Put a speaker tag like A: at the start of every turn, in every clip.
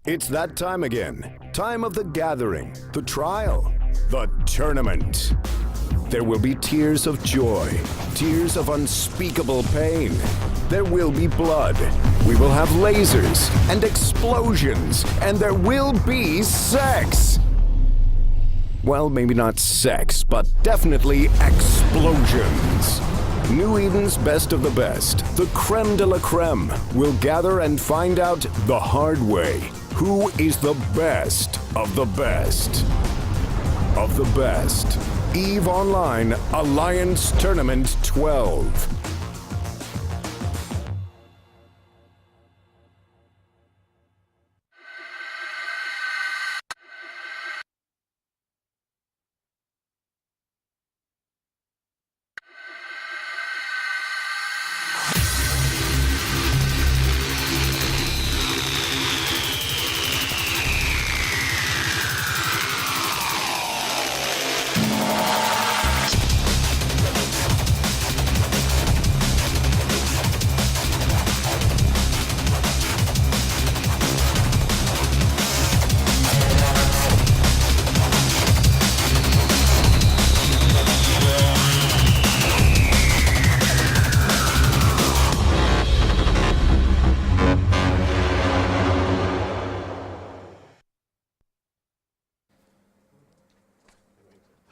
A: It's that time again. Time of the gathering, the trial, the tournament. There will be tears of joy, tears of unspeakable pain. There will be blood. We will have lasers and explosions, and there will be sex. Well, maybe not sex, but definitely explosions. New Eden's best of the best, the creme de la creme, will gather and find out the hard way. Who is the best of the best? Of the best. EVE Online Alliance Tournament 12.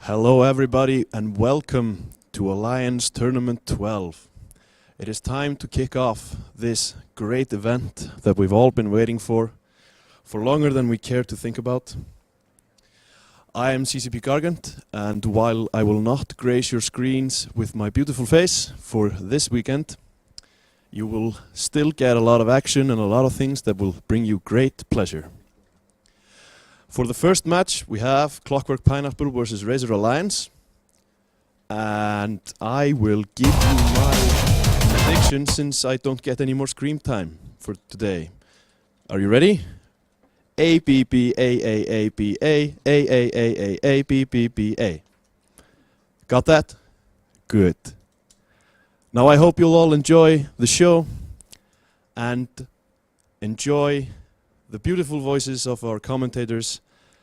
B: Hello everybody and welcome to Alliance Tournament 12. It is time to kick off this great event that we've all been waiting for longer than we care to think about. I am CCP Gargant, and while I will not grace your screens with my beautiful face for this weekend, you will still get a lot of action and a lot of things that will bring you great pleasure. For the first match, we have Clockwork Pineapple versus Razor Alliance. And I will give you my prediction since I don't get any more screen time for today. Are you ready? A B B A A A B A A A A A A B B B A. Got that? Good. Now I hope you'll all enjoy the show and enjoy the beautiful voices of our commentators,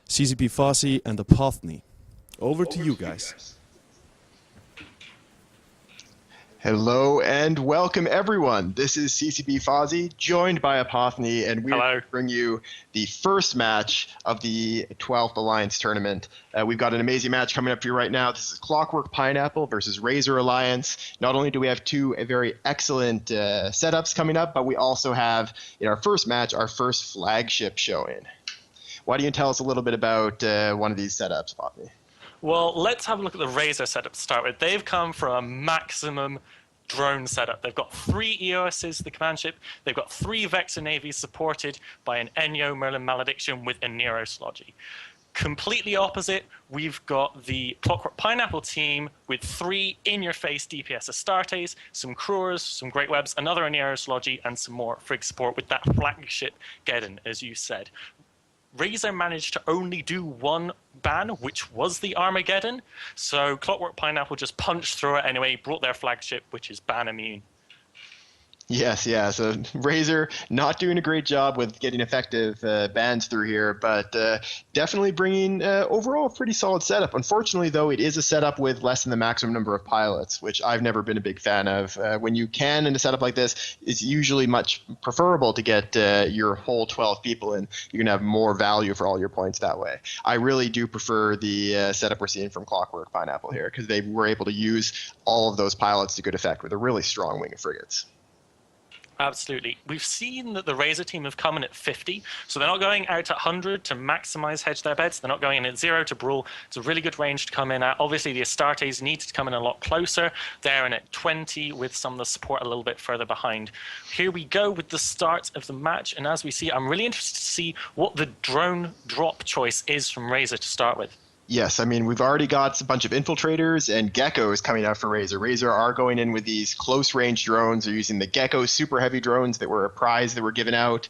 B: CCP Fozzy and Apothny. Over to you guys.
C: Hello and welcome everyone. This is CCP Fozzy, joined by Apothny, and we're going to bring you the first match of the 12th Alliance Tournament. We've got an amazing match coming up for you right now. This is Clockwork Pineapple versus Razor Alliance. Not only do we have two very excellent setups coming up, but we also have, in our first match, our first flagship showing. Why don't you tell us a little bit about one of these setups, Apothny?
D: Well, let's have a look at the Razor setup to start with. They've come for a maximum drone setup. They've got 3 EOSs, the command ship. They've got 3 Vector navies supported by an Enyo Merlin Malediction with a Nero Slodgy. Completely opposite, we've got the Clockwork Pineapple team with 3 in-your-face DPS Astartes, some Crewers, some Great Webs, another Nero Slodgy, and some more Frig support with that flagship Geddon, as you said. Razor managed to only do one ban, which was the Armageddon, so Clockwork Pineapple just punched through it anyway, brought their flagship, which is ban immune.
C: Yes, yeah. So Razor not doing a great job with getting effective bans through here, but definitely bringing overall a pretty solid setup. Unfortunately, though, it is a setup with less than the maximum number of pilots, which I've never been a big fan of. When you can in a setup like this, it's usually much preferable to get your whole 12 people in. You're going to have more value for all your points that way. I really do prefer the setup we're seeing from Clockwork Pineapple here, because they were able to use all of those pilots to good effect with a really strong wing of frigates.
D: Absolutely. We've seen that the Razor team have come in at 50, so they're not going out at 100 to maximize hedge their bets. They're not going in at 0 to brawl. It's a really good range to come in at. Obviously, the Astartes need to come in a lot closer. They're in at 20 with some of the support a little bit further behind. Here we go with the start of the match, and as we see, I'm really interested to see what the drone drop choice is from Razor to start with.
C: Yes, I mean, we've already got a bunch of infiltrators and geckos coming out for Razor. Razor are going in with these close-range drones. They're using the gecko super heavy drones that were a prize that were given out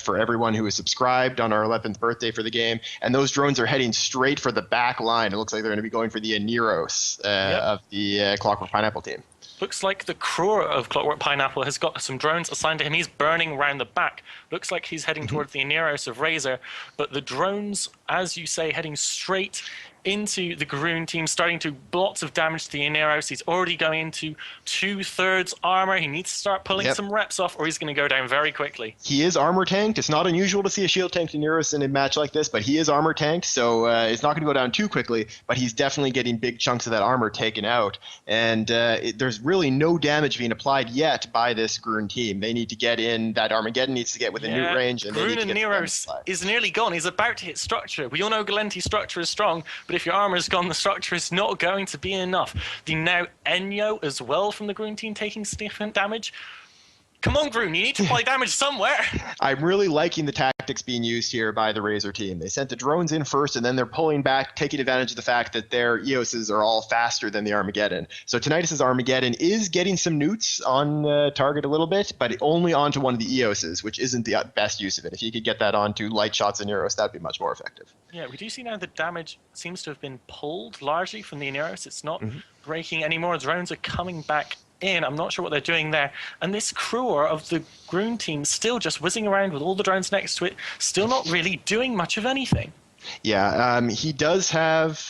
C: for everyone who was subscribed on our 11th birthday for the game. And those drones are heading straight for the back line. It looks like they're going to be going for the Aneros of the Clockwork Pineapple team.
D: Looks like the crew of Clockwork Pineapple has got some drones assigned to him. He's burning around the back. Looks like he's heading towards the Aneros of Razor. But the drones, as you say, heading straight into the Groon team, starting to do lots of damage to the Aneros. He's already going into 2/3 armor. He needs to start pulling some reps off, or he's going to go down very quickly.
C: He is armor tanked. It's not unusual to see a shield tanked Aneros in a match like this, but he is armor tanked, so it's not going to go down too quickly, but he's definitely getting big chunks of that armor taken out. And there's really no damage being applied yet by this Groon team. They need to get in. That Armageddon needs to get within newt range. And
D: Groon and Neros is nearly gone. He's about to hit structure. We all know Galenti's structure is strong, but if your armor is gone, the structure is not going to be enough. The now Enyo as well from the Groon team taking significant damage. Come on, Groon, you need to apply damage somewhere.
C: I'm really liking the tactics being used here by the Razor team. They sent the drones in first, and then they're pulling back, taking advantage of the fact that their EOSs are all faster than the Armageddon. So Tinnitus's Armageddon is getting some newts on target a little bit, but only onto one of the EOSs, which isn't the best use of it. If you could get that onto light shots and Aneros, that'd be much more effective.
D: Yeah, we do see now the damage seems to have been pulled largely from the Aneros. It's not breaking anymore. Drones are coming back in. I'm not sure what they're doing there. And this crewer of the Groon team still just whizzing around with all the drones next to it, still not really doing much of anything.
C: Yeah, he does have...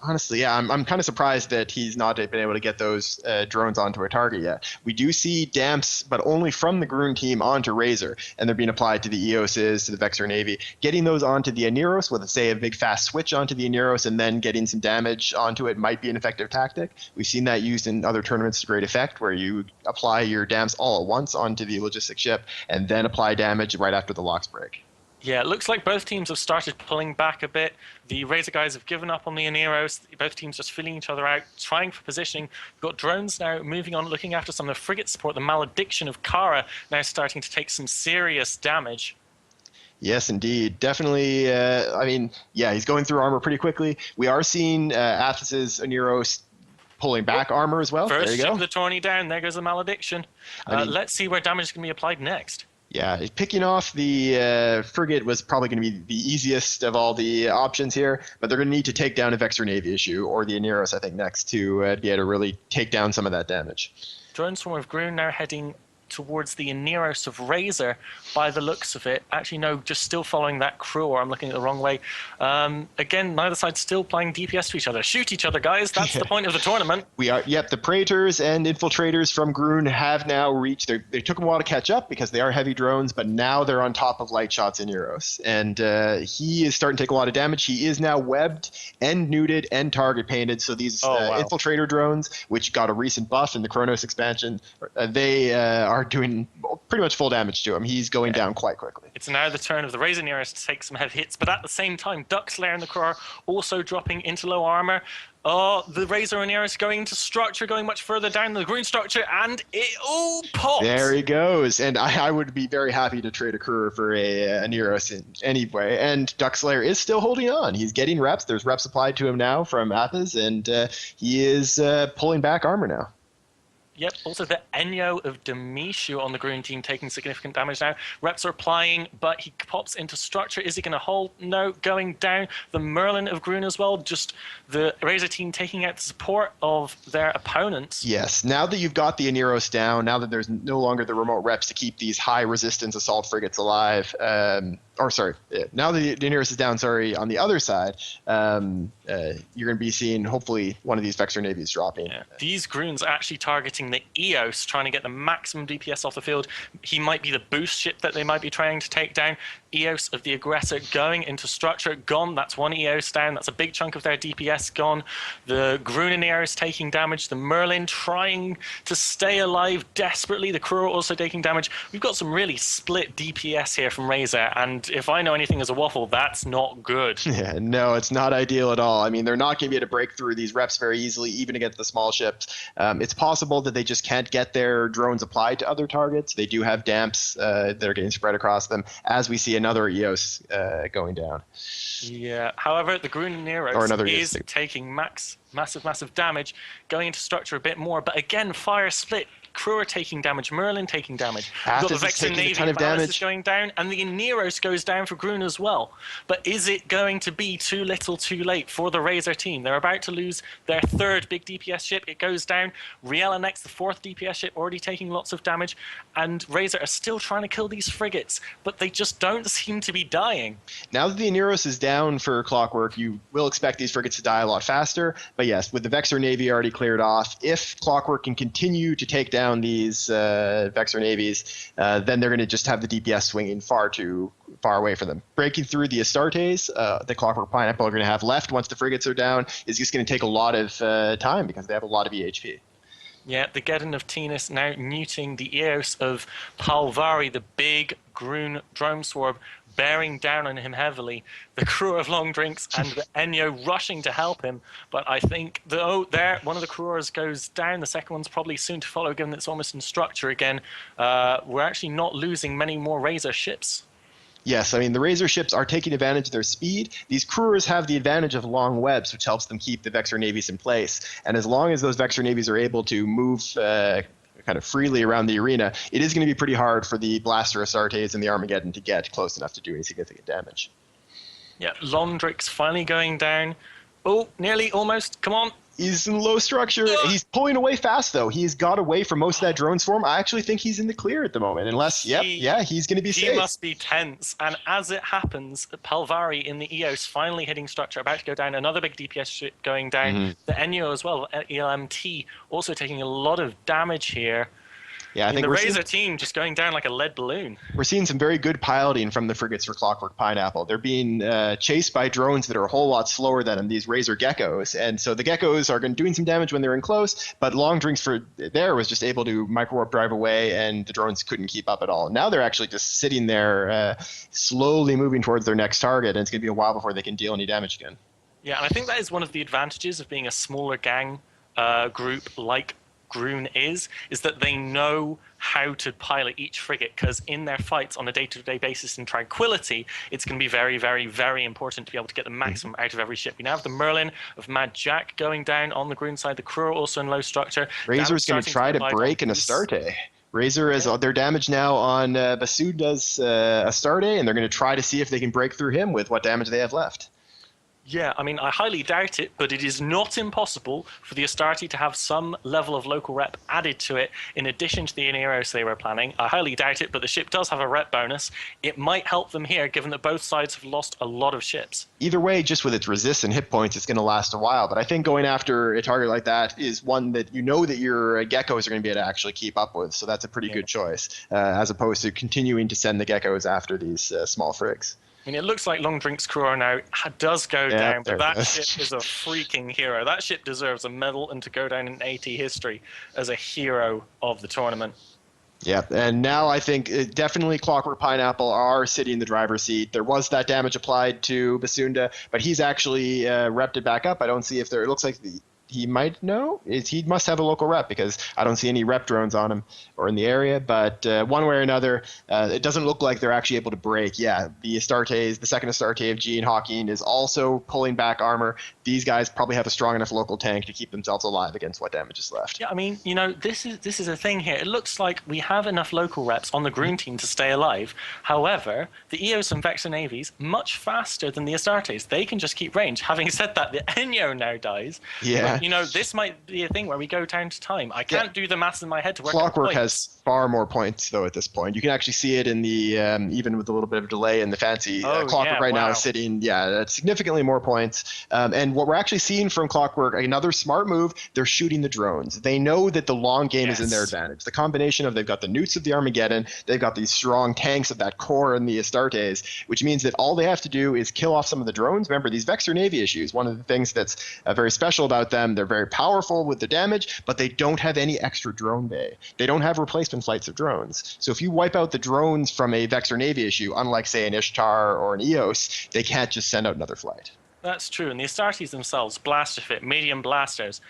C: honestly, yeah, I'm kind of surprised that he's not been able to get those drones onto a target yet. We do see damps, but only from the Groon team onto Razor, and they're being applied to the EOSs, to the Vexor Navy. Getting those onto the Aneros with, say, a big fast switch onto the Aneros and then getting some damage onto it might be an effective tactic. We've seen that used in other tournaments to great effect, where you apply your damps all at once onto the logistic ship and then apply damage right after the locks break.
D: Yeah, it looks like both teams have started pulling back a bit. The Razor guys have given up on the Aneros. Both teams just filling each other out, trying for positioning. We've got drones now moving on, looking after some of the frigate support. The Malediction of Kara now starting to take some serious damage.
C: Yes, indeed. Definitely. He's going through armor pretty quickly. We are seeing Athos's Aneros pulling back armor as well.
D: First
C: there you
D: ship
C: go.
D: of the tourney down. There goes the Malediction. Let's see where damage is going to be applied next.
C: Yeah, picking off the frigate was probably going to be the easiest of all the options here, but they're going to need to take down a Vexor Navy issue or the Aneros, I think, next to be able to really take down some of that damage.
D: Drone swarm of Groon now heading towards the Aneros of Razor by the looks of it. Actually, no, just still following that crew, or I'm looking at the wrong way. Again, neither side still playing DPS to each other. Shoot each other, guys. That's the point of the tournament.
C: The Praetors and Infiltrators from Groon have now reached, they took them a while to catch up because they are heavy drones, but now they're on top of light shots in Aneros. And he is starting to take a lot of damage. He is now webbed and nuded and target painted. So these Infiltrator drones, which got a recent buff in the Chronos expansion, they are doing pretty much full damage to him. He's going down quite quickly.
D: It's now the turn of the Razor Nearest to take some heavy hits, but at the same time, Duckslayer and the crew are also dropping into low armor. Oh, the Razor and Nearest going into structure, going much further down the Groon structure, and it all pops!
C: There he goes. And I would be very happy to trade a crew for a Nearest in any way. And Duckslayer is still holding on. He's getting reps. There's reps applied to him now from Athos, and he is pulling back armor now.
D: Yep, also the Enyo of Demetiu on the Groon team taking significant damage now. Reps are applying, but he pops into structure. Is he going to hold? No, going down. The Merlin of Groon as well, just the Razor team taking out the support of their opponents.
C: Yes, now that you've got the Aneros down, now that there's no longer the remote reps to keep these high resistance assault frigates alive, now that the Aneros is down, on the other side, you're going to be seeing, hopefully, one of these Vexor Navies dropping.
D: Yeah. These Groons are actually targeting the EOS, trying to get the maximum DPS off the field. He might be the boost ship that they might be trying to take down. EOS of the Aggressor going into structure, gone. That's one EOS down. That's a big chunk of their DPS gone. The Grunanier is taking damage. The Merlin trying to stay alive desperately. The crew are also taking damage. We've got some really split DPS here from Razor, and if I know anything as a waffle, that's not good.
C: Yeah, no, it's not ideal at all. I mean, they're not going to be able to break through these reps very easily, even against the small ships. It's possible that they just can't get their drones applied to other targets. They do have damps that are getting spread across them, as we see another EOS going down.
D: Yeah, however, the Grunanier is taking massive damage, going into structure a bit more, but again, fire split. crew are taking damage, Merlin taking damage. You've got the
C: Athos is
D: Vexor
C: taking a
D: Navy
C: ton of
D: Ballas
C: damage.
D: is going down, and the Aneros goes down for Grun as well. But is it going to be too little too late for the Razor team? They're about to lose their third big DPS ship. It goes down. Riella next, the fourth DPS ship, already taking lots of damage. And Razor are still trying to kill these frigates, but they just don't seem to be dying.
C: Now that the Aneros is down for Clockwork, you will expect these frigates to die a lot faster. But yes, with the Vexor Navy already cleared off, if Clockwork can continue to take down these Vexor Navies, then they're going to just have the DPS swinging far too far away from them. Breaking through the Astartes, the Clockwork Pineapple are going to have left once the frigates are down, is just going to take a lot of time because they have a lot of EHP.
D: Yeah, the Geddon of Tenus now neuting the Eos of Palvari, the big Grun drone swarm, bearing down on him heavily. The crew of Long Drinks and the Enyo rushing to help him. But I think, there, one of the crewers goes down. The second one's probably soon to follow, given it's almost in structure again. We're actually not losing many more Razor ships.
C: Yes, I mean, the Razor ships are taking advantage of their speed. These crewers have the advantage of long webs, which helps them keep the Vexor Navies in place. And as long as those Vexor Navies are able to move kind of freely around the arena, it is going to be pretty hard for the Blaster Astartes and the Armageddon to get close enough to do any significant damage.
D: Yeah, Londrix finally going down. Oh, nearly, almost. Come on.
C: He's in low structure. He's pulling away fast, though. He's got away from most of that drone swarm. I actually think he's in the clear at the moment, unless, he's going to be safe.
D: He must be tense. And as it happens, Palvari in the Eos finally hitting structure, about to go down. Another big DPS ship going down. The Enyo as well, ELMT, also taking a lot of damage here.
C: Yeah, I think
D: the Razor team just going down like a lead balloon.
C: We're seeing some very good piloting from the frigates for Clockwork Pineapple. They're being chased by drones that are a whole lot slower than them, these Razor Geckos. And so the Geckos are doing some damage when they're in close, but Long Drinks was just able to micro-warp drive away, and the drones couldn't keep up at all. Now they're actually just sitting there, slowly moving towards their next target, and it's going to be a while before they can deal any damage again.
D: Yeah, and I think that is one of the advantages of being a smaller gang group like Grun is that they know how to pilot each frigate, because in their fights on a day-to-day basis in Tranquility, it's going to be very, very, very important to be able to get the maximum out of every ship. You now have the Merlin of Mad Jack going down on the Grun side. The crew are also in low structure.
C: Razor's going to try to break an Astarte. Razor is their damage now on Basunda's Astarte, and they're going to try to see if they can break through him with what damage they have left.
D: Yeah, I mean, I highly doubt it, but it is not impossible for the Astarte to have some level of local rep added to it in addition to the Aneros they were planning. I highly doubt it, but the ship does have a rep bonus. It might help them here, given that both sides have lost a lot of ships.
C: Either way, just with its resist and hit points, it's going to last a while. But I think going after a target like that is one that you know that your Geckos are going to be able to actually keep up with. So that's a pretty good choice, as opposed to continuing to send the Geckos after these small frigs.
D: I mean, it looks like Long Drink's crew now does go down, but that ship is a freaking hero. That ship deserves a medal and to go down in AT history as a hero of the tournament.
C: Yeah, and now I think definitely Clockwork Pineapple are sitting in the driver's seat. There was that damage applied to Basunda, but he's actually repped it back up. I don't see if there. It looks like he might know. He must have a local rep, because I don't see any rep drones on him or in the area. But one way or another, it doesn't look like they're actually able to break. Yeah, the Astartes, the second Astarte of Gene Hawking is also pulling back armor. These guys probably have a strong enough local tank to keep themselves alive against what damage is left.
D: Yeah, I mean, you know, this is a thing here. It looks like we have enough local reps on the Grun team to stay alive. However, the Eos and Vexor Navies, much faster than the Astartes. They can just keep range. Having said that, the Enyo now dies.
C: Yeah.
D: But, you know, this might be a thing where we go down to time. I can't do the maths in my head to work out
C: Clockwork
D: points.
C: has far more points, though, at this point. You can actually see it in the, even with a little bit of delay in the fancy. Clockwork now is sitting, significantly more points. And what we're actually seeing from Clockwork, another smart move, they're shooting the drones. They know that the long game is in their advantage. The combination of they've got the newts of the Armageddon, they've got these strong tanks of that core and the Astartes, which means that all they have to do is kill off some of the drones. Remember, these Vexor Navy issues, one of the things that's very special about them, they're very powerful with the damage, but they don't have any extra drone bay. They don't have replacement flights of drones. So if you wipe out the drones from a Vexor Navy issue, unlike, say, an Ishtar or an Eos, they can't just send out another flight.
D: That's true. And the Astartes themselves, blaster fit, medium blasters,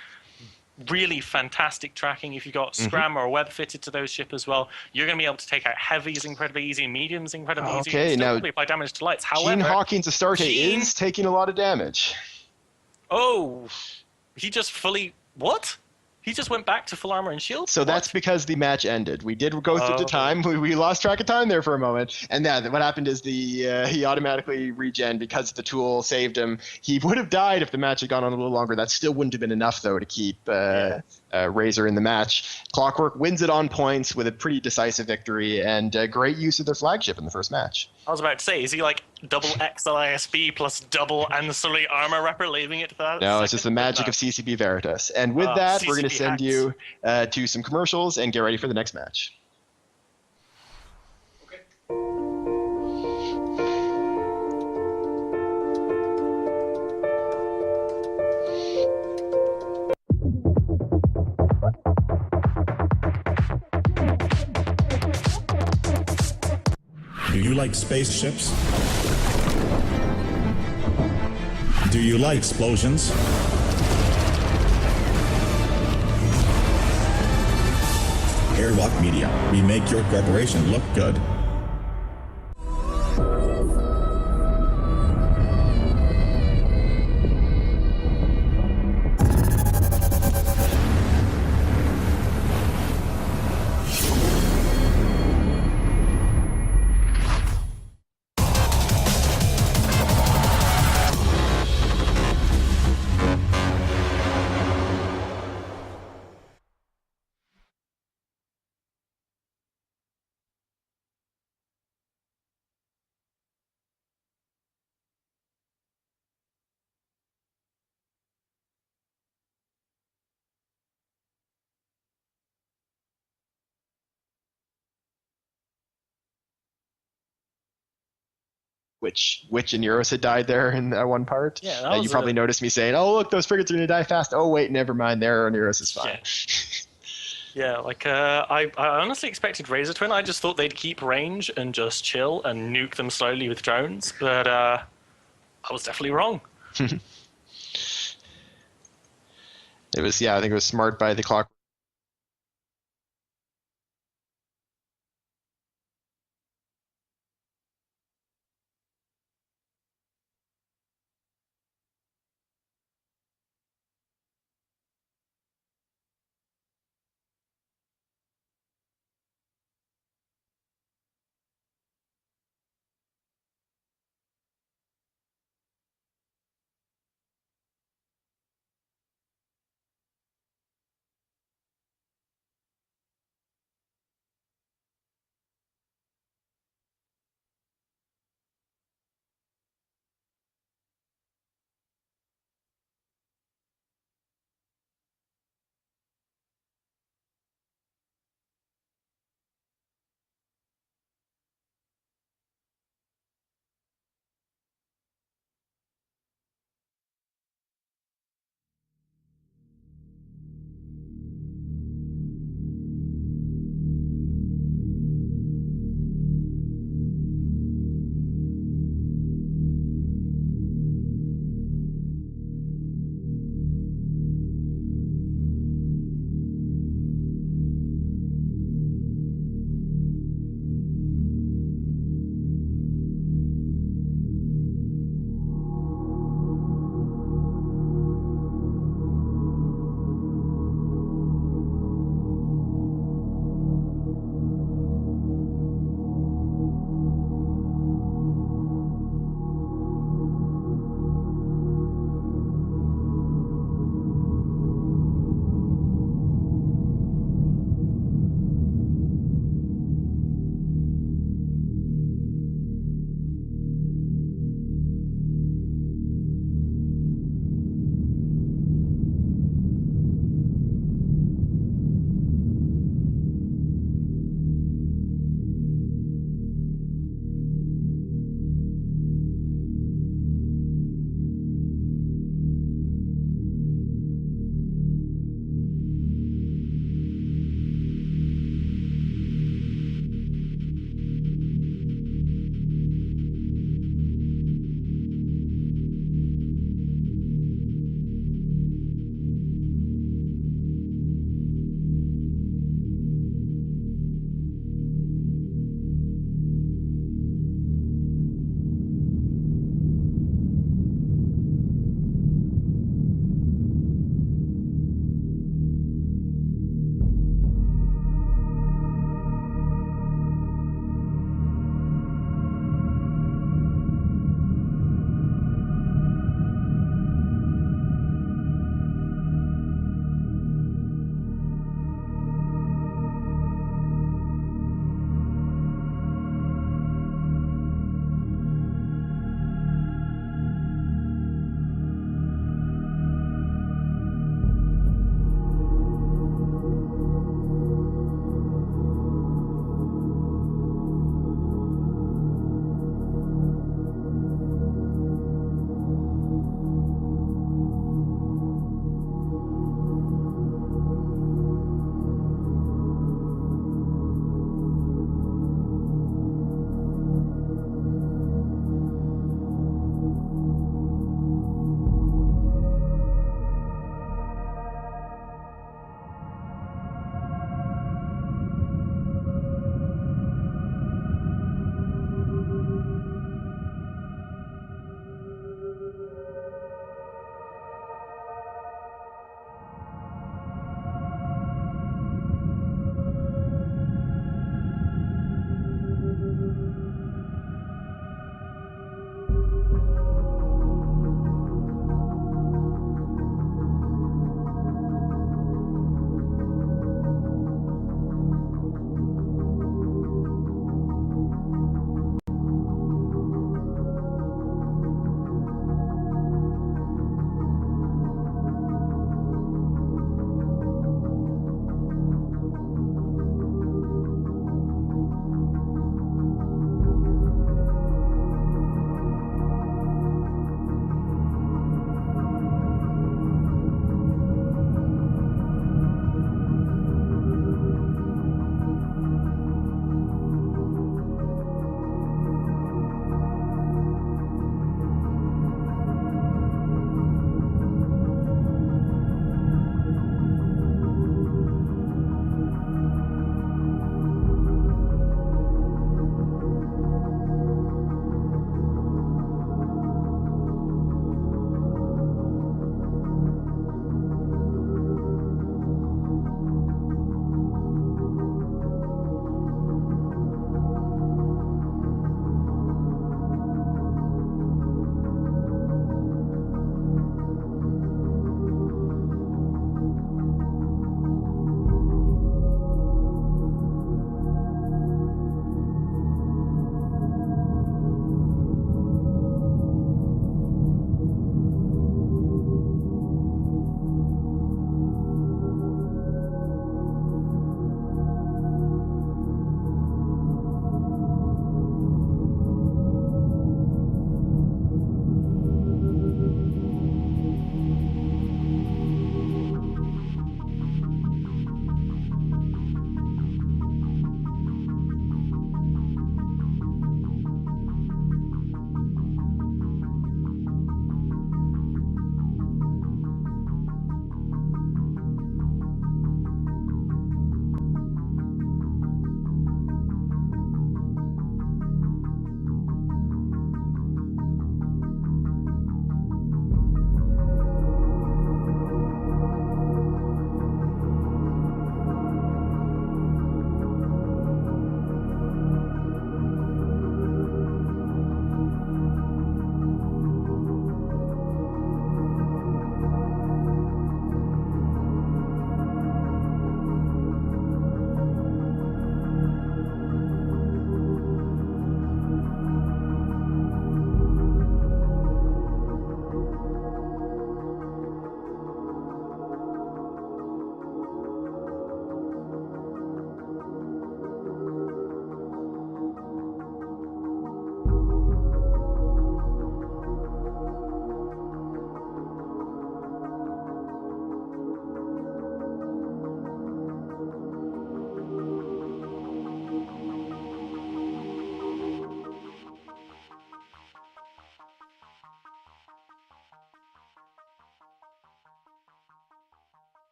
D: really fantastic tracking. If you've got Scram or web fitted to those ship as well, you're going to be able to take out heavies incredibly easy, mediums incredibly easy.
C: Okay,
D: you can
C: now
D: probably apply damage to lights. However,
C: Gene Hawking's Astarte is taking a lot of damage.
D: Oh, he just fully... What? He just went back to full armor and shield.
C: So that's because the match ended. We did go through the time. We lost track of time there for a moment. And yeah, what happened is he automatically regen because the tool saved him. He would have died if the match had gone on a little longer. That still wouldn't have been enough, though, to keep Razor in the match. Clockwork wins it on points with a pretty decisive victory and great use of their flagship in the first match.
D: I was about to say, is he like double XLISB plus double ancillary armor repper, leaving it to that?
C: No, it's just the magic of CCP Veritas. And with that, we're going to send you to some commercials and get ready for the next match.
E: Do you like spaceships? Do you like explosions? Airlock Media. We make your corporation look good. Which in Euros had died there in that one part.
D: Yeah,
C: you probably noticed me saying, "Oh, look, those frigates are going to die fast." Oh, wait, never mind. There in Euros is fine.
D: Yeah, like I honestly expected Razor Twin. I just thought they'd keep range and just chill and nuke them slowly with drones, but I was definitely wrong.
C: It was, I think it was smart by the clock.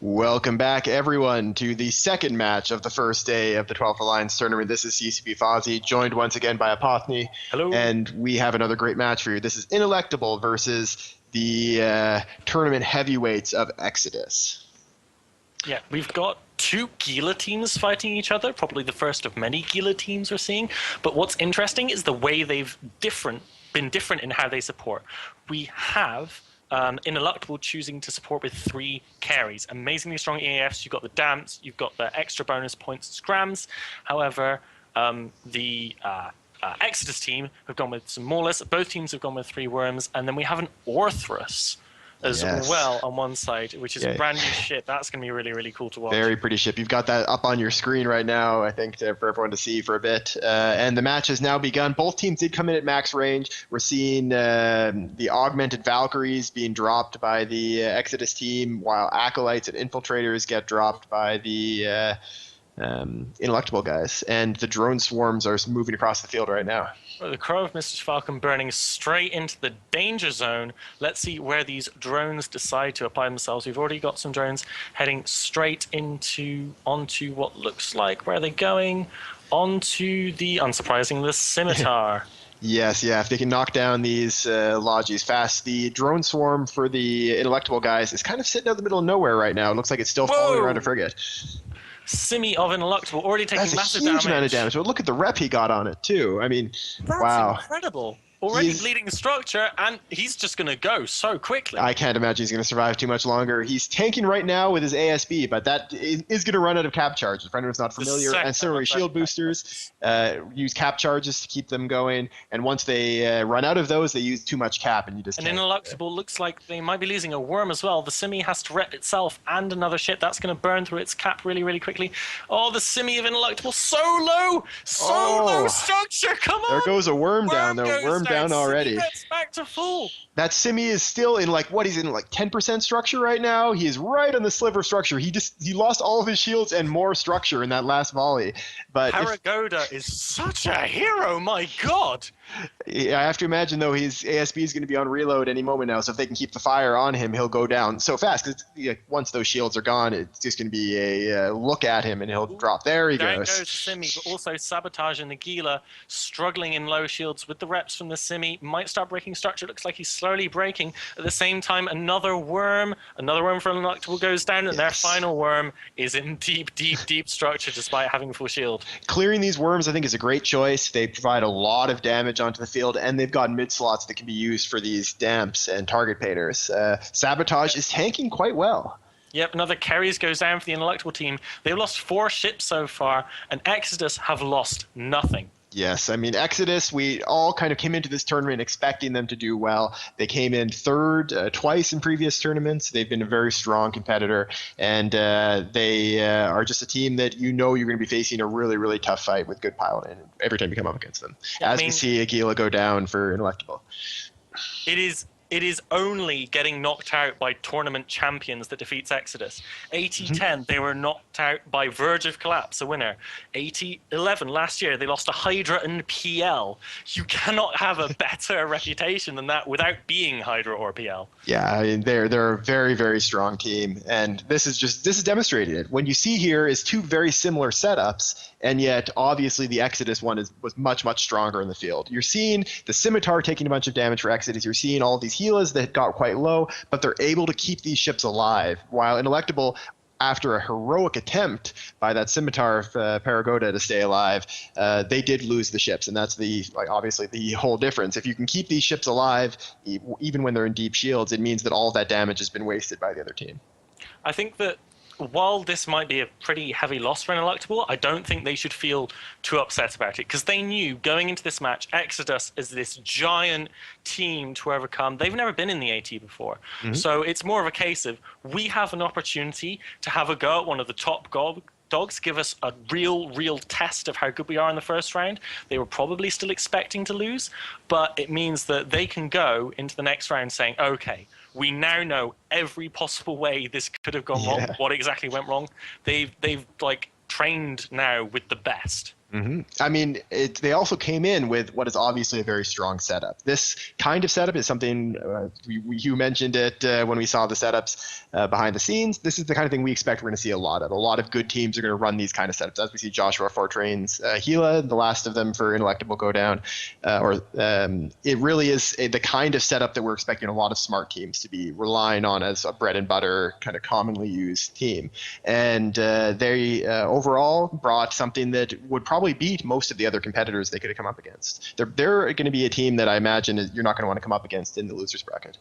C: Welcome back, everyone, to the second match of the first day of the 12th Alliance Tournament. This is CCP Fozzie, joined once again by Apothny.
D: Hello.
C: And we have another great match for you. This is Inelectable versus the tournament heavyweights of Exodus.
D: Yeah, we've got two Gila teams fighting each other, probably the first of many Gila teams we're seeing. But what's interesting is the way they've been different in how they support. We have Ineluctable choosing to support with 3 carries. Amazingly strong EAFs. You've got the damps, you've got the extra bonus points, scrams. However, the Exodus team have gone with some Maulus. Both teams have gone with 3 worms. And then we have an Orthrus as well on one side, which is brand new ship. That's going to be really, really cool to watch. Very
C: pretty ship. You've got that up on your screen right now, I think, for everyone to see for a bit. And the match has now begun. Both teams did come in at max range. We're seeing the augmented Valkyries being dropped by the Exodus team, while Acolytes and Infiltrators get dropped by the Ineluctable guys. And the drone swarms are moving across the field right now.
D: The Crow of Mr. Falcon burning straight into the danger zone. Let's see where these drones decide to apply themselves. We've already got some drones heading straight onto what looks like, where are they going? Onto the, unsurprising, the Scimitar.
C: Yes, if they can knock down these Lodges fast. The drone swarm for the Ineluctable guys is kind of sitting out in the middle of nowhere right now. It looks like it's still following around a frigate.
D: Simi of Ineluctable already taking massive damage.
C: That's a huge amount of damage. But look at the rep he got on it, too. I mean, wow.
D: That's incredible. Already bleeding structure, and he's just going to go so quickly.
C: I can't imagine he's going to survive too much longer. He's tanking right now with his ASB, but that is going to run out of cap charges. For anyone who's not familiar, and similarly, shield boosters use cap charges to keep them going, and once they run out of those, they use too much cap, and you just
D: can't. And Ineluctable looks like they might be losing a worm as well. The Simi has to rep itself and another ship. That's going to burn through its cap really, really quickly. Oh, the Simi of Ineluctable, so low structure, come on!
C: There goes a worm down there, worm down already.
D: Gets back to full.
C: That Simi is still in he's in 10% structure right now. He is right on the sliver of structure. He lost all of his shields and more structure in that last volley. But
D: Paragoda is such a hero, my god.
C: I have to imagine, though, his ASB is going to be on reload any moment now, so if they can keep the fire on him, he'll go down so fast, because once those shields are gone, it's just going to be a look at him, and he'll drop. There he goes.
D: There goes Simi, but also Sabotage and Nagila struggling in low shields with the reps from the Simi. Might start breaking structure. Looks like he's slowly breaking. At the same time, another worm from Ineluctable goes down, and their final worm is in deep, deep, deep structure, despite having full shield.
C: Clearing these worms, I think, is a great choice. They provide a lot of damage onto the field, and they've got mid slots that can be used for these damps and target painters. Sabotage is tanking quite well.
D: Yep, another carries goes down for the Ineluctable team. They've lost 4 ships so far, and Exodus have lost nothing.
C: Yes, I mean, Exodus, we all kind of came into this tournament expecting them to do well. They came in third twice in previous tournaments. They've been a very strong competitor, and they are just a team that you're going to be facing a really, really tough fight with good piloting every time you come up against them. We see Aguila go down for Ineluctable.
D: It is only getting knocked out by tournament champions that defeats Exodus. 80-10, they were knocked out by Verge of Collapse, a winner. 80-11, last year, they lost to Hydra and PL. You cannot have a better reputation than that without being Hydra or PL.
C: Yeah, I mean, they're a very, very strong team, and this is demonstrating it. When you see here is 2 very similar setups, and yet obviously the Exodus one was much, much stronger in the field. You're seeing the Scimitar taking a bunch of damage for Exodus. You're seeing all these Gilas that got quite low, but they're able to keep these ships alive, while Ineluctable, after a heroic attempt by that Scimitar of Paragoda to stay alive, they did lose the ships, and that's obviously the whole difference. If you can keep these ships alive, even when they're in deep shields, it means that all of that damage has been wasted by the other team.
D: I think that while this might be a pretty heavy loss for Ineluctable, I don't think they should feel too upset about it, because they knew going into this match, Exodus is this giant team to overcome. They've never been in the AT before. Mm-hmm. So it's more of a case of, we have an opportunity to have a go at one of the top dogs, give us a real test of how good we are in the first round. They were probably still expecting to lose, but it means that they can go into the next round saying, okay, we now know every possible way this could have gone wrong, what exactly went wrong. They've trained now with the best.
C: I mean, they also came in with what is obviously a very strong setup. This kind of setup is something you mentioned it when we saw the setups behind the scenes. This is the kind of thing we expect we're going to see a lot of. A lot of good teams are going to run these kind of setups. As we see Joshua Fortrain's Gila, the last of them for Inelectable, go down. It really is the kind of setup that we're expecting a lot of smart teams to be relying on as a bread and butter kind of commonly used team. And they overall brought something that would probably beat most of the other competitors they could have come up against. They're going to be a team that I imagine you're not going to want to come up against in the losers bracket.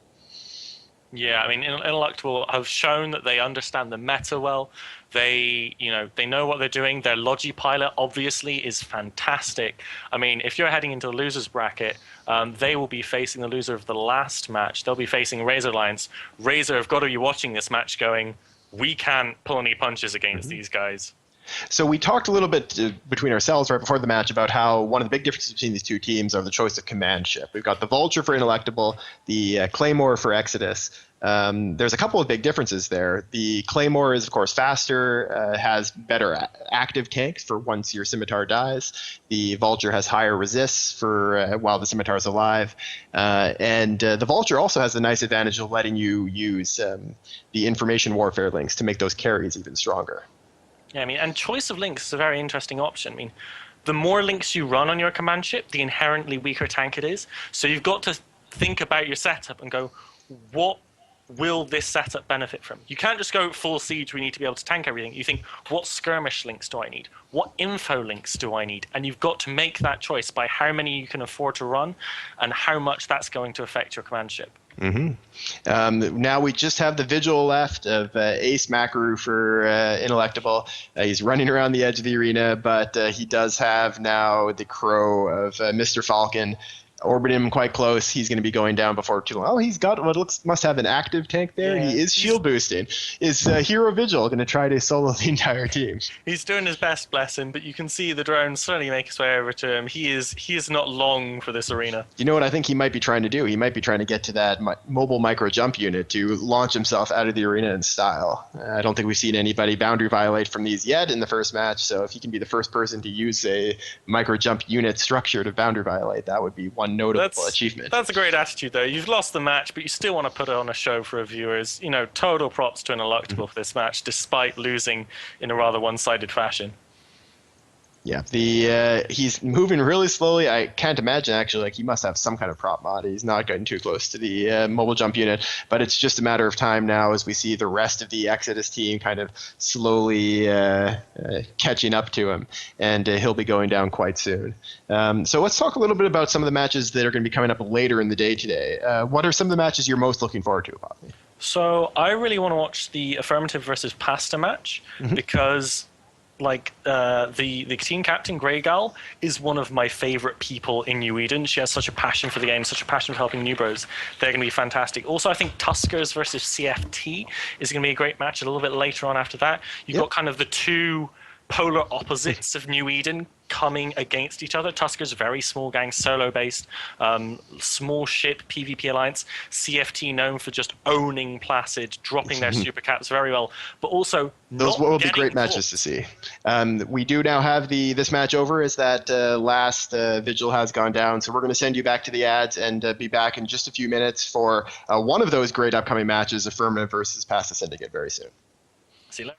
D: Yeah, I mean, Ineluctable have shown that they understand the meta well. They know what they're doing. Their Logipilot obviously is fantastic. I mean, if you're heading into the losers bracket, they will be facing the loser of the last match. They'll be facing Razor Alliance. Razor have got to be watching this match going, we can't pull any punches against these guys.
C: So we talked a little bit between ourselves right before the match about how one of the big differences between these two teams are the choice of command ship. We've got the Vulture for Inelectable, the Claymore for Exodus. There's a couple of big differences there. The Claymore is, of course, faster, has better active tanks for once your Scimitar dies. The Vulture has higher resists for while the Scimitar is alive. And the Vulture also has the nice advantage of letting you use the information warfare links to make those carries even stronger.
D: Yeah, I mean, and choice of links is a very interesting option. I mean, the more links you run on your command ship, the inherently weaker tank it is. So you've got to think about your setup and go, what will this setup benefit from? You can't just go full siege, we need to be able to tank everything. You think, what skirmish links do I need? What info links do I need? And you've got to make that choice by how many you can afford to run and how much that's going to affect your command ship.
C: Now we just have the Vigil left of Ace Makaru for Inelectable. He's running around the edge of the arena, but he does have now the Crow of Mr. Falcon orbiting him quite close. He's going to be going down before too long. Oh, he's got what must have an active tank there. Yeah, he is shield boosting. Is Hero Vigil going to try to solo the entire team?
D: He's doing his best, bless him, but you can see the drone slowly make his way over to him. He is not long for this arena.
C: You know what I think he might be trying to do? He might be trying to get to that mobile micro jump unit to launch himself out of the arena in style. I don't think we've seen anybody boundary violate from these yet in the first match, so if he can be the first person to use a micro jump unit structure to boundary violate, that would be one notable achievement.
D: That's a great attitude, though. You've lost the match, but you still want to put it on a show for viewers. You know, total props to Ineluctable for this match, despite losing in a rather one-sided fashion.
C: Yeah, he's moving really slowly. I can't imagine, actually, like he must have some kind of prop mod. He's not getting too close to the mobile jump unit, but it's just a matter of time now as we see the rest of the Exodus team kind of slowly catching up to him, and he'll be going down quite soon. So let's talk a little bit about some of the matches that are going to be coming up later in the day today. What are some of the matches you're most looking forward to, Poppy?
D: So I really want to watch the Affirmative versus Pasta match because the team captain, Grey Gull, is one of my favorite people in New Eden. She has such a passion for the game, such a passion for helping new bros. They're going to be fantastic. Also, I think Tuskers versus CFT is going to be a great match a little bit later on after that. You've got kind of the two polar opposites of New Eden coming against each other. Tuskers, very small gang, solo-based, small ship, PvP alliance. CFT known for just owning Placid, dropping their super caps very well, but also
C: those will be great matches to see. We do now have this match over as that last Vigil has gone down, so we're going to send you back to the ads and be back in just a few minutes for one of those great upcoming matches, Affirmative versus Pasta Syndicate, very soon.
D: See you later.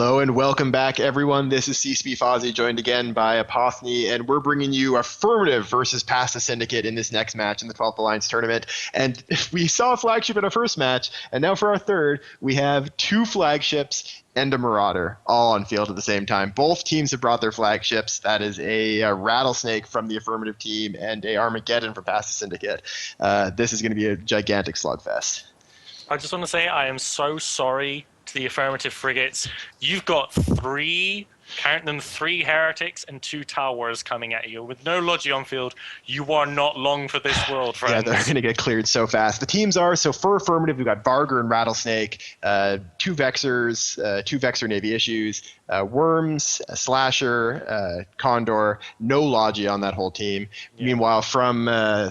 C: Hello and welcome back, everyone. This is CSP Fozzie, joined again by Apothny, and we're bringing you Affirmative versus Pasta Syndicate in this next match in the 12th Alliance Tournament. And we saw a flagship in our first match, and now for our third, we have 2 flagships and a Marauder all on field at the same time. Both teams have brought their flagships. That is a Rattlesnake from the Affirmative team and a Armageddon for Pasta Syndicate. This is going to be a gigantic slugfest.
D: I just want to say I am so sorry to the Affirmative frigates. You've got 3, count them, 3 heretics and 2 towers coming at you. With no Logi on field, you are not long for this world, friends.
C: Yeah, they're going to get cleared so fast. The teams are, so for Affirmative, we've got Vargur and Rattlesnake, 2 Vexers, 2 Vexer Navy issues, Worms, Slasher, Condor, no Logi on that whole team. Yeah. Meanwhile, from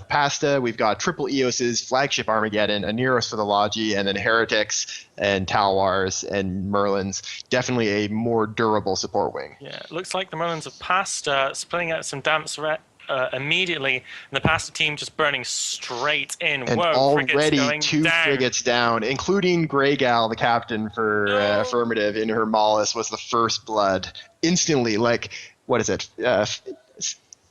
C: Pasta, we've got triple Eoses, flagship Armageddon, a Neros for the Logi, and then Heretics and Talwars and Merlins. Definitely a more durable support wing.
D: Yeah, it looks like the Merlins of Pasta splitting out some damps immediately, and the Pasta team just burning straight in.
C: And
D: whoa,
C: already 2 frigates down, including Grey Gal, the captain for Affirmative, in her Maulus was the first blood. Instantly, like, what is it?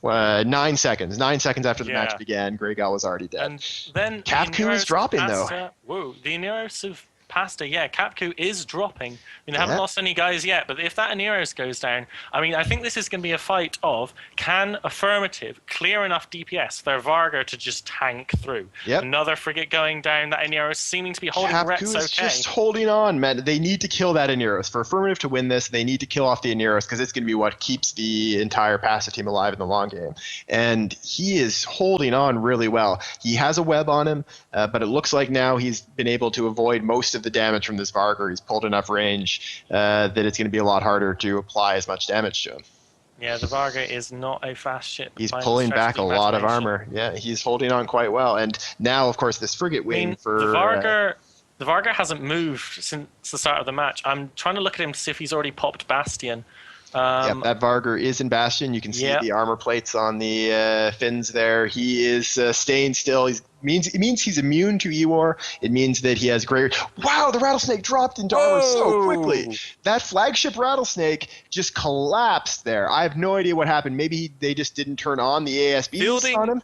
C: 9 seconds. 9 seconds after the match began, Grey Gal was already dead.
D: And then
C: Capku is dropping, though.
D: Whoa, the Neros of Pasta, Capku is dropping. I mean, they haven't lost any guys yet, but if that Aneros goes down, I mean, I think this is going to be a fight of, can Affirmative clear enough DPS for Vargur to just tank through?
C: Yep.
D: Another frigate going down, that Aneros seeming to be holding Rets okay.
C: Is just holding on, man. They need to kill that Aneros. For Affirmative to win this, they need to kill off the Aneros, because it's going to be what keeps the entire Pasta team alive in the long game. And he is holding on really well. He has a web on him, but it looks like now he's been able to avoid most of the damage from this Vargur. He's pulled enough range that it's going to be a lot harder to apply as much damage to him.
D: Yeah, the Vargur is not a fast ship.
C: He's pulling back a lot of armor. Yeah, he's holding on quite well. And now, of course, this frigate wing for...
D: The Vargur hasn't moved since the start of the match. I'm trying to look at him to see if he's already popped Bastion.
C: That Vargur is in Bastion. You can see the armor plates on the fins there. He is staying still. It means he's immune to Ewar. It means that he has great... Wow, the Rattlesnake dropped into armor so quickly. That flagship Rattlesnake just collapsed there. I have no idea what happened. Maybe they just didn't turn on the ASBs on him.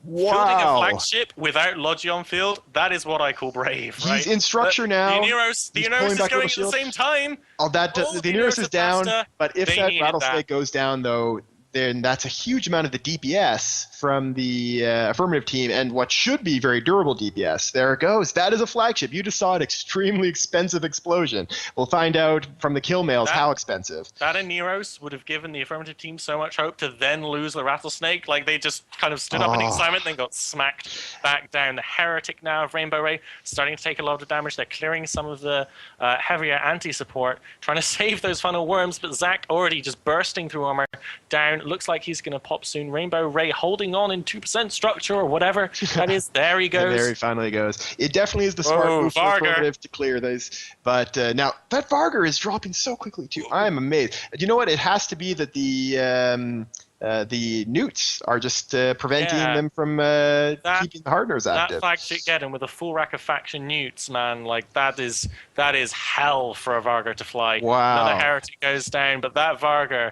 C: Wow.
D: Fielding a flagship without Logi on field, that is what I call brave, right?
C: He's in structure now.
D: The Aneros is going at the same time.
C: The Aneros is down, but if that Rattlesnake goes down, though, then that's a huge amount of the DPS from the Affirmative team, and what should be very durable DPS. There it goes. That is a flagship. You just saw an extremely expensive explosion. We'll find out from the kill mails how expensive.
D: That Aneros would have given the Affirmative team so much hope to then lose the Rattlesnake. Like, they just kind of stood up in excitement, then got smacked back down. The Heretic now of Rainbow Ray starting to take a lot of damage. They're clearing some of the heavier anti-support, trying to save those final worms, but Zach already just bursting through armor down. Looks like he's going to pop soon. Rainbow Ray holding on in 2% structure or whatever that is. There he goes.
C: And there he finally goes. It definitely is the smart move for Affirmative to clear those. But now that Vargur is dropping so quickly too. I'm amazed. Do you know what? It has to be that the newts are just preventing them from keeping the hardeners active.
D: That flagship Geddon with a full rack of faction newts, man, like that is hell for a Vargur to fly.
C: Wow.
D: Another Heretic goes down, but that Vargur,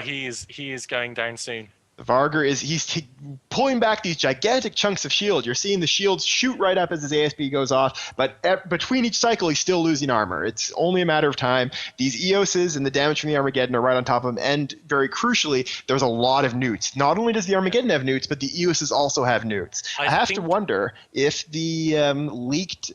D: he is going down soon.
C: Vargur he's pulling back these gigantic chunks of shield. You're seeing the shields shoot right up as his ASB goes off, but between each cycle, he's still losing armor. It's only a matter of time. These Eoses and the damage from the Armageddon are right on top of him, and very crucially, there's a lot of newts. Not only does the Armageddon have newts, but the Eoses also have newts. I have to wonder if the leaked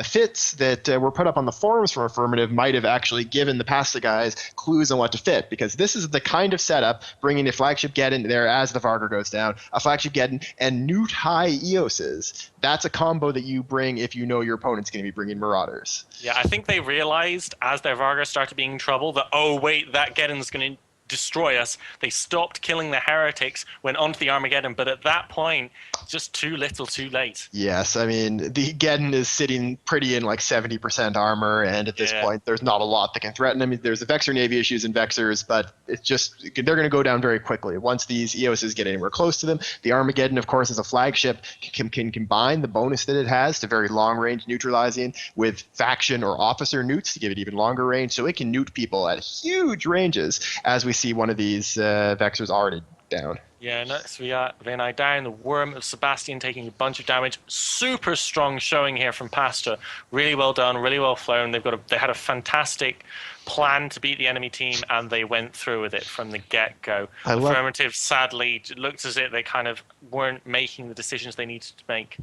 C: fits that were put up on the forums from Affirmative might have actually given the Pasta guys clues on what to fit, because this is the kind of setup, bringing a flagship Geddon there as the Vargur goes down, a flagship Geddon, and Newt high Eoses. That's a combo that you bring if you know your opponent's going to be bringing Marauders.
D: Yeah, I think they realized as their Vargur started being in trouble that, oh wait, that Geddon's going to destroy us. They stopped killing the heretics, went onto the Armageddon, but at that point, just too little, too late.
C: Yes, I mean, the Geddon is sitting pretty in like 70% armor, and at this point, there's not a lot that can threaten them. There's the Vexor Navy issues in Vexors, but it's just, they're going to go down very quickly. Once these EOSs get anywhere close to them, the Armageddon, of course, as a flagship, can combine the bonus that it has to very long-range neutralizing with faction or officer newts to give it even longer range, so it can newt people at huge ranges, as we see one of these Vexors already down.
D: Yeah, next we got Venai down, the Worm of Sebastian taking a bunch of damage. Super strong showing here from Pasta. Really well done, really well flown. They had a fantastic plan to beat the enemy team, and they went through with it from the get-go. Affirmative, sadly, looked as if they kind of weren't making the decisions they needed to make.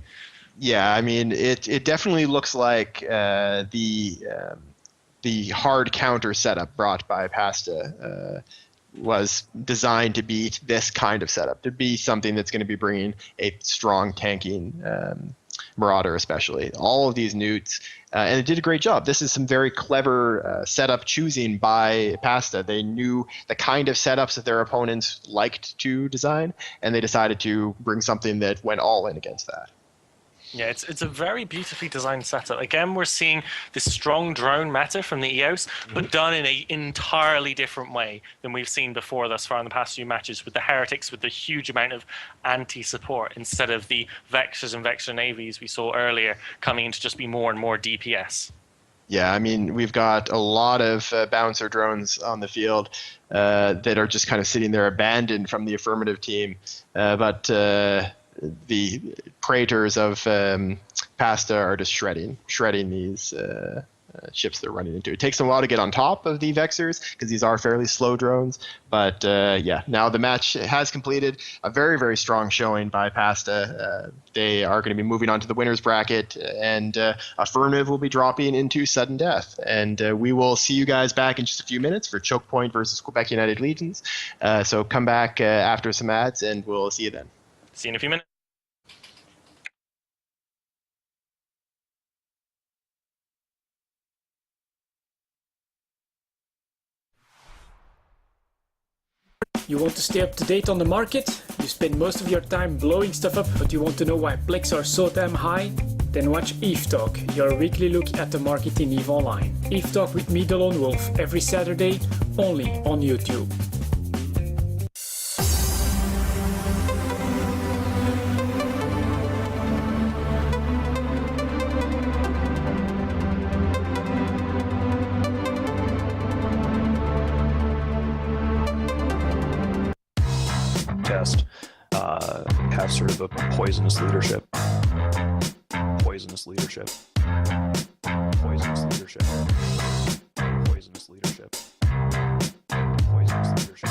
C: Yeah, I mean, it definitely looks like the hard counter setup brought by Pasta was designed to beat this kind of setup, to be something that's going to be bringing a strong tanking Marauder especially. All of these newts, and it did a great job. This is some very clever setup choosing by Pasta. They knew the kind of setups that their opponents liked to design, and they decided to bring something that went all in against that.
D: Yeah, it's a very beautifully designed setup. Again, we're seeing this strong drone meta from the EOS, but done in an entirely different way than we've seen before thus far in the past few matches, with the Heretics with the huge amount of anti-support instead of the Vexors and Vexor Navies we saw earlier coming in to just be more and more DPS.
C: Yeah, I mean, we've got a lot of bouncer drones on the field that are just kind of sitting there abandoned from the affirmative team, but the Praetors of Pasta are just shredding these ships they're running into. It takes them a while to get on top of the Vexors because these are fairly slow drones. But yeah, now the match has completed. A very, very strong showing by Pasta. They are going to be moving on to the winner's bracket, and Affirmative will be dropping into sudden death. And we will see you guys back in just a few minutes for Choke Point versus Quebec United Legions. So come back after some ads, and we'll see you then.
D: See you in a few minutes.
F: You want to stay up to date on the market? You spend most of your time blowing stuff up, but you want to know why Plex are so damn high? Then watch EVE Talk, your weekly look at the market in EVE Online. EVE Talk with me, the Lone Wolf, every Saturday, only on YouTube.
B: Have sort of a poisonous leadership. Poisonous leadership. Poisonous leadership. Poisonous leadership. Poisonous leadership.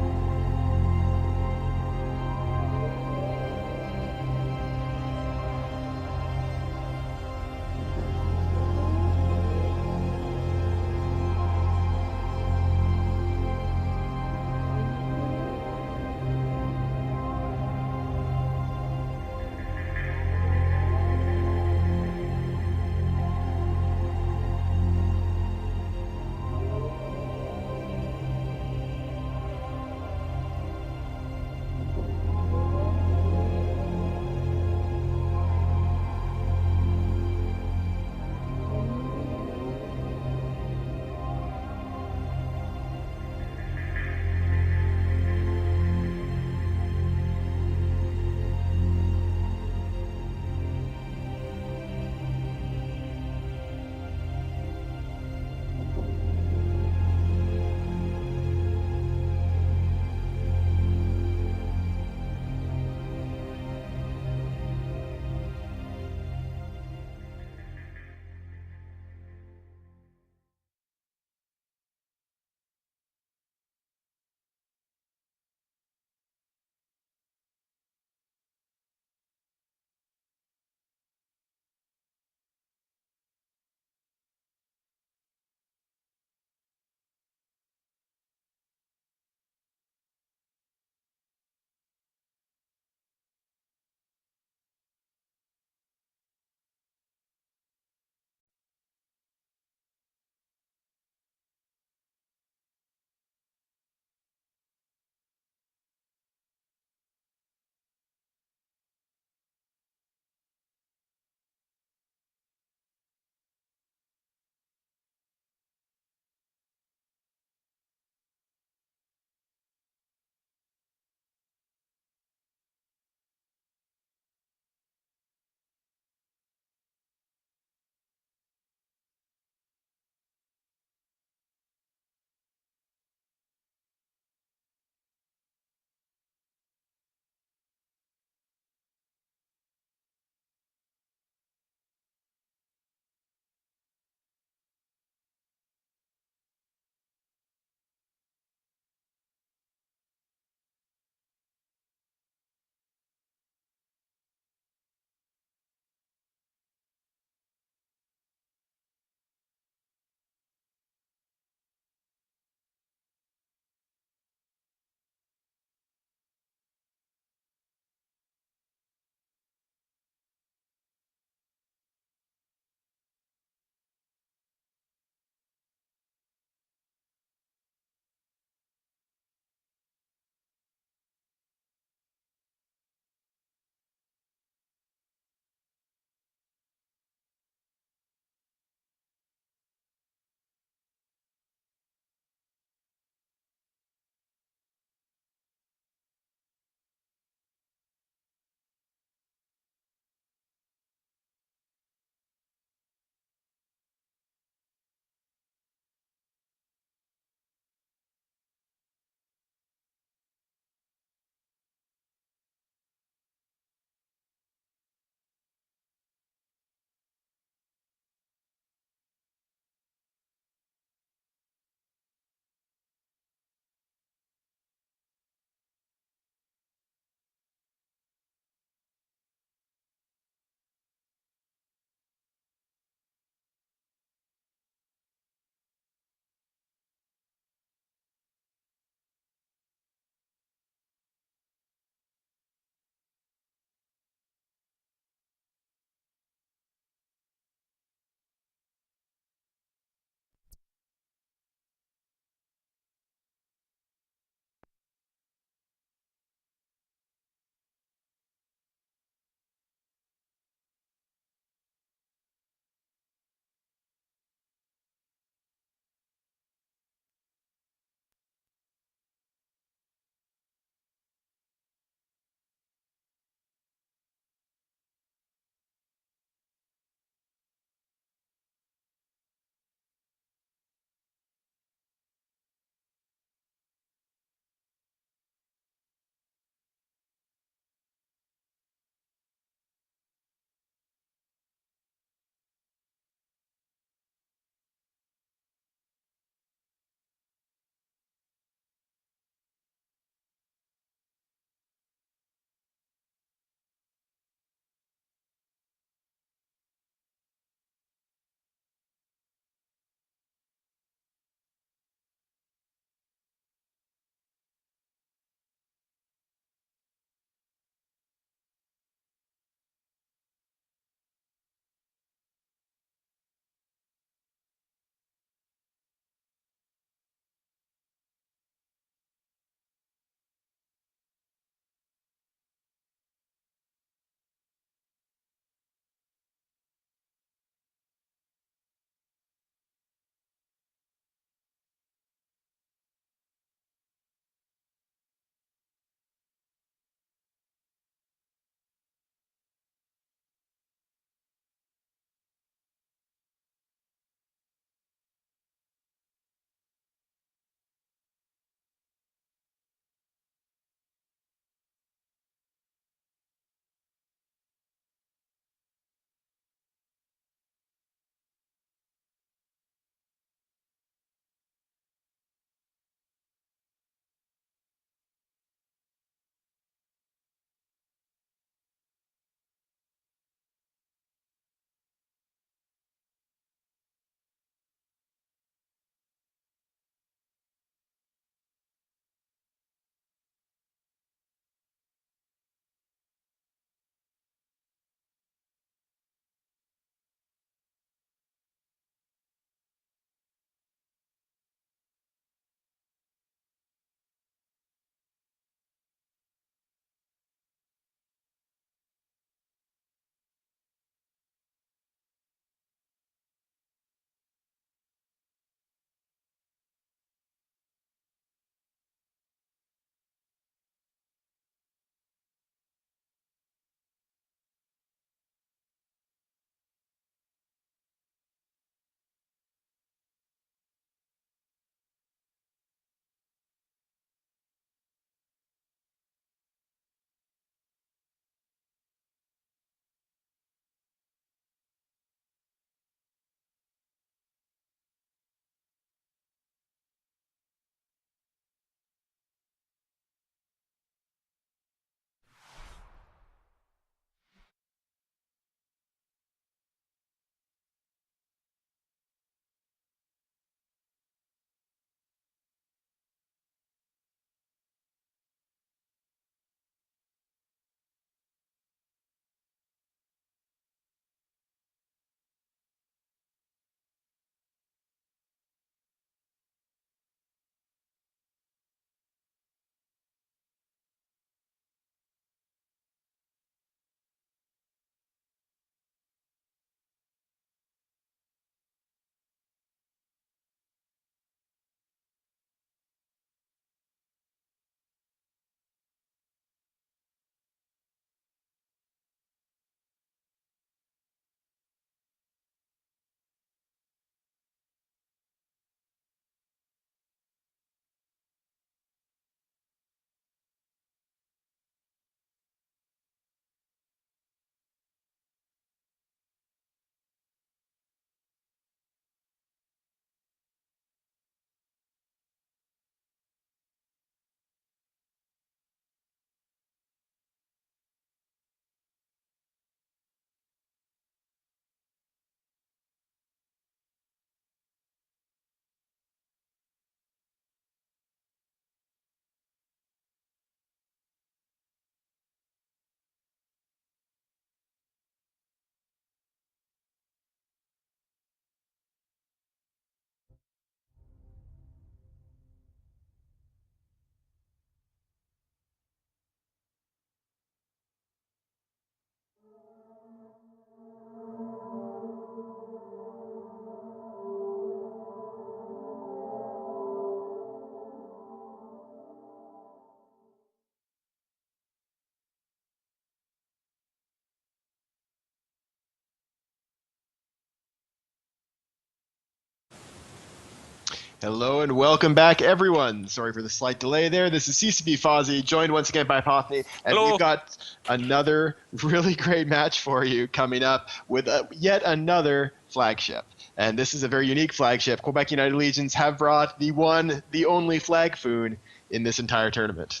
C: Hello and welcome back, everyone. Sorry for the slight delay there. This is CCB Fozzie, joined once again by Pothny, and
D: Hello.
C: we've got another really great match for you coming up with yet another flagship. And this is a very unique flagship. Quebec United Legions have brought the one, the only Flagfoon in this entire tournament.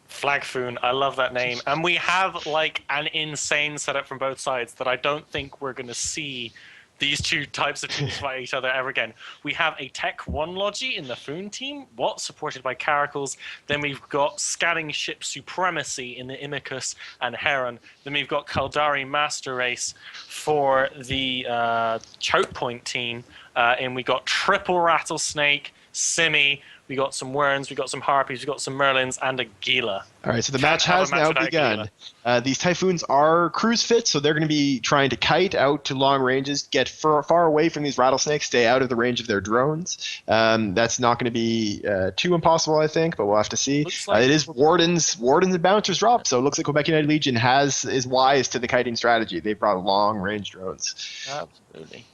D: Flagfoon, I love that name. And we have like an insane setup from both sides that I don't think we're going to see these two types of teams fight each other ever again. We have a Tech 1 Logi in the Foon team, supported by Caracals. Then we've got Scanning Ship Supremacy in the Imicus and Heron. Then we've got Kaldari Master Race for the Choke Point team. And we got Triple Rattlesnake, Simi, we got some Werns, we got some Harpies, we got some Merlins, and a Gila.
C: All right, so the match has now begun. These Typhoons are cruise fit, so they're going to be trying to kite out to long ranges, get far away from these rattlesnakes, stay out of the range of their drones. That's not going to be too impossible, I think, but we'll have to see. Like it is Wardens and Bouncers drop, so it looks like Quebec United Legion is wise to the kiting strategy. They've brought long range drones.
D: Absolutely.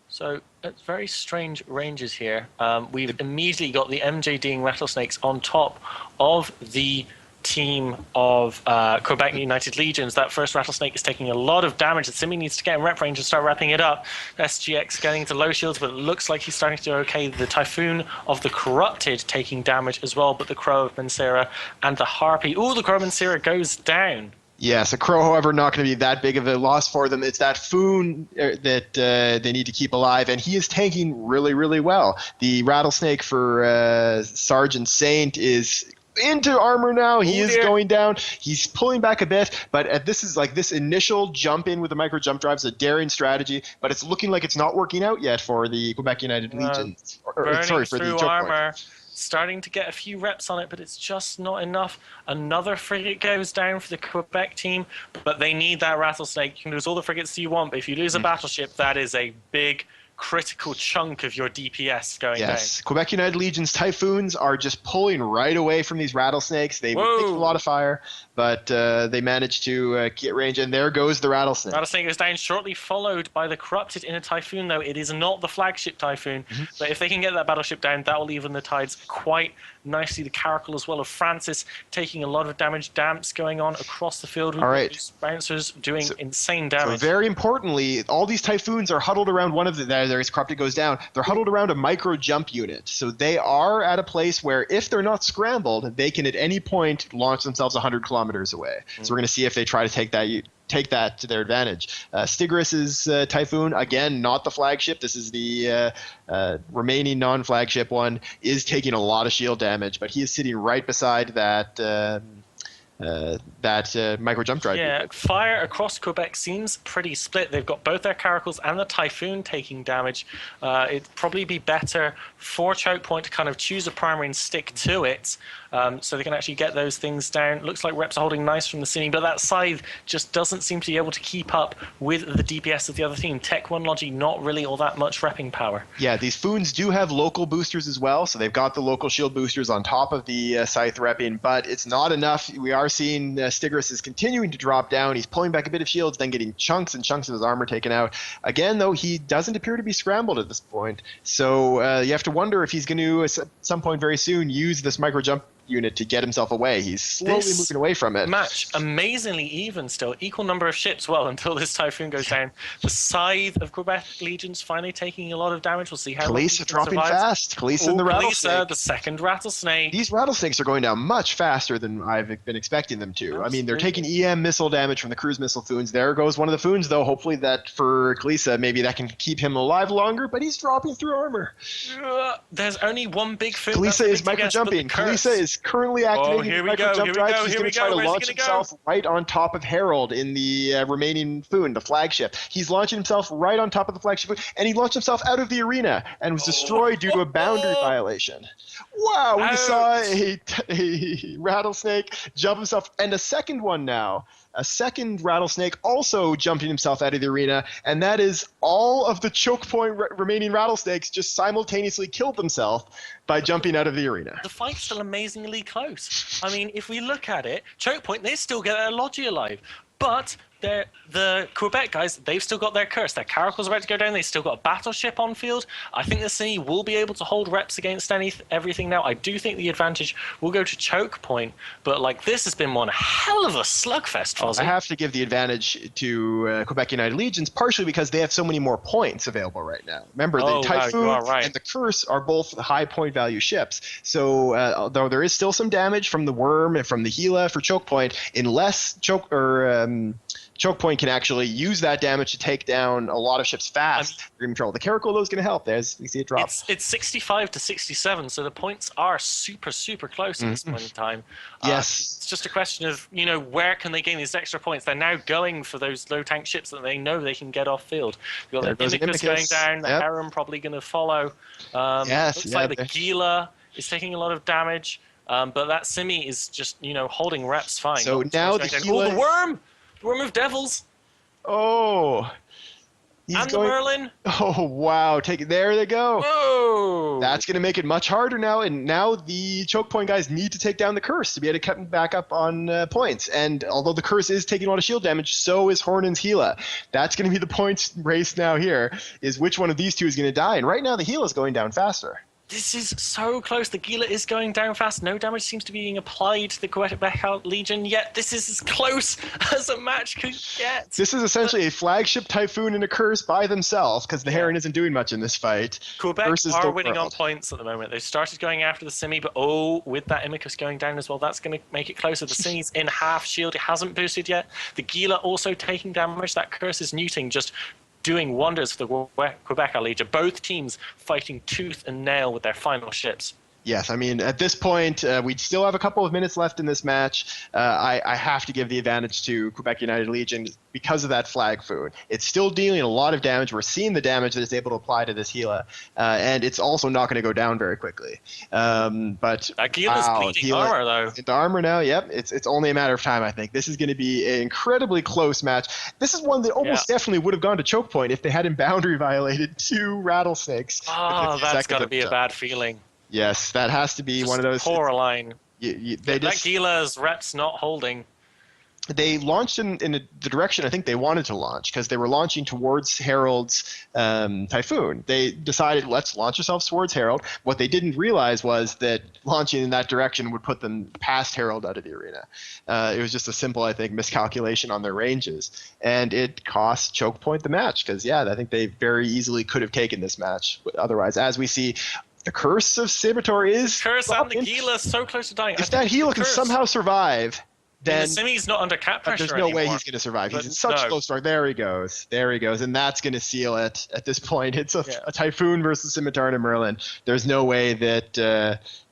D: So it's very strange ranges here. We've immediately got the MJDing Rattlesnakes on top of the team of Quebec United Legions. That first Rattlesnake is taking a lot of damage. Simi needs to get in rep range and start wrapping it up. SGX getting into low shields, but it looks like he's starting to do okay. The Typhoon of the Corrupted taking damage as well, but the Crow of Mansera and the Harpy. Ooh, the Crow of Mansera goes down.
C: Yes, a Crow, however, not going to be that big of a loss for them. It's that Foon that they need to keep alive, and he is tanking really, really well. The Rattlesnake for Sergeant Saint is into armor now. He is going down. He's pulling back a bit, but this initial jump in with the micro jump drive is a daring strategy, but it's looking like it's not working out yet for the Quebec United Legion.
D: Burning through armor. Starting to get a few reps on it, but it's just not enough. Another frigate goes down for the Quebec team, but they need that Rattlesnake. You can lose all the frigates you want, but if you lose a battleship, that is a big critical chunk of your DPS going down.
C: Yes, Quebec United Legion's Typhoons are just pulling right away from these Rattlesnakes. They were taking a lot of fire, but they managed to get range, and there goes the Rattlesnake.
D: Rattlesnake goes down, shortly followed by the Corrupted in a Typhoon, though. It is not the flagship Typhoon, but if they can get that battleship down, that will even the tides quite nicely. The Caracal as well of Francis taking a lot of damage. Damps going on across the field.
C: All right.
D: Bouncers doing insane damage.
C: So very importantly, all these Typhoons are huddled around one of there's Corrupted goes down. They're huddled around a micro jump unit. So they are at a place where if they're not scrambled, they can at any point launch themselves 100 kilometers away. So we're going to see if they try to take that to their advantage. Stigris's Typhoon, again, not the flagship. This is the remaining non-flagship one, is taking a lot of shield damage, but he is sitting right beside that micro jump drive.
D: Yeah,
C: unit.
D: fire across Quebec seems pretty split. They've got both their Caracals and the Typhoon taking damage. It'd probably be better for Choke Point to kind of choose a primary and stick to it, so they can actually get those things down. Looks like reps are holding nice from the Simi, but that Scythe just doesn't seem to be able to keep up with the DPS of the other team. Tech 1 Logi, not really all that much repping power.
C: Yeah, these Foons do have local boosters as well, so they've got the local shield boosters on top of the Scythe repping, but it's not enough. We are seeing Stigris is continuing to drop down. He's pulling back a bit of shields, then getting chunks and chunks of his armor taken out. Again, though, he doesn't appear to be scrambled at this point, so you have to wonder if he's going to, at some point very soon, use this micro jump unit to get himself away. He's slowly moving away from it.
D: Match amazingly even still, equal number of ships, well, until this Typhoon goes down. The Scythe of Quebec Legions finally taking a lot of damage. We'll see how
C: Kalisa dropping fast. Kalisa and the Rattlesnake.
D: Kalisa, the second Rattlesnake.
C: These Rattlesnakes are going down much faster than I've been expecting them to. Absolutely. I mean, they're taking EM missile damage from the cruise missile Foons. There goes one of the Foons, though. Hopefully that for Kalisa, maybe that can keep him alive longer, but he's dropping through armor.
D: There's only one big Foon.
C: Kalisa is micro jumping. Kalisa is currently activating his micro jump drive. He's going to try to launch himself right on top of Harold in the remaining Foon, the flagship. He's launching himself right on top of the flagship, and he launched himself out of the arena and was destroyed due to a boundary violation. Wow, we just saw a Rattlesnake jump himself, and a second one now. A second Rattlesnake also jumping himself out of the arena, and that is all of the Choke Point remaining Rattlesnakes just simultaneously killed themselves by jumping out of the arena.
D: The fight's still amazingly close. I mean, if we look at it, Choke Point, they still get their Logi alive. But the Quebec guys, they've still got their curse. Their Caracal's about to go down. They've still got a battleship on field. I think the City will be able to hold reps against everything now. I do think the advantage will go to choke point. But this has been one hell of a slugfest, Fozzie.
C: I have to give the advantage to Quebec United Legions, partially because they have so many more points available right now. Remember, the Typhoon and the Curse are both high point value ships. So though there is still some damage from the Worm and from the Gila for choke point, unless Choke Point can actually use that damage to take down a lot of ships fast. Control. The Caracal, though, is going to help. As we see it drop.
D: It's 65 to 67, so the points are super, super close at this point in time.
C: Yes.
D: It's just a question of, where can they gain these extra points? They're now going for those low tank ships that they know they can get off field. You've got the Imicus going down, the Harem probably going to follow. Looks like the Gila is taking a lot of damage, but that Simi is just, holding reps fine.
C: So now the Gila...
D: the Worm! Worm of Devils.
C: Oh.
D: And the Merlin.
C: Oh, wow. There they go.
D: Whoa.
C: That's going to make it much harder now. And now the choke point guys need to take down the Curse to be able to cut back up on points. And although the Curse is taking a lot of shield damage, so is Hornen's Gila. That's going to be the points race now here, is which one of these two is going to die. And right now the Gila is going down faster.
D: This is so close. The Gila is going down fast. No damage seems to be being applied to the Quebec Legion yet. This is as close as a match could get.
C: This is essentially a flagship Typhoon and a Curse by themselves, because the Heron isn't doing much in this fight.
D: Quebec are winning on points at the moment. They started going after the Simi, but with that Imicus going down as well, that's going to make it closer. The Simi's in half shield. It hasn't boosted yet. The Gila also taking damage. That Curse is neuting, just doing wonders for the Quebec Legion. Both teams fighting tooth and nail with their final ships.
C: Yes, I mean, at this point, we still have a couple of minutes left in this match. I have to give the advantage to Quebec United Legion because of that flag food. It's still dealing a lot of damage. We're seeing the damage that it's able to apply to this Gila, and it's also not going to go down very quickly. But
D: Gila's bleeding armor, though.
C: The armor now, yep. It's only a matter of time, I think. This is going to be an incredibly close match. This is one that almost definitely would have gone to choke point if they hadn't boundary violated 2 rattlesnakes.
D: Oh, that's got to be a bad feeling.
C: Yes, that has to be one of those.
D: Poor line.
C: That
D: Gila's reps not holding.
C: They launched in the direction I think they wanted to launch, because they were launching towards Harold's Typhoon. They decided, let's launch ourselves towards Harold. What they didn't realize was that launching in that direction would put them past Harold out of the arena. It was just a simple, I think, miscalculation on their ranges. And it cost choke point the match, because, I think they very easily could have taken this match otherwise. As we see, the Curse of Scimitar is...
D: The Curse and the Gila so close to dying.
C: If that Gila can somehow survive, then...
D: the Simi's not under cap pressure
C: there's no
D: anymore.
C: way he's going to survive. He's in such close start. There he goes. And that's going to seal it at this point. It's a Typhoon versus Scimitar and a Merlin. There's no way that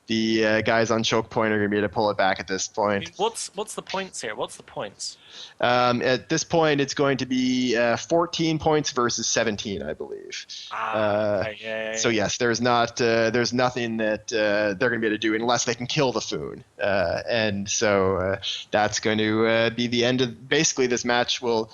C: the guys on choke point are going to be able to pull it back at this point.
D: I mean, what's the points here? What's the points?
C: At this point, it's going to be 14 points versus 17, I believe. So yes, there's nothing that they're going to be able to do unless they can kill the Foon, and so that's going to be the end of basically this match. Will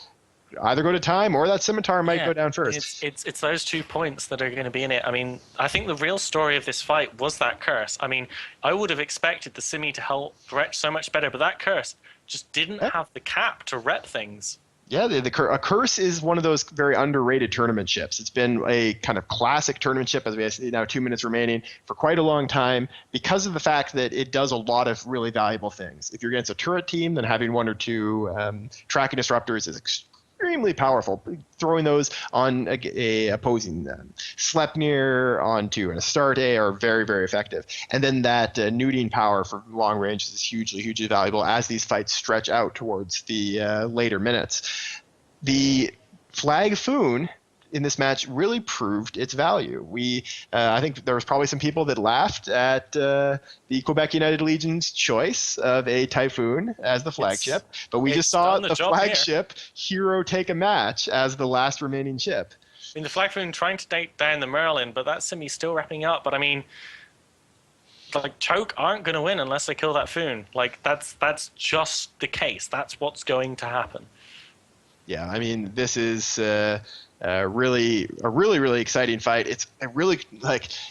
C: either go to time or that Scimitar might go down first.
D: It's those 2 points that are going to be in it. I mean, I think the real story of this fight was that Curse. I mean, I would have expected the Simi to help Dretch so much better, but that Curse just didn't have the cap to rep things.
C: Yeah, a Curse is one of those very underrated tournament ships. It's been a kind of classic tournament ship, as we have now 2 minutes remaining, for quite a long time, because of the fact that it does a lot of really valuable things. If you're against a turret team, then having 1 or 2 tracking disruptors is extremely powerful. Throwing those on a opposing Sleipnir onto an Astarte are very, very effective. And then that neuting power for long range is hugely, hugely valuable as these fights stretch out towards the later minutes. The Flag Foon in this match really proved its value. I think there was probably some people that laughed at the Quebec United Legion's choice of a Typhoon as the flagship, but we just saw the flagship hero take a match as the last remaining ship.
D: I mean, the Flag Foon trying to take down the Merlin, but that Simi's still wrapping up. But I mean, Choke aren't going to win unless they kill that Foon. That's just the case. That's what's going to happen.
C: Yeah, I mean, this is a really exciting fight. It's really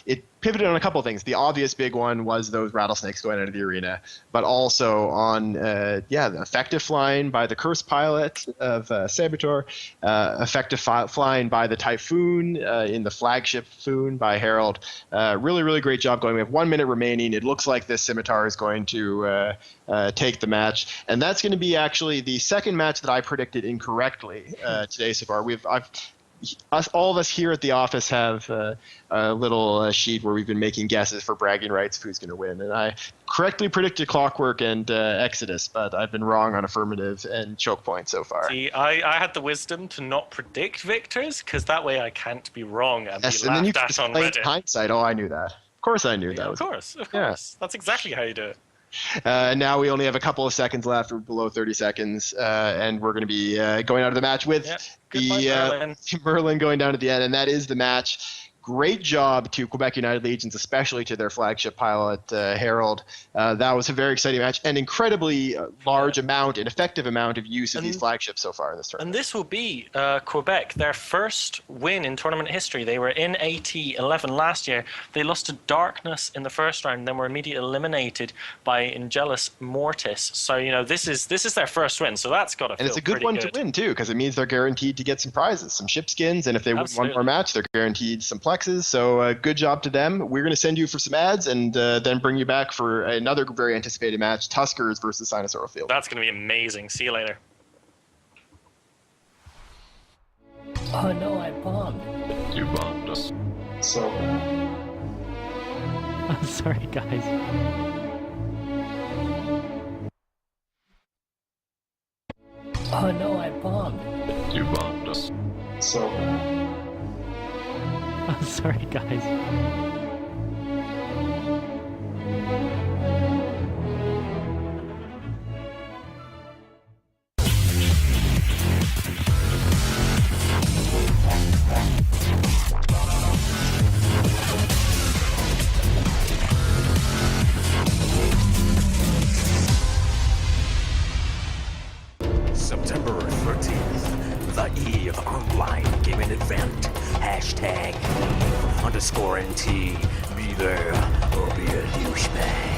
C: it pivoted on a couple of things. The obvious big one was those rattlesnakes going out of the arena, but also on the effective flying by the Curse pilot of Saboteur, effective flying by the Typhoon in the flagship Foon by Herald. Really, really great job going. We have 1 minute remaining. It looks like this Scimitar is going to take the match, and that's going to be actually the second match that I predicted incorrectly today so far. All of us here at the office have a little sheet where we've been making guesses for bragging rights of who's going to win. And I correctly predicted Clockwork and Exodus, but I've been wrong on Affirmative and Choke Point so far.
D: See, I had the wisdom to not predict victors, because that way I can't be wrong and
C: Yes,
D: be
C: and then you
D: laughed at on
C: explain
D: Reddit.
C: hindsight. Oh, I knew that. Of course I knew that.
D: Of course. That's exactly how you do it.
C: Now we only have a couple of seconds left. We're below 30 seconds, and we're going to be going out of the match with
D: Merlin.
C: Merlin going down at the end, and that is the match. Great job to Quebec United Legions, especially to their flagship pilot, Harold. That was a very exciting match, and incredibly large amount, an effective amount of use of these flagships so far in this tournament.
D: And this will be Quebec, their first win in tournament history. They were in AT11 last year. They lost to Darkness in the first round, and then were immediately eliminated by Angelus Mortis. So, this is their first win, so that's got to feel
C: And it's a good one to win, too, because it means they're guaranteed to get some prizes, some ship skins, and if they win one more match, they're guaranteed some plexes. So good job to them. We're going to send you for some ads and then bring you back for another very anticipated match, Tuskers versus Sinosaural Field.
D: That's going to be amazing. See you later.
G: Oh no, I bombed.
H: You bombed us.
C: So
G: I'm sorry, guys. Oh no, I bombed.
H: You bombed us.
C: So
G: I'm sorry, guys.
I: September 13th, the Eve Online Gaming Event. Hashtag _NT. Be there or be a douchebag.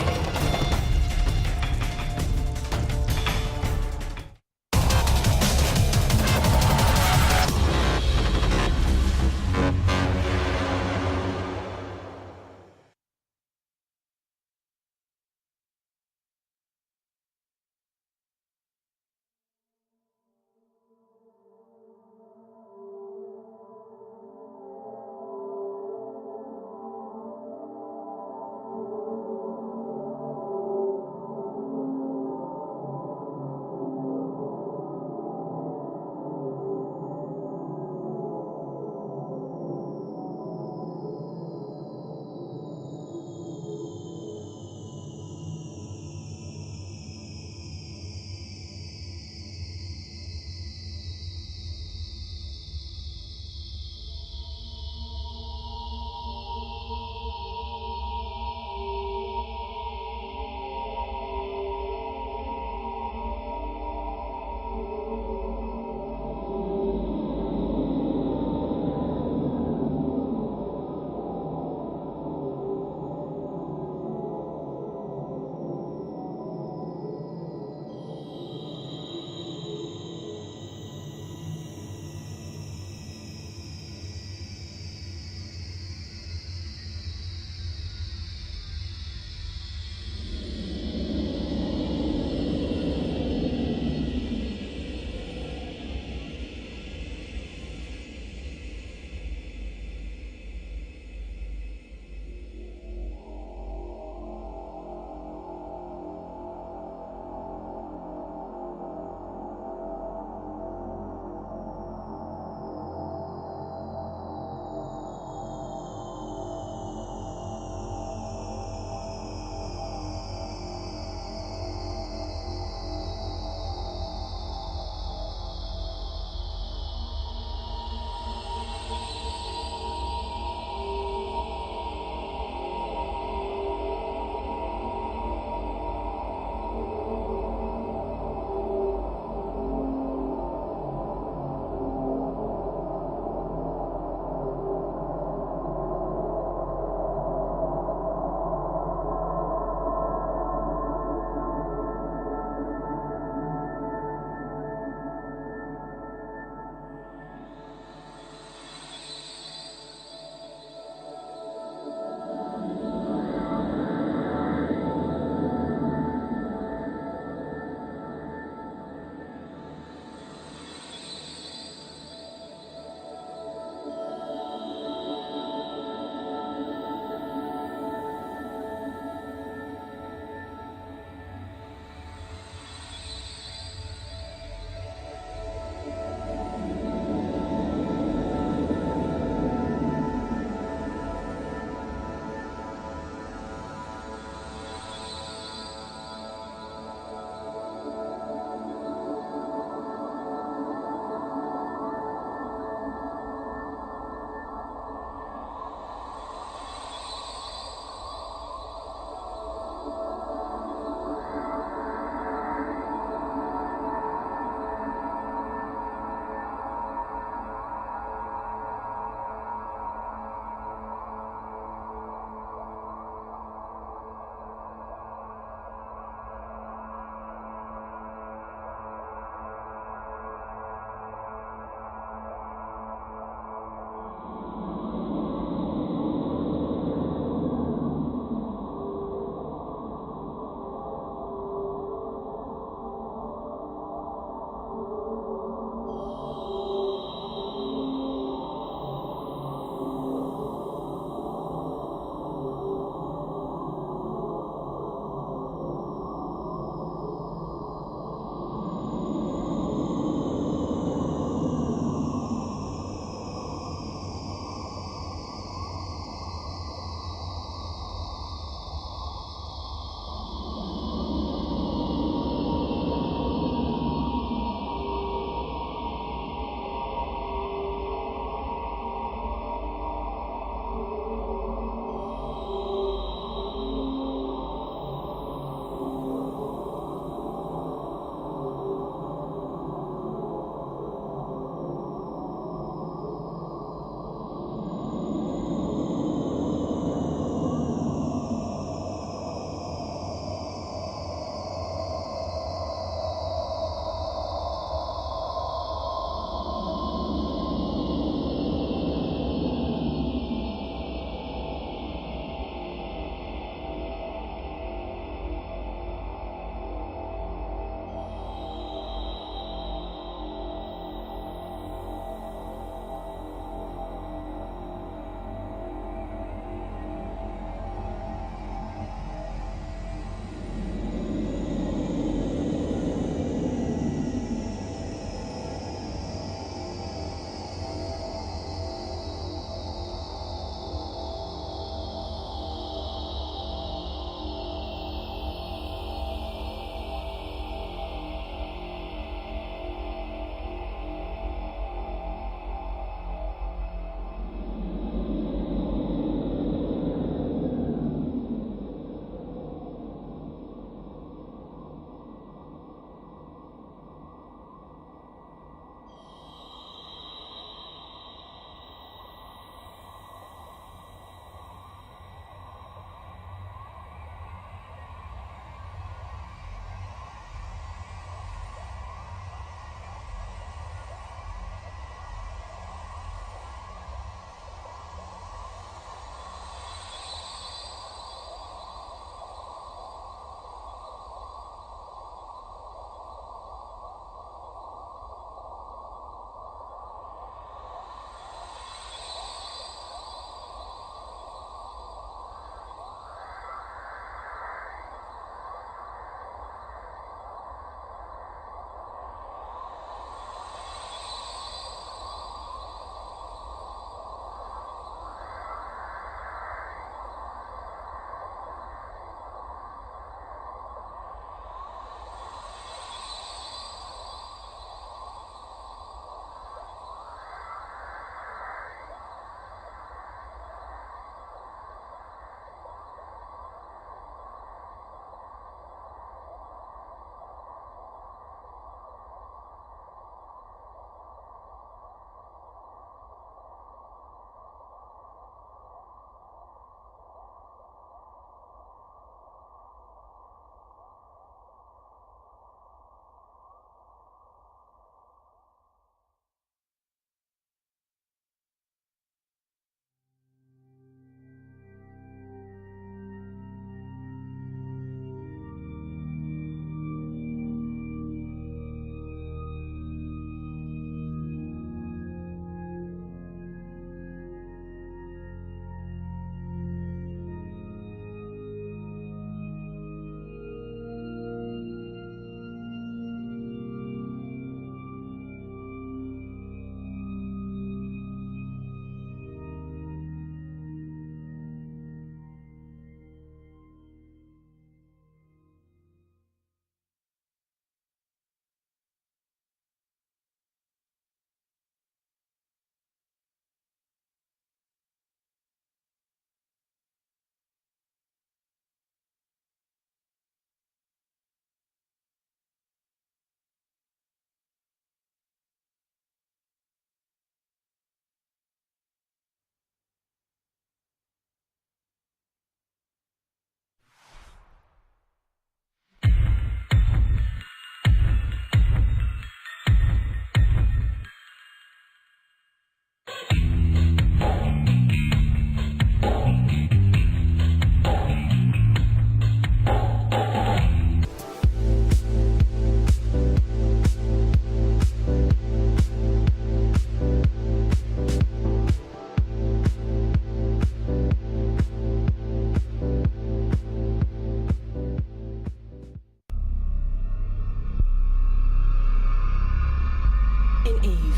J: Eve,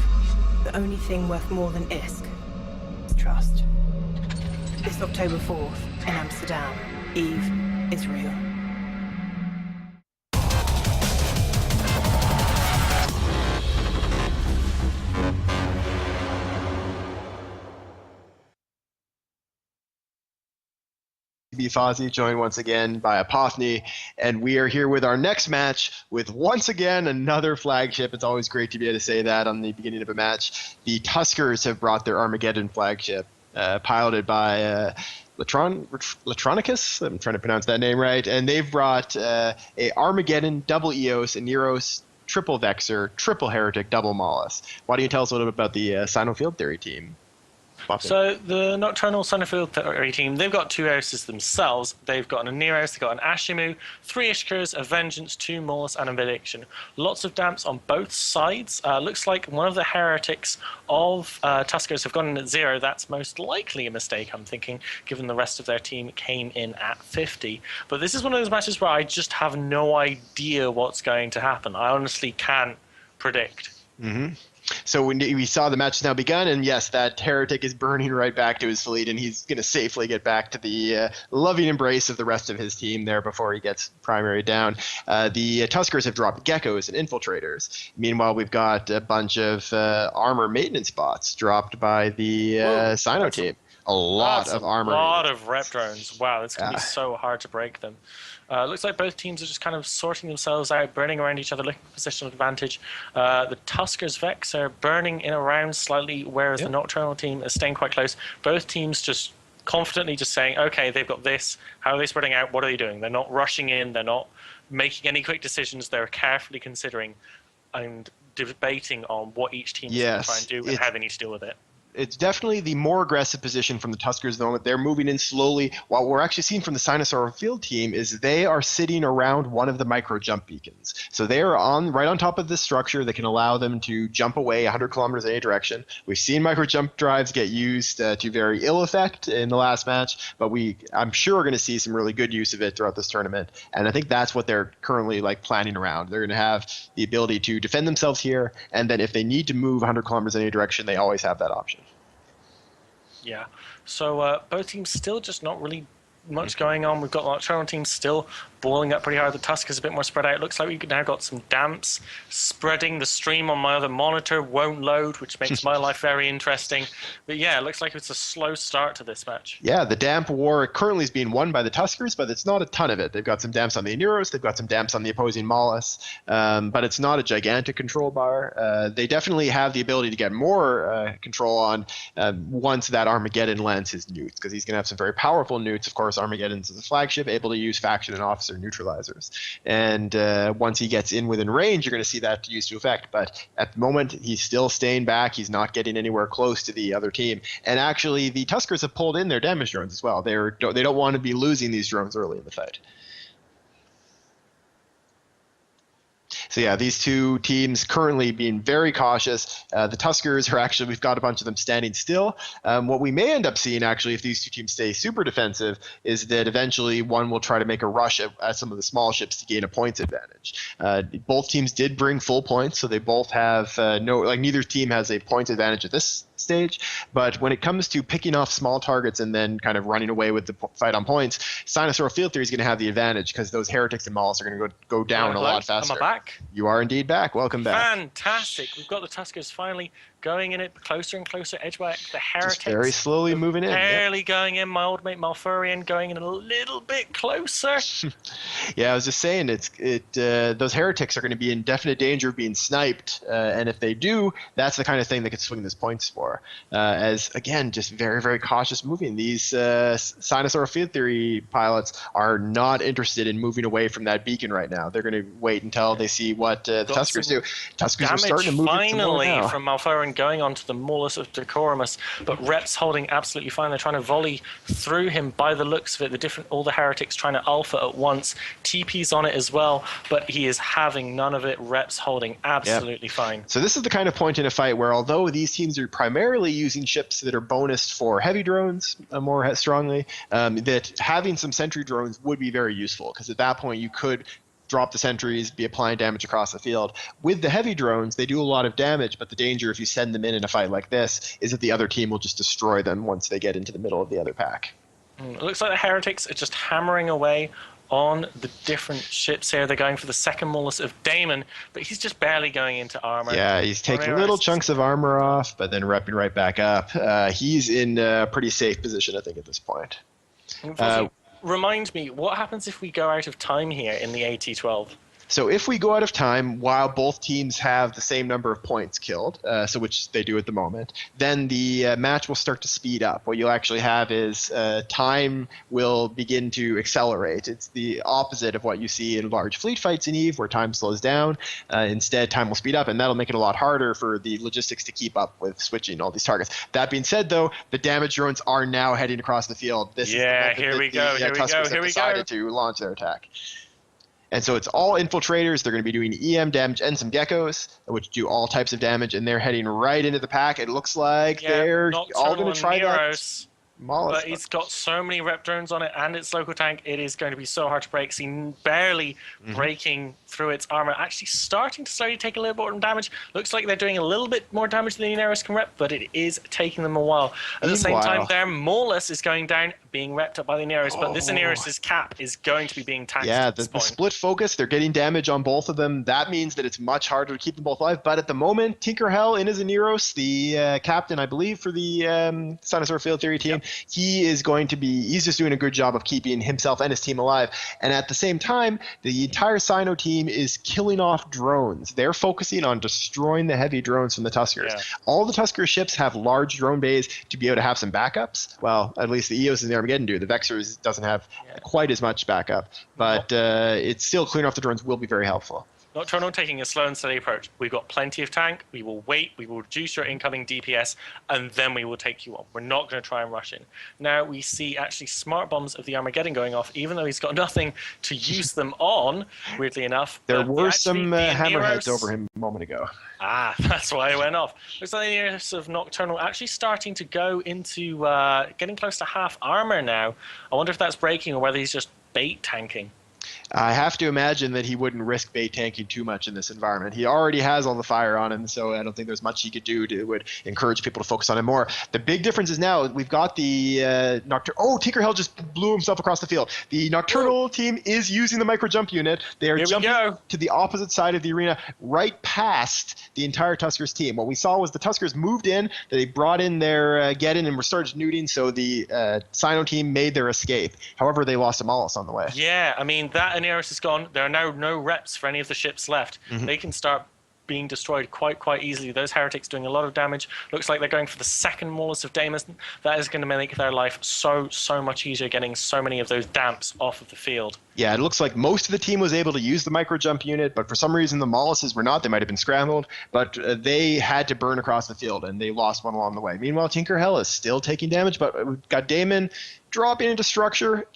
J: the only thing worth more than Isk is trust. This October 4th in Amsterdam, Eve is real.
C: Be Fozzie, joined once again by Apophany, and we are here with our next match with once again another flagship. It's always great to be able to say that on the beginning of a match. The Tuskers have brought their Armageddon flagship, piloted by Latronicus. I'm trying to pronounce that name right, and they've brought a Armageddon, double Eos, and Neros, triple Vexer, triple Heretic, double Mollis. Why don't you tell us a little bit about the Sino Field Theory team?
D: So the Nocturnal Sinofield Theory team, they've got 2 Eoses themselves. They've got an Neros, they've got an Ashimu, 3 Ishkars, a Vengeance, 2 Mollis, and a Benediction. Lots of damps on both sides. Looks like one of the heretics of Tuskers have gone in at 0. That's most likely a mistake, I'm thinking, given the rest of their team came in at 50. But this is one of those matches where I just have no idea what's going to happen. I honestly can't predict.
C: Mm-hmm. So we saw the match has now begun, and yes, that heretic is burning right back to his fleet, and he's going to safely get back to the loving embrace of the rest of his team there before he gets primary down. The Tuskers have dropped geckos and infiltrators. Meanwhile, we've got a bunch of armor maintenance bots dropped by the Sino team. A lot of armor.
D: A lot of rep drones. Wow, it's going to be so hard to break them. Looks like both teams are just kind of sorting themselves out, burning around each other, looking for positional advantage. The Tuskers Vex are burning in around slightly, whereas the Nocturnal team is staying quite close. Both teams just confidently just saying, okay, they've got this. How are they spreading out? What are they doing? They're not rushing in. They're not making any quick decisions. They're carefully considering and debating on what each team is going to try and do and how they need to deal with it.
C: It's definitely the more aggressive position from the Tuskers at the moment. They're moving in slowly. What we're actually seeing from the Sinosaur Field team is they are sitting around one of the micro jump beacons. So they are right on top of this structure that can allow them to jump away 100 kilometers in any direction. We've seen micro jump drives get used to very ill effect in the last match, but I'm sure we're going to see some really good use of it throughout this tournament. And I think that's what they're currently planning around. They're going to have the ability to defend themselves here, and then if they need to move 100 kilometers in any direction, they always have that option.
D: Yeah, so both teams still just not really much going on. We've got the Nocturnal team still balling up pretty hard. The Tuskers a bit more spread out. It looks like we've now got some damps spreading. The stream on my other monitor won't load, which makes my life very interesting. But yeah, it looks like it's a slow start to this match. Yeah, the damp war currently is being won by the Tuskers, but it's not a ton of it. They've got some damps on the Aneros, they've got some damps on the opposing Mollis, but it's not a gigantic control bar. They definitely have the ability to get more control on once that Armageddon lands his newts, because he's going to have some very powerful newts. Of course, Armageddon's is a flagship, able to use faction and officer neutralizers. And once he gets in within range, you're going to see that used to effect. But at the moment, he's still staying back. He's not getting anywhere close to the other team. And actually, the Tuskers have pulled in their damage drones as well. They don't want to be losing these drones early in the fight. So yeah, these two teams currently being very cautious. The Tuskers are actually, we've got a bunch of them standing still. What we may end up seeing actually if these two teams stay super defensive is that eventually one will try to make a rush at some of the small ships to gain a points advantage. Both teams did bring full points, so they both have neither team has a points advantage at this stage. But when it comes to picking off small targets and then kind of running away with the fight on points, Sinosaur Field Theory is going to have the advantage because those heretics and Mollis are going to go down a lot faster. Am I back? You are indeed back. Welcome back. Fantastic. We've got the Tuskers finally going in it closer and closer, edge by edge. The heretics just very slowly moving in. Barely going in. My old mate Malfurion going in a little bit closer. Yeah, I was just saying those heretics are going to be in definite danger of being sniped, and if they do, that's the kind of thing that could swing this points for. As again, just very, very cautious moving. These Sinosaur Field Theory pilots are not interested in moving away from that beacon right now. They're going to wait until they see what the Tuskers do. Tuskers are starting to move finally from Malfurion going on to the Mollis of Decorumus, but Rep's holding absolutely fine. They're trying to volley through him by the looks of it. All the heretics trying to alpha at once. TP's on it as well, but he is having none of it. Rep's holding absolutely fine. So this is the kind of point in a fight where although these teams are primarily using ships that are bonused for heavy drones more strongly, that having some sentry drones would be very useful, because at that point you could
C: drop the sentries, be applying damage across the field. With the heavy drones, they do a lot of damage, but the danger if you send them in a fight like this is that the other team will just destroy them once they get into the middle of the other pack.
D: It looks like the heretics are just hammering away on the different ships here. They're going for the second Mullis of Damon, but he's just barely going into armor.
C: Yeah, he's taking little chunks of armor off, but then repping right back up. He's in a pretty safe position, I think, at this point.
D: Remind me, what happens if we go out of time here in the AT-12?
C: So if we go out of time while both teams have the same number of points killed, so which they do at the moment, then the match will start to speed up. What you'll actually have is time will begin to accelerate. It's the opposite of what you see in large fleet fights in EVE, where time slows down. Instead, time will speed up, and that'll make it a lot harder for the logistics to keep up with switching all these targets. That being said, though, the damage drones are now heading across the field. This is
D: here we go.
C: Tuskers have decided to launch their attack. And so it's all infiltrators. They're going to be doing EM damage and some geckos, which do all types of damage, and they're heading right into the pack. It looks like they're all going to try that.
D: But it's got so many rep drones on it and its local tank, it is going to be so hard to break. See, barely breaking through its armor, actually starting to slowly take a little bit more damage. Looks like they're doing a little bit more damage than the Neros can rep, but it is taking them a while. At the same time, their Maulus is going down, being repped up by the Neros, but this Neros' cap is going to be being taxed.
C: Yeah, the split focus, they're getting damage on both of them. That means that it's much harder to keep them both alive. But at the moment, Tinkerhell in his Neros, the captain, I believe, for the Sinosaur Field Theory team, he's just doing a good job of keeping himself and his team alive. And at the same time, the entire Sino team is killing off drones. They're focusing on destroying the heavy drones from the Tuskers. Yeah. All the Tusker ships have large drone bays to be able to have some backups. Well, at least the EOS and the Armageddon do. The Vexors doesn't have quite as much backup, but it's still clearing off the drones will be very helpful.
D: Nocturnal taking a slow and steady approach. We've got plenty of tank. We will wait. We will reduce your incoming DPS, and then we will take you on. We're not going to try and rush in. Now we see actually smart bombs of the Armageddon going off, even though he's got nothing to use them on, weirdly enough.
C: There were some hammerheads over him a moment ago.
D: That's why it went off. Looks like the Neros of Nocturnal actually starting to go into getting close to half armor now. I wonder if that's breaking or whether he's just bait tanking.
C: I have to imagine that he wouldn't risk bait tanking too much in this environment. He already has all the fire on him, so I don't think there's much he could do to would encourage people to focus on him more. The big difference is now we've got the Nocturnal. Oh, Tinkerhell just blew himself across the field. The Nocturnal team is using the micro jump unit. They are jumping to the opposite side of the arena, right past the entire Tuskers team. What we saw was the Tuskers moved in, they brought in their get-in and were started nuding, so the Sino team made their escape. However, they lost a Mollis on the way.
D: Yeah, I mean, that Neros is gone. There are now no reps for any of the ships left. They can start being destroyed quite easily. Those heretics doing a lot of damage. Looks like they're going for the second Maulus of Daemon. That is going to make their life so much easier, getting so many of those damps off of the field.
C: Yeah, it looks like most of the team was able to use the micro jump unit, but for some reason the Molluses were not. They might have been scrambled, but they had to burn across the field, and they lost one along the way. Meanwhile, Tinkerhell is still taking damage, but we've got Daemon dropping into structure.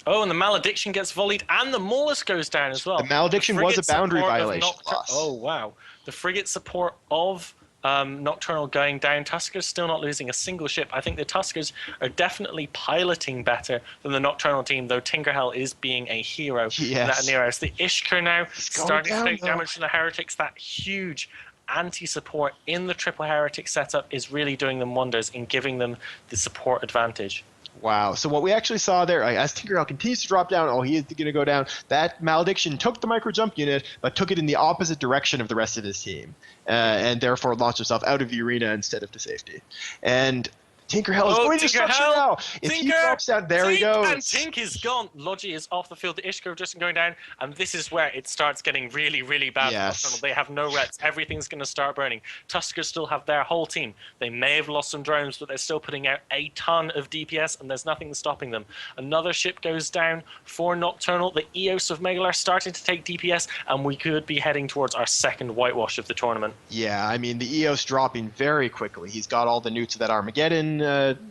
D: Oh, and the Malediction gets volleyed, and the Maulus goes down as well.
C: The Malediction was a boundary violation loss.
D: Oh, wow. The frigate support of Nocturnal going down. Tuskers still not losing a single ship. I think the Tuskers are definitely piloting better than the Nocturnal team, though Tinkerhell is being a hero in that Neros. The Ishkar now starting to take damage from the Heretics. That huge anti-support in the triple Heretic setup is really doing them wonders in giving them the support advantage.
C: Wow. So what we actually saw there, as Tinkerhell continues to drop down, he is going to go down, that Malediction took the micro jump unit, but took it in the opposite direction of the rest of his team, and therefore launched himself out of the arena instead of to safety. And Tinkerhell is going to destruction now. If he drops down, there he goes.
D: And Tink is gone. Logi is off the field. The Ishkar just going down. And this is where it starts getting really bad.
C: Yes.
D: They have no reps. Everything's going to start burning. Tuskers still have their whole team. They may have lost some drones, but they're still putting out a ton of DPS, and there's nothing stopping them. Another ship goes down for Nocturnal. The Eos of Megalar starting to take DPS, and we could be heading towards our second whitewash of the tournament.
C: Yeah, I mean, the Eos dropping very quickly. He's got all the newts of that Armageddon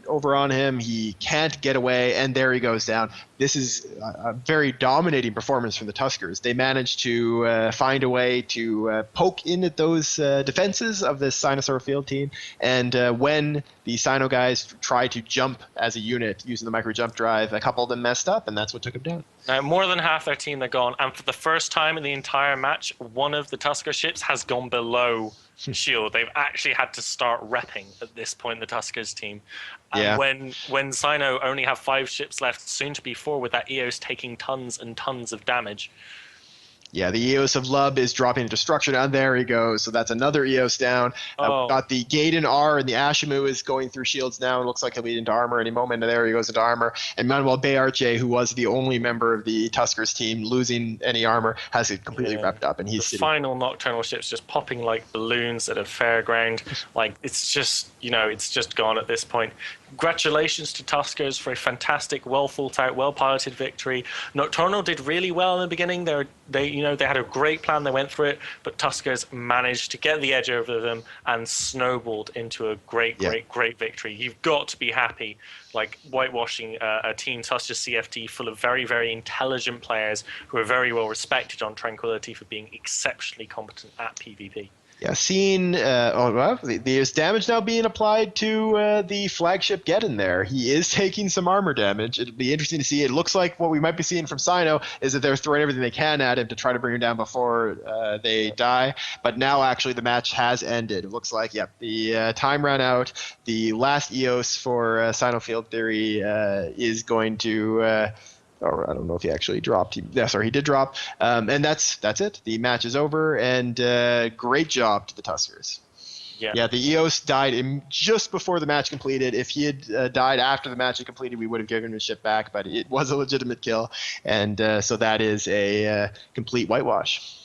C: over on him. He can't get away, and there he goes down. This is a very dominating performance from the Tuskers. They managed to find a way to poke in at those defenses of this Sinosaur field team, and when the Sino guys tried to jump as a unit using the micro jump drive, a couple of them messed up, and that's what took them down.
D: More than half their team, they're gone. And for the first time in the entire match, one of the Tusker ships has gone below shield. They've actually had to start repping at this point, the Tuskers team. And when Sino only have 5 ships left, soon to be 4, with that Eos taking tons and tons of damage.
C: Yeah, the Eos of Lub is dropping into destruction. And there he goes. So that's another Eos down. We've got the Gaiden R, and the Ashimu is going through shields now. It looks like he'll be into armor any moment. And there he goes into armor. And Manuel Bayarche, who was the only member of the Tuskers team losing any armor, has it completely wrapped up. And he's
D: the final Nocturnal ships just popping like balloons at a fairground. Like, it's just, it's just gone at this point. Congratulations to Tuskers for a fantastic, well thought out, well piloted victory. Nocturnal did really well in the beginning. They had a great plan. They went through it, but Tuskers managed to get the edge over them and snowballed into a great victory. You've got to be happy, like whitewashing a team such as CFT, full of very, very intelligent players who are very well respected on Tranquility for being exceptionally competent at PvP.
C: Yeah, seeing there's damage now being applied to the flagship Geddon there. He is taking some armor damage. It'll be interesting to see. It looks like what we might be seeing from Sino is that they're throwing everything they can at him to try to bring him down before they die. But now actually the match has ended. It looks like, the time ran out. The last EOS for Sino Field Theory is going to... or I don't know if he actually dropped. He did drop. And that's it. The match is over, and great job to the Tuskers. Yeah, the EOS died just before the match completed. If he had died after the match had completed, we would have given his ship back, but it was a legitimate kill, and so that is a complete whitewash.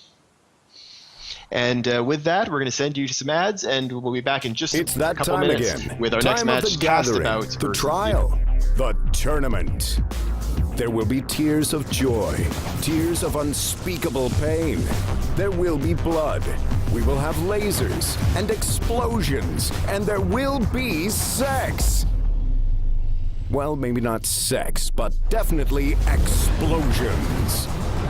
C: And with that, we're going to send you to some ads, and we'll be back in just a couple minutes
A: again.
C: with our
A: Time
C: next match,
A: of the gathering, the trial, the tournament. There will be tears of joy, tears of unspeakable pain. There will be blood. We will have lasers and explosions, and there will be sex. Well, maybe not sex, but definitely explosions.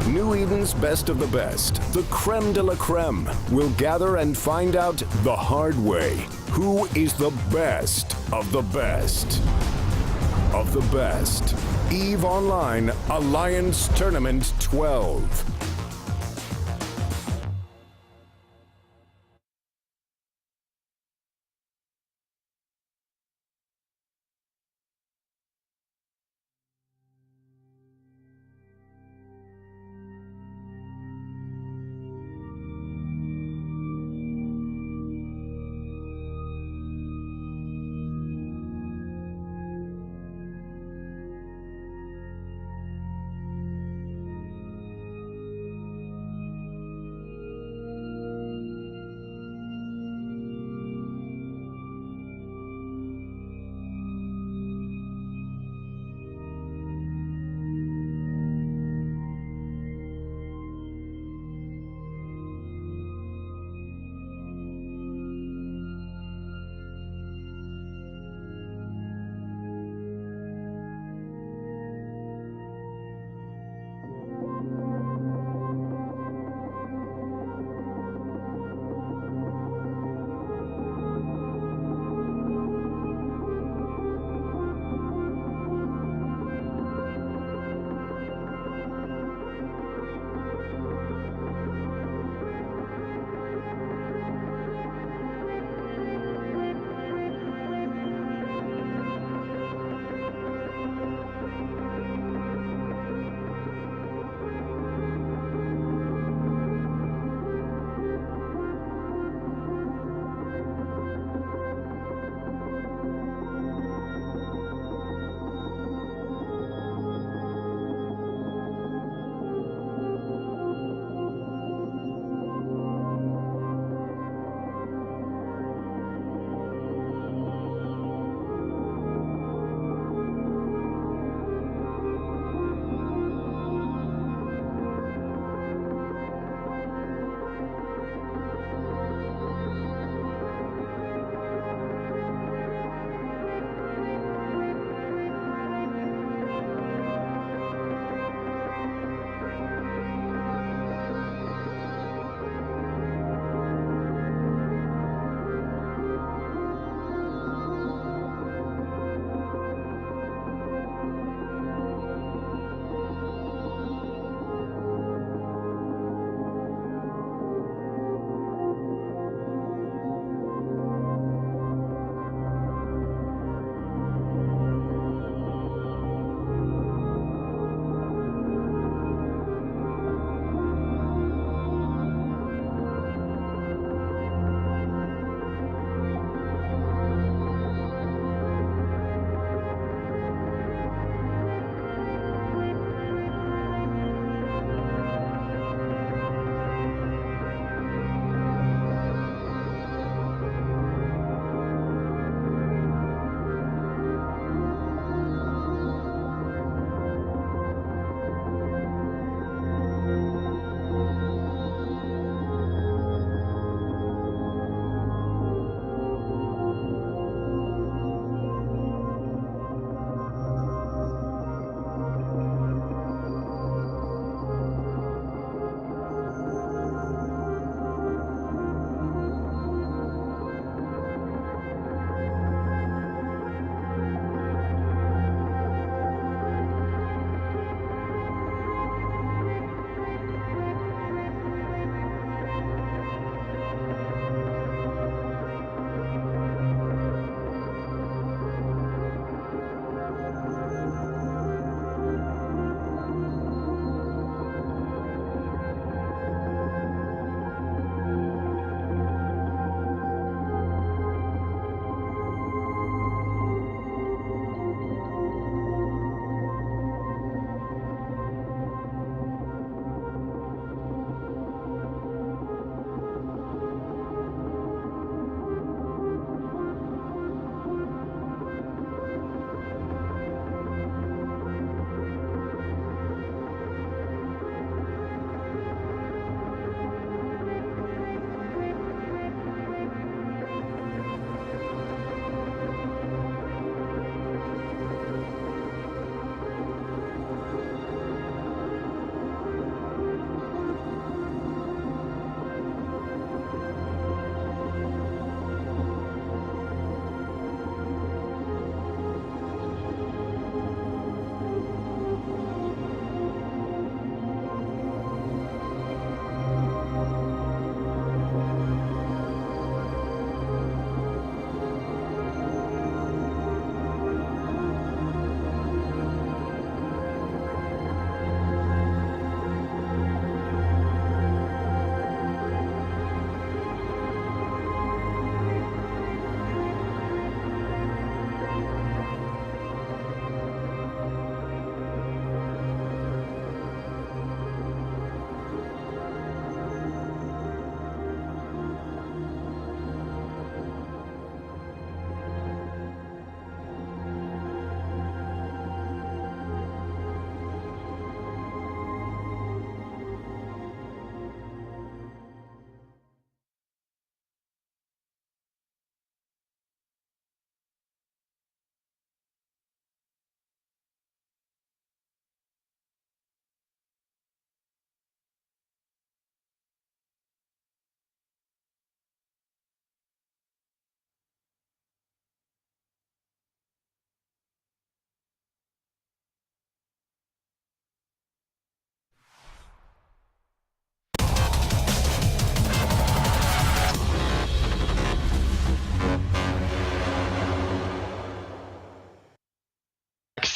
A: New Eden's best of the best, the creme de la creme, will gather and find out the hard way who is the best of the best of the best. EVE Online Alliance Tournament 12.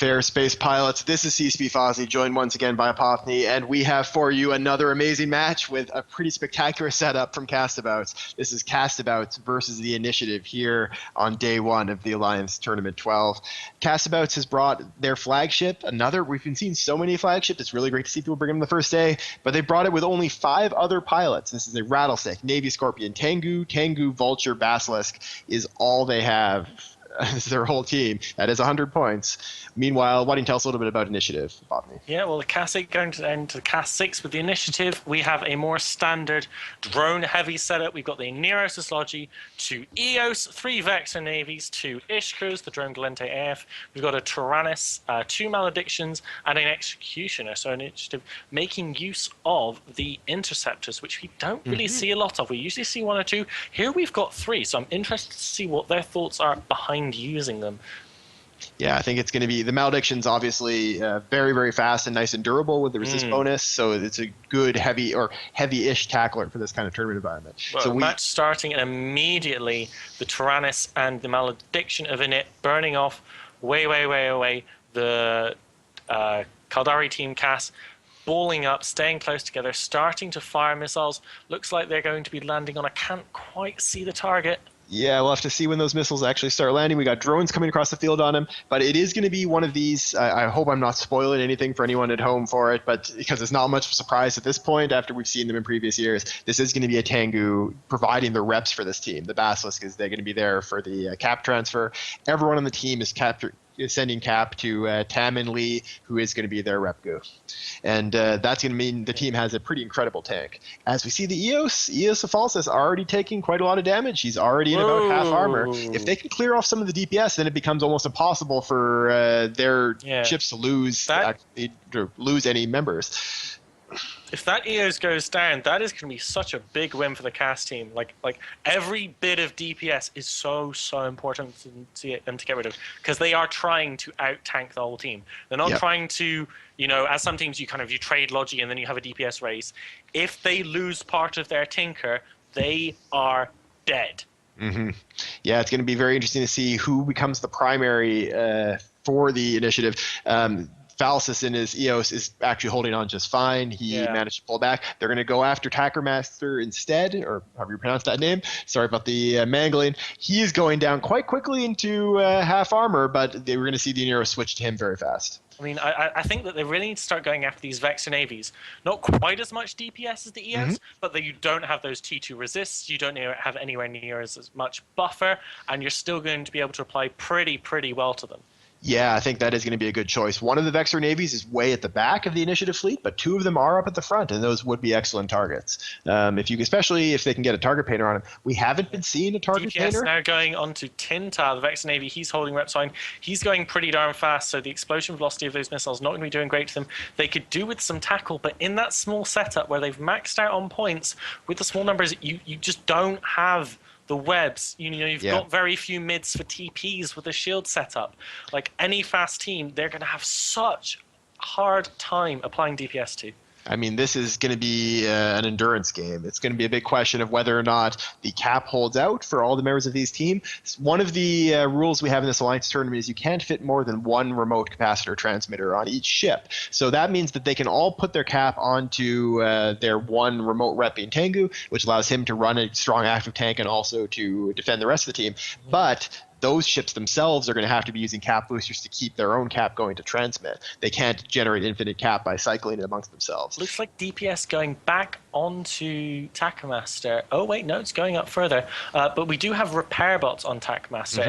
C: Fair space pilots, this is CSP Fozzie, joined once again by Apophany, and we have for you another amazing match with a pretty spectacular setup from Castabouts. This is Castabouts versus the Initiative here on day one of the Alliance Tournament 12. Castabouts has brought their flagship, we've been seeing so many flagships, it's really great to see people bring them the first day, but they brought it with only 5 other pilots. This is a Rattlesnake, Navy Scorpion, Tengu, Vulture, Basilisk is all they have. This is their whole team. That is 100 points. Meanwhile, why don't you tell us a little bit about Initiative, Botany?
D: Yeah, well, the Cast 8 going to end to Cast 6 with the Initiative. We have a more standard drone-heavy setup. We've got the Neros Logi, 2 Eos, 3 Vector Navies, 2 Ishkars, the Drone Galente AF. We've got a Tyrannus, 2 Maledictions, and an Executioner. So Initiative making use of the Interceptors, which we don't really see a lot of. We usually see 1 or 2. Here we've got 3, so I'm interested to see what their thoughts are behind using them.
C: Yeah, I think it's going to be the Malediction's obviously very, very fast and nice and durable with the resist bonus, so it's a good heavy-ish tackler for this kind of tournament environment.
D: Well,
C: so
D: match starting, and immediately the Tyrannus and the Malediction of Init burning off way away. The Caldari team Cass balling up, staying close together, starting to fire missiles. Looks like they're going to be landing on. I can't quite see the target.
C: Yeah, we'll have to see when those missiles actually start landing. We got drones coming across the field on him, but it is going to be one of these. I hope I'm not spoiling anything for anyone at home for it, but because it's not much of a surprise at this point after we've seen them in previous years, this is going to be a Tengu providing the reps for this team. The Basilisk is they're going to be there for the cap transfer. Everyone on the team is sending cap to Tam and Lee, who is going to be their rep goo. And that's going to mean the team has a pretty incredible tank. As we see the Eos of Falsus already taking quite a lot of damage. He's already in about half armor. If they can clear off some of the DPS, then it becomes almost impossible for their ships to lose any members.
D: If that EOS goes down, that is going to be such a big win for the cast team. Like every bit of DPS is so important to them to get rid of, because they are trying to out-tank the whole team. They're not trying to, as some teams you trade Logi and then you have a DPS race. If they lose part of their Tinker, they are dead.
C: Mm-hmm. Yeah, it's going to be very interesting to see who becomes the primary for the Initiative. Falsus in his Eos is actually holding on just fine. He managed to pull back. They're going to go after Tackermaster instead, or however you pronounce that name. Sorry about the mangling. He is going down quite quickly into half armor, but we're going to see the Nero switch to him very fast.
D: I mean, I think that they really need to start going after these Vector Navies. Not quite as much DPS as the EOS, but that you don't have those T2 resists, you don't have anywhere near as much buffer, and you're still going to be able to apply pretty well to them.
C: Yeah, I think that is going to be a good choice. One of the Vector Navies is way at the back of the Initiative fleet, but 2 of them are up at the front, and those would be excellent targets. Especially if they can get a target painter on him. We haven't been seeing a target painter.
D: Now going on to Tinta, the Vector Navy. He's holding rep sign. He's going pretty darn fast, so the explosion velocity of those missiles not going to be doing great to them. They could do with some tackle, but in that small setup where they've maxed out on points, with the small numbers, you just don't have the webs. You've got very few mids for TPs with the shield setup. Like any fast team, they're going to have such hard time applying DPS to.
C: I mean, this is going to be an endurance game. It's going to be a big question of whether or not the cap holds out for all the members of these teams. One of the rules we have in this Alliance tournament is you can't fit more than 1 remote capacitor transmitter on each ship. So that means that they can all put their cap onto their 1 remote rep being Tengu, which allows him to run a strong active tank and also to defend the rest of the team. But those ships themselves are going to have to be using cap boosters to keep their own cap going to transmit. They can't generate infinite cap by cycling it amongst themselves.
D: Looks like DPS going back onto Tackermaster. Oh wait, no, it's going up further. But we do have repair bots on Tackermaster.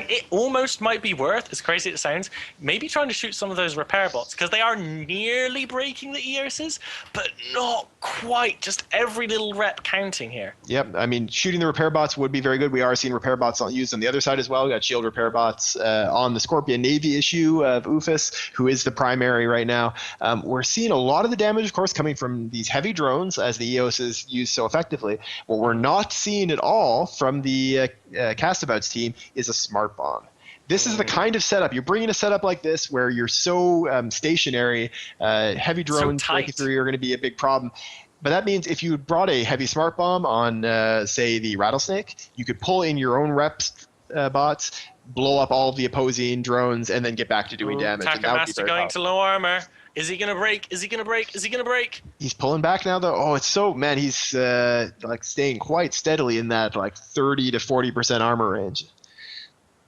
D: It almost might be worth, as crazy as it sounds, maybe trying to shoot some of those repair bots, because they are nearly breaking the EOSs, but not quite. Just every little rep counting here.
C: Yep, I mean, shooting the repair bots would be very good. We are seeing repair bots used on the other side as well. We got shield repair bots on the Scorpion Navy issue of Ufus, who is the primary right now. We're seeing a lot of the damage, of course, coming from these heavy drones as the EOS is used so effectively. What we're not seeing at all from the Castabouts team is a smart bomb. This is the kind of setup. You're bringing a setup like this where you're so stationary, heavy drones breaking through are going to be a big problem. But that means if you brought a heavy smart bomb on, say, the Rattlesnake, you could pull in your own reps bots. blow up all of the opposing drones, and then get back to doing damage. And that would be
D: Tackamaster
C: very
D: going
C: powerful.
D: to low armor. Is he going to break? Is he going to break? Is he going to break?
C: He's pulling back now, though. Oh, it's so, man, he's like staying quite steadily in that like 30 to 40% armor range.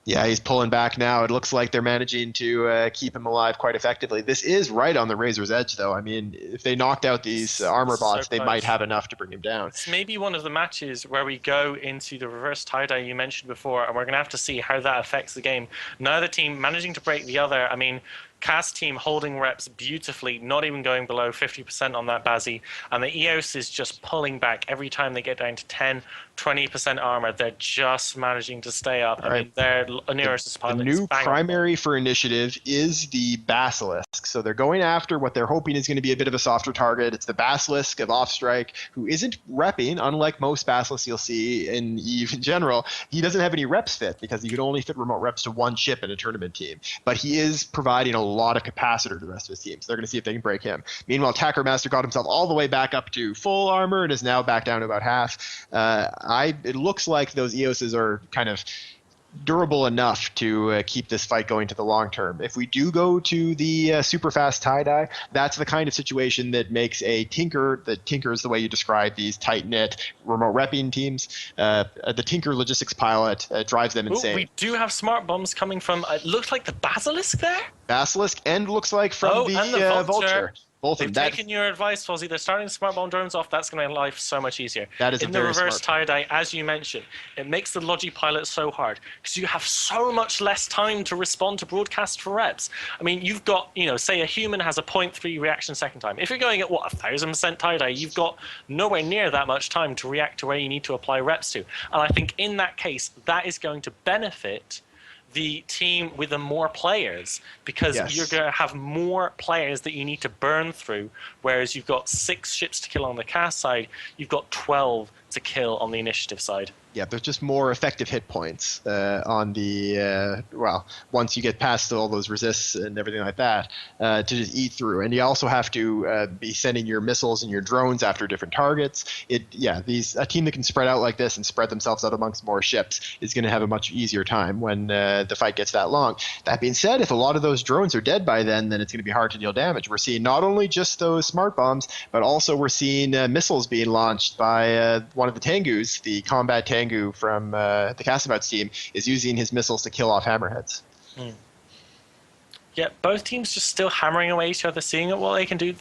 C: Yeah, he's pulling back now. It looks like they're managing to keep him alive quite effectively. This is right on the razor's edge, though. I mean, if they knocked out these armor bots, they might have enough to bring him down.
D: It's maybe one of the matches where we go into the reverse tie-dye you mentioned before, and we're going to have to see how that affects the game. Neither team managing to break the other. I mean, Cast team holding reps beautifully, not even going below 50% on that Bazzi. And the EOS is just pulling back every time they get down to 10, 20% armor. They're just managing to stay up. I mean, their nearest pilot
C: the new primary for initiative is the Basilisk. So they're going after what they're hoping is going to be a bit of a softer target. It's the Basilisk of Offstrike, who isn't repping, unlike most Basilisks you'll see in EVE in general. He doesn't have any reps fit because you can only fit remote reps to one ship in a tournament team. But he is providing a lot of capacitor to the rest of his team, so they're going to see if they can break him. Meanwhile, Tackamaster got himself all the way back up to full armor and is now back down to about half. It looks like those EOSs are kind of durable enough to keep this fight going to the long term. If we do go to the super fast tie-dye, that's the kind of situation that makes a Tinker, the Tinker is the way you describe these tight-knit remote repping teams, the Tinker logistics pilot drives them insane.
D: We do have smart bombs coming from, it looks like the Basilisk there?
C: Basilisk, and looks like from the Vulture. Both
D: They've taken your advice, Fozzie. They're starting smart bomb drones off. That's going to make life so much easier.
C: That is
D: in the reverse tie-dye, as you mentioned, it makes the Logi pilot so hard because you have so much less time to respond to broadcast for reps. I mean, you've got, say a human has a 0.3 reaction second time. If you're going at, 1,000% tie-dye, you've got nowhere near that much time to react to where you need to apply reps to. And I think in that case, that is going to benefit the team with the more players because you're going to have more players that you need to burn through, whereas you've got 6 ships to kill on the cast side, you've got 12 to kill on the initiative side.
C: Yeah, there's just more effective hit points on the, once you get past all those resists and everything like that, to just eat through. And you also have to be sending your missiles and your drones after different targets. A team that can spread out like this and spread themselves out amongst more ships is going to have a much easier time when the fight gets that long. That being said, if a lot of those drones are dead by then it's going to be hard to deal damage. We're seeing not only just those smart bombs, but also we're seeing missiles being launched by one of the Tengus, the combat Tengu from the Castabouts team, is using his missiles to kill off hammerheads.
D: Yeah, both teams just still hammering away each other, seeing what they can do.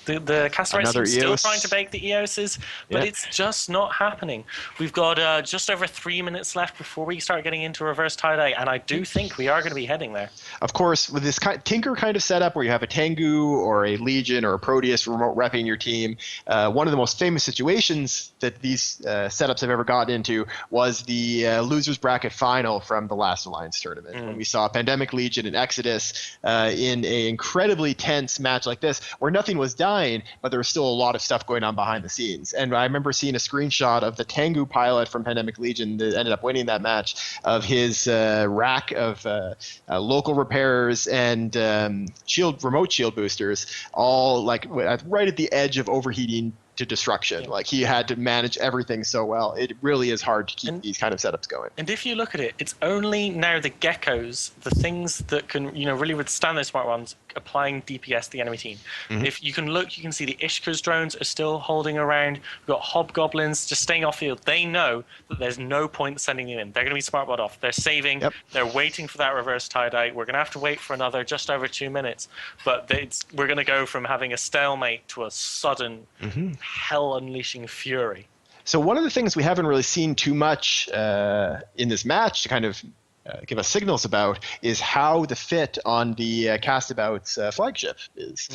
D: The Castabouts team still trying to bake the EOSs, but it's just not happening. We've got just over 3 minutes left before we start getting into reverse tie-dye, and I do think we are going to be heading there.
C: Of course, with this Tinker kind of setup where you have a Tengu or a Legion or a Proteus remote repping your team, one of the most famous situations that these setups have ever gotten into was the losers bracket final from the last Alliance tournament, when we saw Pandemic Legion and Exodus in an incredibly tense match like this, where nothing was done, but there was still a lot of stuff going on behind the scenes. And I remember seeing a screenshot of the Tengu pilot from Pandemic Legion that ended up winning that match, of his rack of local repairers and remote shield boosters, all like right at the edge of overheating to destruction. Like, he had to manage everything so well. It really is hard to keep these kind of setups going.
D: And if you look at it, it's only now the geckos, the things that can really withstand those smart ones, applying DPS to the enemy team. If you can look, you can see the Ishka's drones are still holding around. We've got hobgoblins just staying off field. They know that there's no point sending them in. They're going to be smart bot off. They're saving. They're waiting for that reverse tie-dye. We're going to have to wait for another just over 2 minutes. But we're going to go from having a stalemate to a sudden hell-unleashing fury.
C: So one of the things we haven't really seen too much in this match to kind of give us signals about is how the fit on the Castabouts flagship is.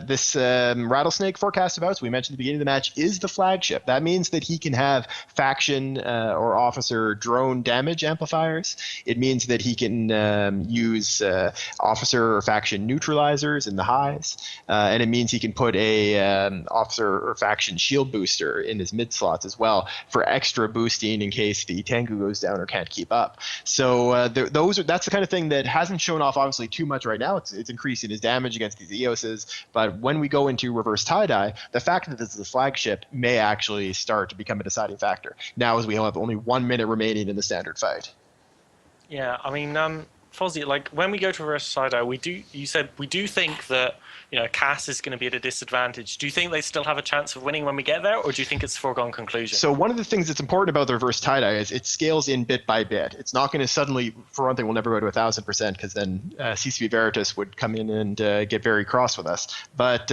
C: This Rattlesnake for Castabouts, we mentioned at the beginning of the match, is the flagship. That means that he can have faction or officer drone damage amplifiers. It means that he can use officer or faction neutralizers in the highs. And it means he can put a officer or faction shield booster in his mid slots as well for extra boosting in case the Tengu goes down or can't keep up. So that's the kind of thing that hasn't shown off obviously too much right now. It's increasing his damage against these EOSs, but when we go into reverse tie-dye, the fact that this is the flagship may actually start to become a deciding factor now, as we have only 1 minute remaining in the standard fight.
D: Yeah, I mean, Fozzie, like when we go to reverse side-eye, you said we do think that, Cass is going to be at a disadvantage. Do you think they still have a chance of winning when we get there, or do you think it's a foregone conclusion?
C: So one of the things that's important about the reverse tie-dye is it scales in bit by bit. It's not going to suddenly, for one thing, we'll never go to 1,000% because then CCP Veritas would come in and get very cross with us. But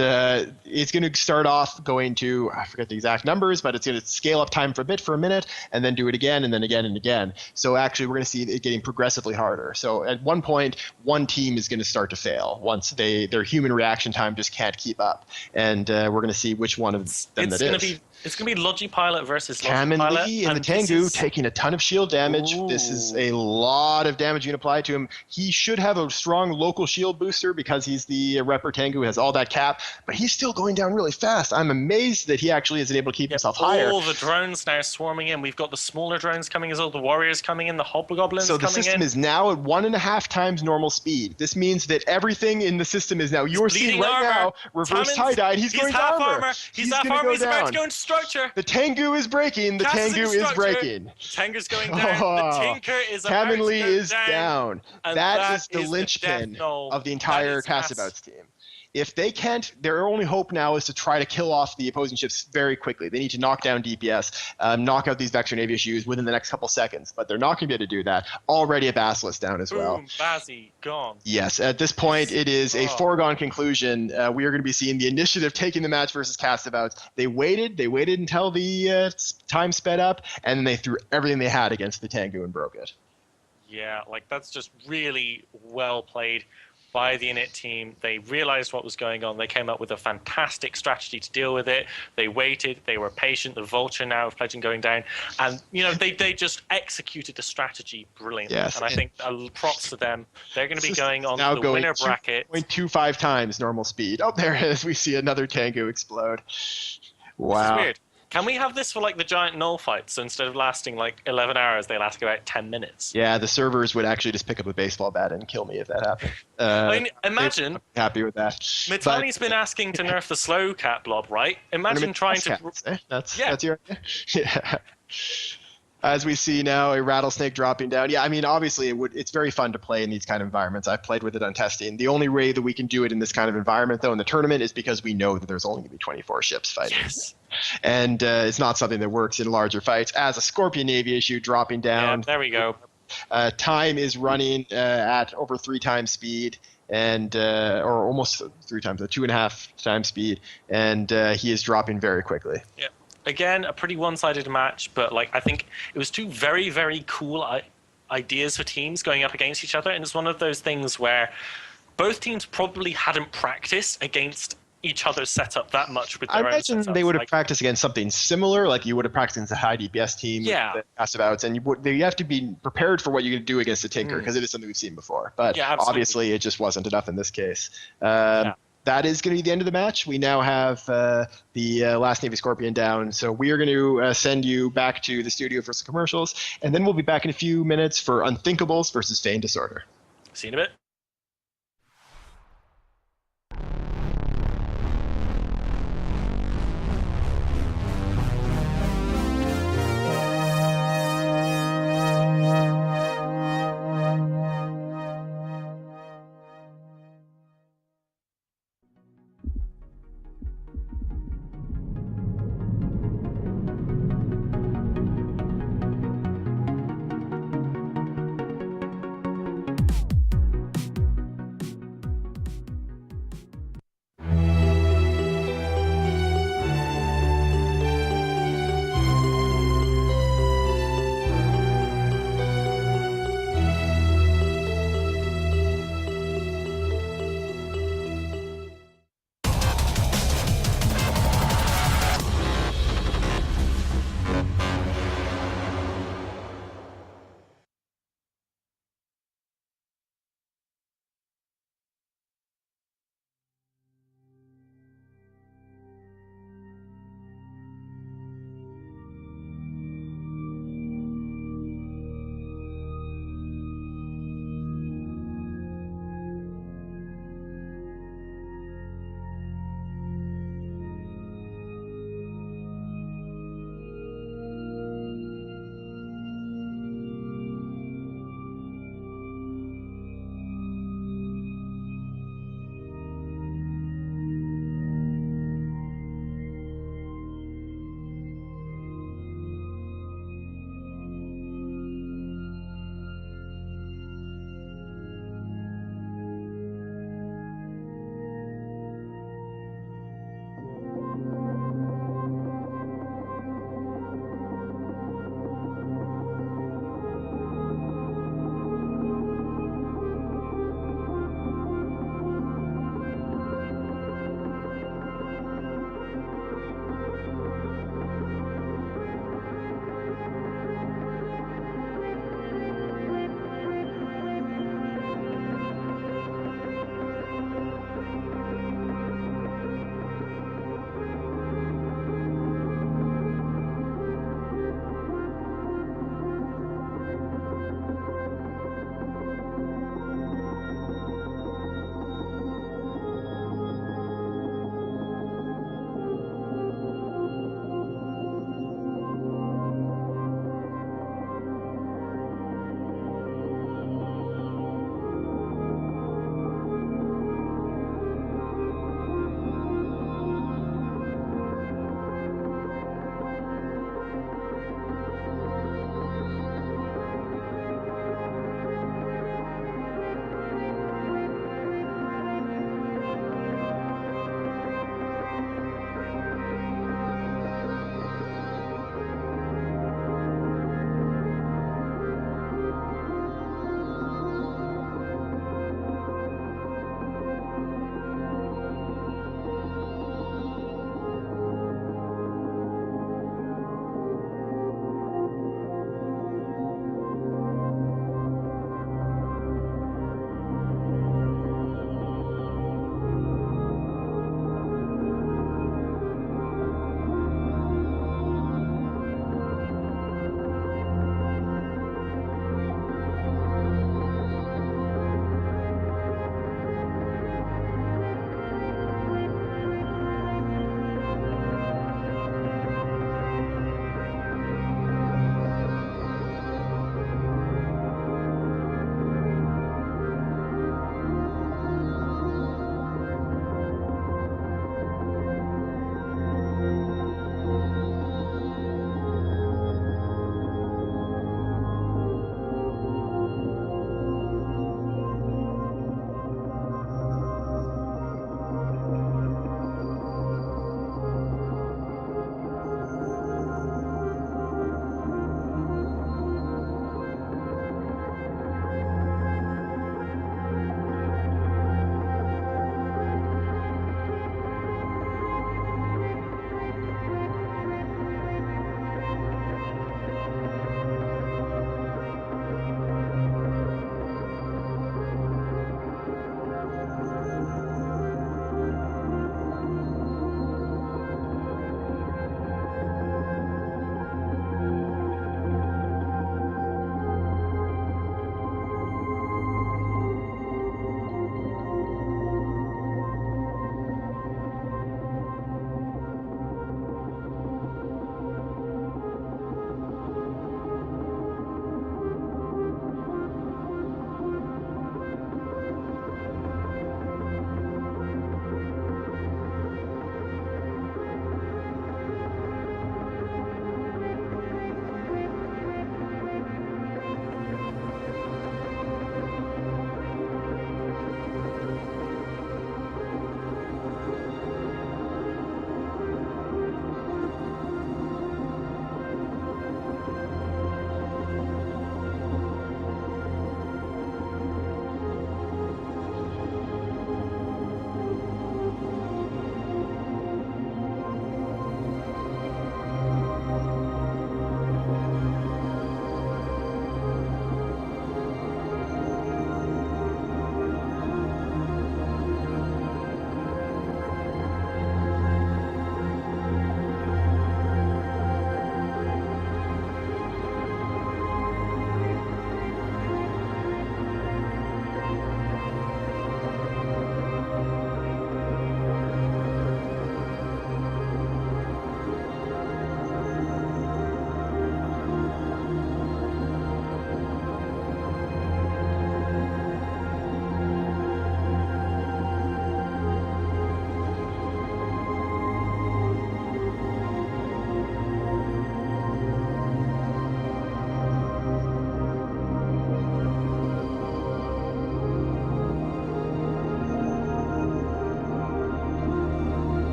C: it's going to start off going to, I forget the exact numbers, but it's going to scale up time for a bit for a minute and then do it again and then again and again. So actually we're going to see it getting progressively harder. So at one point, one team is going to start to fail once their human reaction time just can't keep up. And we're going to see which one of them that is.
D: It's going to be Logipilot versus
C: Cam and
D: Logipilot.
C: Lee and the Tengu taking a ton of shield damage. Ooh. This is a lot of damage you can apply to him. He should have a strong local shield booster because he's the Repper Tengu who has all that cap, but he's still going down really fast. I'm amazed that he actually isn't able to keep himself higher.
D: All the drones now swarming in. We've got the smaller drones coming as well, the warriors coming in, the hobgoblins coming in.
C: So the system is now at 1.5 times normal speed. This means that everything in the system is now, you're seeing right now, reverse tie-dye, and he's going to armor.
D: He's half armor, he's about to go into structure.
C: The Tengu is breaking. The Tengu is breaking.
D: Tengu's going down. The Tinker is about
C: Cam and Lee
D: to go
C: is
D: down.
C: That is the linchpin of the entire Casabouts team. If they can't, their only hope now is to try to kill off the opposing ships very quickly. They need to knock down DPS, knock out these Vector Navy issues within the next couple seconds, but they're not going to be able to do that. Already a Basilisk down as well.
D: Boom, Bazzy, gone.
C: Yes, at this point, it is a foregone conclusion. We are going to be seeing the initiative taking the match versus Casabouts. They waited until the time sped up, and then they threw everything they had against the Tengu and broke it.
D: Yeah, like that's just really well played by the Init team. They realized what was going on. They came up with a fantastic strategy to deal with it. They waited. They were patient. The Vulture now of Pledging going down. And, they just executed the strategy brilliantly.
C: Yes,
D: and I think props to them. They're going to be going on to the winner bracket.
C: 2.25 times normal speed. Oh, there it is. We see another Tengu explode. Wow.
D: This is weird. Can we have this for like the giant null fights? So instead of lasting like 11 hours, they last about 10 minutes.
C: Yeah, the servers would actually just pick up a baseball bat and kill me if that happened.
D: I mean, imagine.
C: Happy with that.
D: Mitani's been asking to nerf the slow cat blob, right? Imagine trying to.
C: That's your idea. Yeah. As we see now, a rattlesnake dropping down. Yeah, I mean, obviously, it's very fun to play in these kind of environments. I've played with it on testing. The only way that we can do it in this kind of environment, though, in the tournament, is because we know that there's only going to be 24 ships fighting.
D: Yes.
C: And it's not something that works in larger fights. As a Scorpion Navy issue dropping down.
D: Yeah, there we go.
C: Time is running at over 3 times speed. And or almost 3 times, 2.5 times speed. And he is dropping very quickly.
D: Yeah. Again, a pretty one-sided match, but I think it was two very, very cool ideas for teams going up against each other, and it's one of those things where both teams probably hadn't practiced against each other's setup that much with their own
C: setups. I imagine they would have practiced against something similar, like you would have practiced against a high DPS team.
D: Yeah.
C: The Casabouts, and you have to be prepared for what you're going to do against a Tinker, because it is something we've seen before. But obviously, it just wasn't enough in this case. That is going to be the end of the match. We now have the last Navy Scorpion down, so we are going to send you back to the studio for some commercials, and then we'll be back in a few minutes for Unthinkables versus Feigned Disorder.
D: See you in a bit.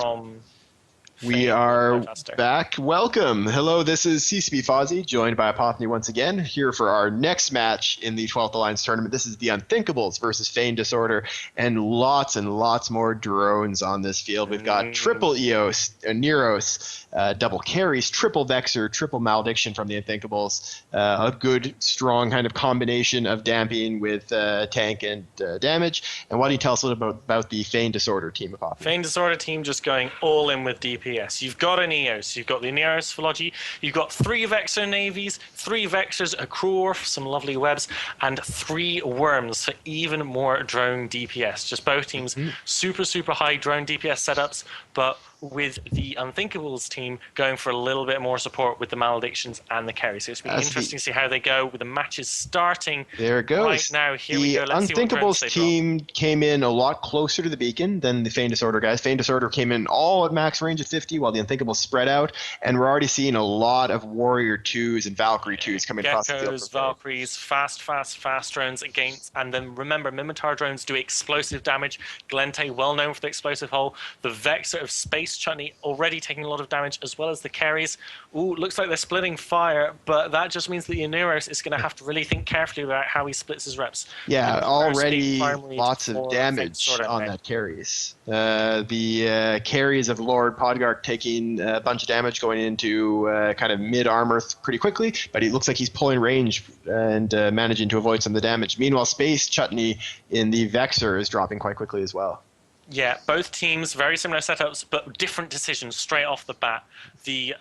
D: from...
C: We are back. Welcome. Hello, this is CCP Fozzie, joined by Apothony once again, here for our next match in the 12th Alliance Tournament. This is the Unthinkables versus Feigned Disorder, and lots more drones on this field. We've got triple Eos, Neros, double carries, triple Vexor, triple Malediction from the Unthinkables. A good, strong kind of combination of damping with tank and damage. And why don't you tell us a little bit about the Feigned Disorder team, Apothony?
D: Feigned Disorder team just going all in with DPS. You've got an Eos, you've got the Neros Philology, you've got 3 Vexor Navies, 3 Vexors, a Crew for some lovely webs, and 3 Worms for even more drone DPS. Just both teams super high drone DPS setups, but with the Unthinkables team going for a little bit more support with the Maledictions and the carries. So it's going to be interesting to see how they go with the matches starting.
C: There it goes.
D: Right now, here we go. Let's
C: Unthinkables team came in a lot closer to the beacon than the Feigned Disorder guys. Feigned Disorder came in all at max range at 50, while the Unthinkables spread out, and we're already seeing a lot of Warrior 2s and Valkyrie 2s coming across the field.
D: Geckos, Valkyries, fast drones against, and then remember, Mimitar drones do explosive damage. Glente, well known for the explosive hull. The Vexor of Space Chutney already taking a lot of damage, as well as the carries. Ooh, looks like they're splitting fire, but that just means that Neros is going to have to really think carefully about how he splits his reps.
C: Yeah, already lots of damage on that carries. The carries of Lord Podgark taking a bunch of damage going into kind of mid-armor pretty quickly, but it looks like he's pulling range and managing to avoid some of the damage. Meanwhile, Space Chutney in the Vexor is dropping quite quickly as well.
D: Yeah, both teams, very similar setups, but different decisions straight off the bat. The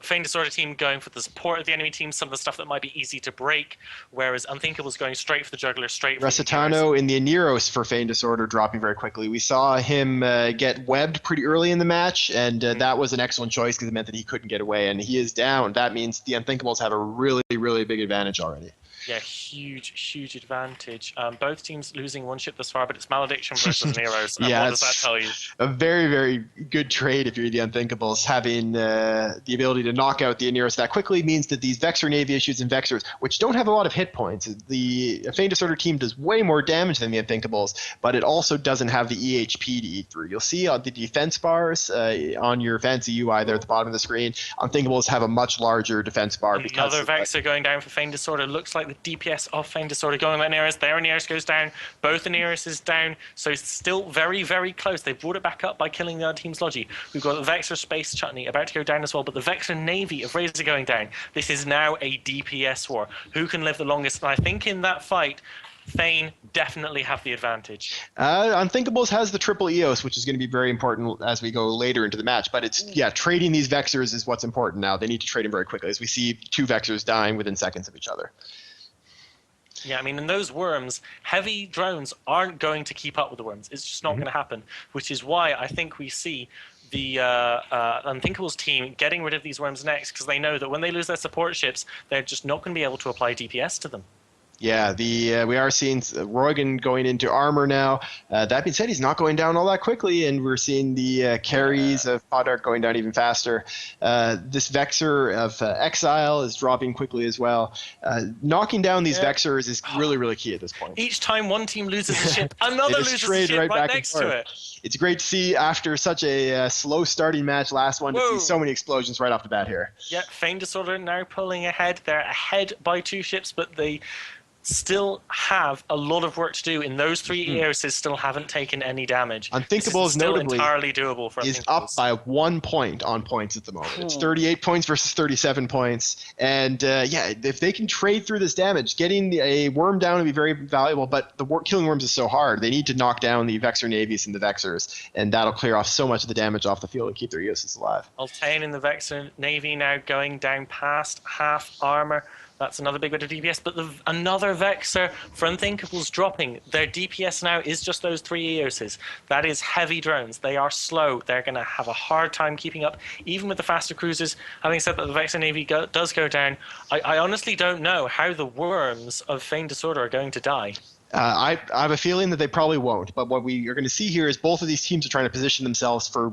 D: Feigned Disorder team going for the support of the enemy team, some of the stuff that might be easy to break, whereas Unthinkables going straight for the juggler, straight for
C: Recitano in the Neros for Feigned Disorder dropping very quickly. We saw him get webbed pretty early in the match, and that was an excellent choice because it meant that he couldn't get away, and he is down. That means the Unthinkables have a really big advantage already.
D: Yeah, huge advantage. Both teams losing one ship thus far, but it's Malediction versus Neros.
C: Yeah,
D: what does that tell you?
C: A very good trade if you're the Unthinkables. Having the ability to knock out the Neros that quickly means that these Vexor Navy issues and Vexors, which don't have a lot of hit points, the Feigned Disorder team does way more damage than the Unthinkables, but it also doesn't have the EHP to eat through. You'll see on the defense bars on your fancy UI there at the bottom of the screen, Unthinkables have a much larger defense bar.
D: Another Vexor going down for Feigned Disorder. Looks like the DPS of Feigned Disorder going on Neros. Their Neros goes down. Both the Neros is down. So it's still very close. They've brought it back up by killing the other team's Logi. We've got the Vexor Space Chutney about to go down as well, but the Vexor Navy of Razor going down. This is now a DPS war. Who can live the longest? And I think in that fight, Thane definitely have the advantage.
C: Unthinkables has the triple Eos, which is going to be very important as we go later into the match. But it's, trading these Vexors is what's important now. They need to trade them very quickly, as we see 2 Vexors dying within seconds of each other.
D: Yeah, I mean, in those worms, heavy drones aren't going to keep up with the worms. It's just not going to happen, which is why I think we see the Unthinkables team getting rid of these worms next, because they know that when they lose their support ships, they're just not going to be able to apply DPS to them.
C: Yeah, we are seeing Roigan going into armor now. That being said, he's not going down all that quickly, and we're seeing the carries of Poddark going down even faster. This Vexor of Exile is dropping quickly as well. Knocking down these Vexors is really key at this point.
D: Each time one team loses a ship, another loses a ship right next to it.
C: It's great to see after such a slow starting match, last one, to see so many explosions right off the bat here.
D: Yeah, Feigned Disorder now pulling ahead. They're ahead by 2 ships, but they still have a lot of work to do. In those 3 Eoses still haven't taken any damage.
C: Unthinkables,
D: still
C: notably,
D: entirely doable for
C: is up by 1 point on points at the moment. It's 38 points versus 37 points. And if they can trade through this damage, getting a worm down would be very valuable, but killing worms is so hard. They need to knock down the Vexor Navies and the Vexors, and that'll clear off so much of the damage off the field and keep their Eoses alive.
D: Altain in the Vexor Navy now going down past half armor. That's another big bit of DPS, but another Vexor for Unthinkables dropping. Their DPS now is just those 3 Eoses. That is heavy drones. They are slow. They're going to have a hard time keeping up, even with the faster cruisers. Having said that the Vexor Navy does go down, I honestly don't know how the worms of Feigned Disorder are going to die.
C: I have a feeling that they probably won't, but what we are going to see here is both of these teams are trying to position themselves for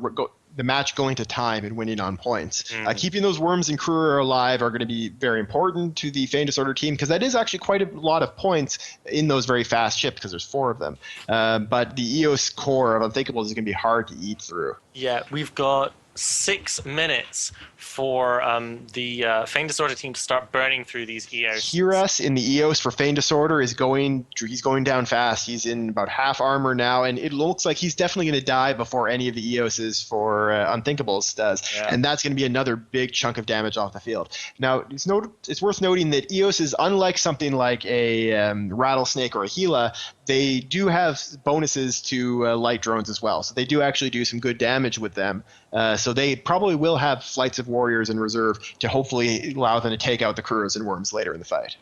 C: the match going to time and winning on points. Keeping those worms and crew alive are going to be very important to the Feign Disorder team, because that is actually quite a lot of points in those very fast ships, because there's 4 of them. But the EOS core of Unthinkables is going to be hard to eat through.
D: Yeah, we've got 6 minutes for the Feign Disorder team to start burning through these EOS.
C: Kiras in the EOS for Feign Disorder he's going down fast. He's in about half armor now, and it looks like he's definitely going to die before any of the EOSs for Unthinkables does. Yeah. And that's going to be another big chunk of damage off the field. Now, it's worth noting that EOS is unlike something like a Rattlesnake or a Gila. They do have bonuses to light drones as well, so they do actually do some good damage with them. So they probably will have flights of warriors in reserve to hopefully allow them to take out the crews and worms later in the fight.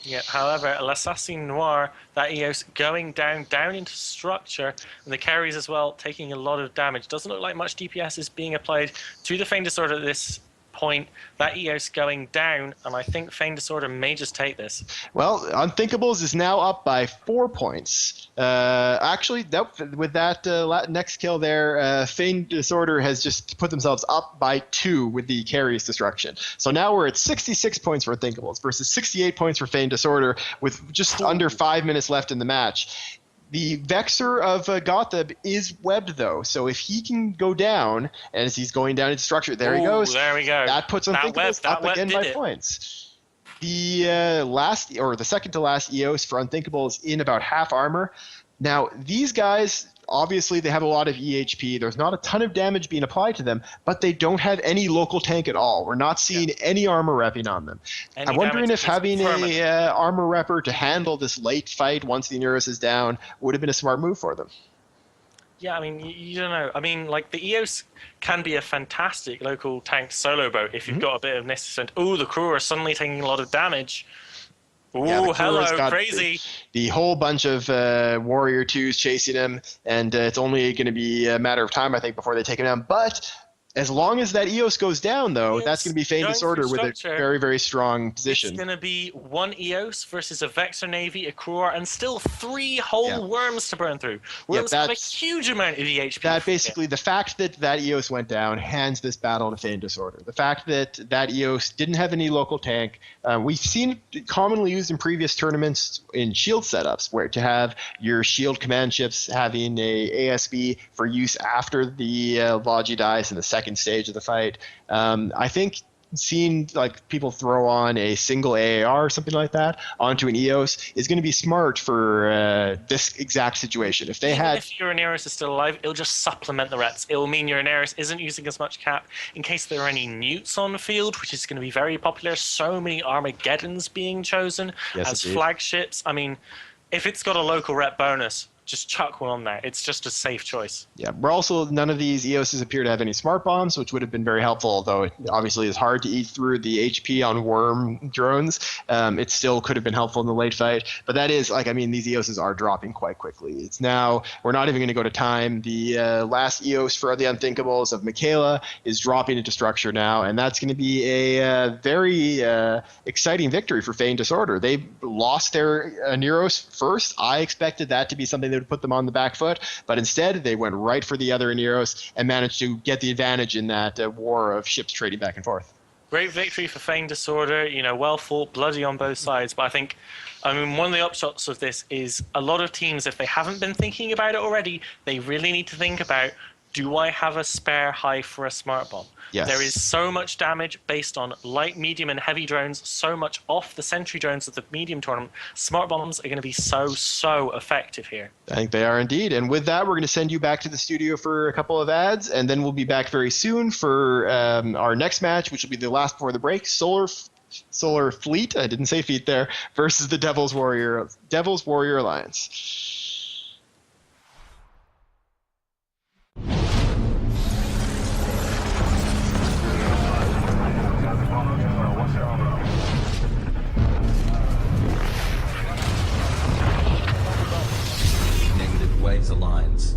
D: Yeah, however, L'Assassin Noir, that EOS going down into structure, and the carries as well taking a lot of damage. Doesn't look like much DPS is being applied to the Feign Disorder at this point. That EOS going down, and I think Feign Disorder may just take this.
C: Well, Unthinkables is now up by 4 points. Actually, with that next kill there, Feign Disorder has just put themselves up by 2 with the carries destruction. So now we're at 66 points for Unthinkables versus 68 points for Feign Disorder with just under 5 minutes left in the match. The Vexer of Gotham is webbed, though, so if he can go down, and as he's going down into structure, there he goes.
D: There we go.
C: That puts Unthinkables up again by points. The the second to last EOS for Unthinkables in about half armor. Now, these guys, obviously, they have a lot of EHP. There's not a ton of damage being applied to them, but they don't have any local tank at all. We're not seeing any armor repping on them. I'm wondering if having a armor repper to handle this late fight once the Neuros is down would have been a smart move for them.
D: Yeah, I mean, you don't know. I mean, like, the EOS can be a fantastic local tank solo boat if you've got a bit of necessary. Oh, the crew are suddenly taking a lot of damage. Ooh,
C: yeah,
D: hello, crazy.
C: The whole bunch of Warrior 2s chasing him, and it's only going to be a matter of time, I think, before they take him down. But as long as that EOS goes down, though, that's going to be Feign Disorder with a very, very strong position.
D: It's going to be 1 EOS versus a Vexer Navy, a Crew, and still 3 whole worms to burn through. Worms have a huge amount of EHP.
C: That basically, the fact that EOS went down hands this battle to Feign Disorder. The fact that EOS didn't have any local tank, we've seen it commonly used in previous tournaments in shield setups, where to have your shield command ships having a ASB for use after the Logi dies in the second stage of the fight. I think seeing like people throw on a single AAR or something like that onto an EOS is going to be smart for this exact situation. If
D: your Aneris is still alive, it'll just supplement the Rets. It will mean your Aneris isn't using as much cap in case there are any newts on the field, which is going to be very popular. So many Armageddons being chosen as flagships. I mean, if it's got a local rep bonus, just chuck one on there. It's just a safe choice.
C: Yeah, we're also, none of these EOSs appear to have any smart bombs, which would have been very helpful, although it obviously is hard to eat through the HP on worm drones. It still could have been helpful in the late fight. But that is, these EOSs are dropping quite quickly. It's now, we're not even going to go to time. The last EOS for the Unthinkables of Michaela is dropping into structure now, and that's going to be a very exciting victory for Feign Disorder. They lost their Aneros first. I expected that to be something that would put them on the back foot, but instead they went right for the other Aneros and managed to get the advantage in that war of ships trading back and forth.
D: Great victory for Feign Disorder, well fought, bloody on both sides, but I mean, one of the upshots of this is a lot of teams, if they haven't been thinking about it already, they really need to think about, do I have a spare hive for a smart bomb?
C: Yes.
D: There is so much damage based on light, medium, and heavy drones, so much off the sentry drones of the medium tournament. Smart bombs are going to be so effective here.
C: I think they are indeed. And with that, we're going to send you back to the studio for a couple of ads, and then we'll be back very soon for our next match, which will be the last before the break, Solar Fleet, I didn't say feet there, versus the Devil's Warrior Alliance.
K: Waves Alliance.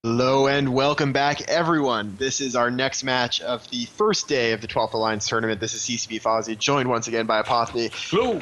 C: Hello and welcome back, everyone. This is our next match of the first day of the 12th Alliance Tournament. This is CCB Fozzie, joined once again by Apothemy.
D: Hello.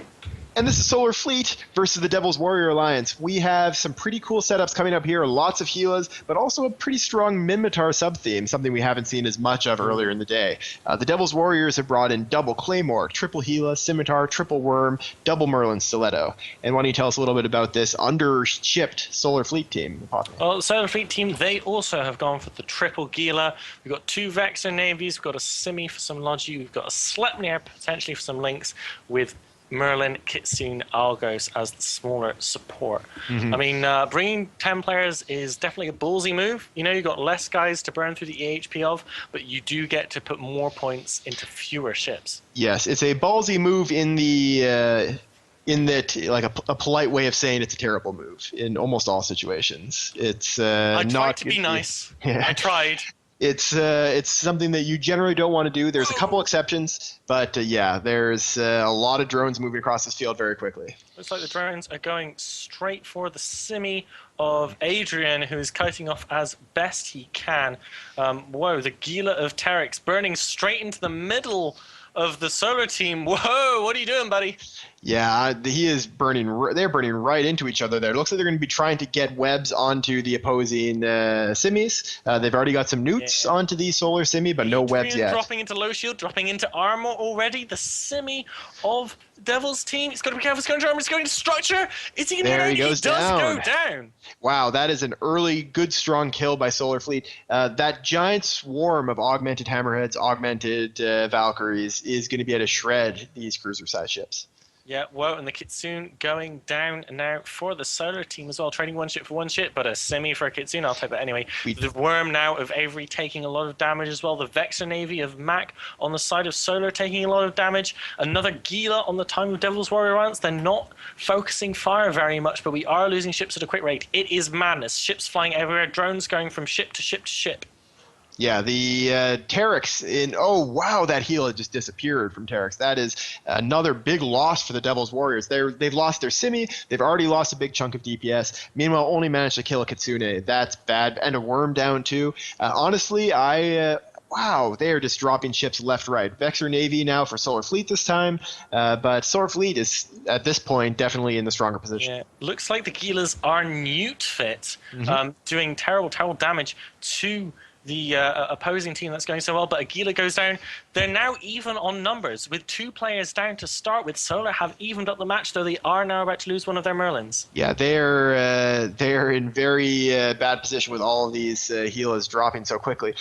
C: And this is Solar Fleet versus the Devil's Warrior Alliance. We have some pretty cool setups coming up here, lots of Gilas, but also a pretty strong Minmatar sub-theme, something we haven't seen as much of earlier in the day. The Devil's Warriors have brought in double Claymore, triple Gila, Scimitar, triple Worm, double Merlin Stiletto. And why don't you tell us a little bit about this under-shipped Solar Fleet team?
D: Well, the Solar Fleet team, they also have gone for the triple Gila. We've got two Vexor Navies, we've got a Simi for some Logi, we've got a Sleipnir potentially for some links, with Merlin, Kitsune, Argos as the smaller support. I mean, bringing 10 players is definitely a ballsy move. You know, you've got less guys to burn through the EHP of, but you do get to put more points into fewer ships.
C: Yes, it's a ballsy move in that, like a polite way of saying it's a terrible move in almost all situations. It's
D: I tried to be nice.
C: Yeah.
D: I tried.
C: It's something that you generally don't want to do. There's a couple exceptions, but yeah, there's a lot of drones moving across this field very quickly.
D: Looks like the drones are going straight for the Simi of Adrian, who's kiting off as best he can. Whoa, the Gila of Terex burning straight into the middle of the Solar team. Whoa, what are you doing, buddy?
C: Yeah, he is burning. They're burning right into each other there. It looks like they're going to be trying to get webs onto the opposing Simis. They've already got some newts onto the Solar Simi, but no webs yet.
D: Dropping into low shield, dropping into armor already. The Simi of Devil's team. He's got to be careful. He's going to armor. He's going to structure. Is he going to
C: There
D: get
C: he
D: it?
C: goes
D: He does
C: down.
D: go down.
C: Wow, that is an early, good, strong kill by Solar Fleet. That giant swarm of augmented hammerheads, augmented Valkyries is going to be able to shred these cruiser-sized ships.
D: Yeah, whoa, and the Kitsune going down now for the Solar team as well, trading one ship for one ship, but a Simi for a Kitsune, I'll take that anyway. The Worm now of Avery taking a lot of damage as well. The Vexor Navy of Mac on the side of Solar taking a lot of damage. Another Gila on the time of Devil's Warrior Alliance. They're not focusing fire very much, but we are losing ships at a quick rate. It is madness. Ships flying everywhere, drones going from ship to ship to ship.
C: Yeah, the Terex oh wow, that Gila just disappeared from Terex. That is another big loss for the Devil's Warriors. They've lost their Simi. They've already lost a big chunk of DPS. Meanwhile, only managed to kill a Kitsune. That's bad. And a Worm down too. Honestly, wow, they are just dropping ships left, right. Vexor Navy now for Solar Fleet this time, but Solar Fleet is, at this point, definitely in the stronger position.
D: Yeah, looks like the Gilas are newt fit, doing terrible, terrible damage to the opposing team that's going so well, but Aguila goes down. They're now even on numbers with 2 players down to start with. Solar have evened up the match, though they are now about to lose one of their Merlins.
C: Yeah, they're in very bad position with all of these Gilas dropping so quickly.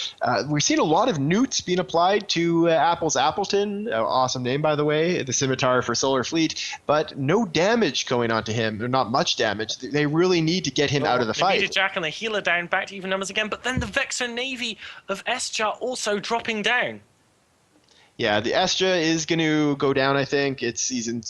C: We've seen a lot of newts being applied to Apple's Appleton, awesome name by the way, the scimitar for Solar Fleet, but no damage going on to him, or not much damage. They really need to get him out of the fight.
D: Immediate Jack and the Gila down, back to even numbers again, but then the Vexor Navy of Esja also dropping down.
C: Yeah, the Estra is going to go down, I think. He's in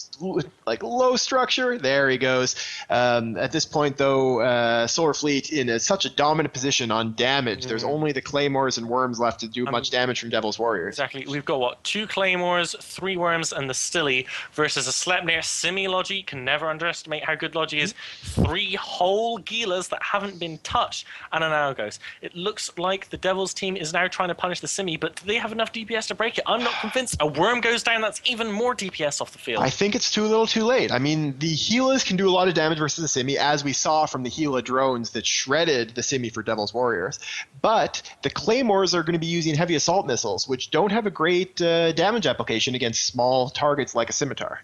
C: like low structure. There he goes. At this point, though, Solar Fleet in such a dominant position on damage. There's only the Claymores and Worms left to do much damage from Devil's Warriors.
D: Exactly. We've got, what, 2 Claymores, 3 Worms, and the Stilly versus a Sleipnir. Semi-Logi, can never underestimate how good Logi is. 3 whole Gilas that haven't been touched, and an Algos. It looks like the Devil's team is now trying to punish the Simi, but do they have enough DPS to break it? I'm not convinced. A Worm goes down, that's even more DPS off the field.
C: I think it's too little too late. I mean, the Gilas can do a lot of damage versus the Simi, as we saw from the Gila drones that shredded the Simi for Devil's Warriors. But the Claymores are going to be using heavy assault missiles, which don't have a great damage application against small targets like a scimitar.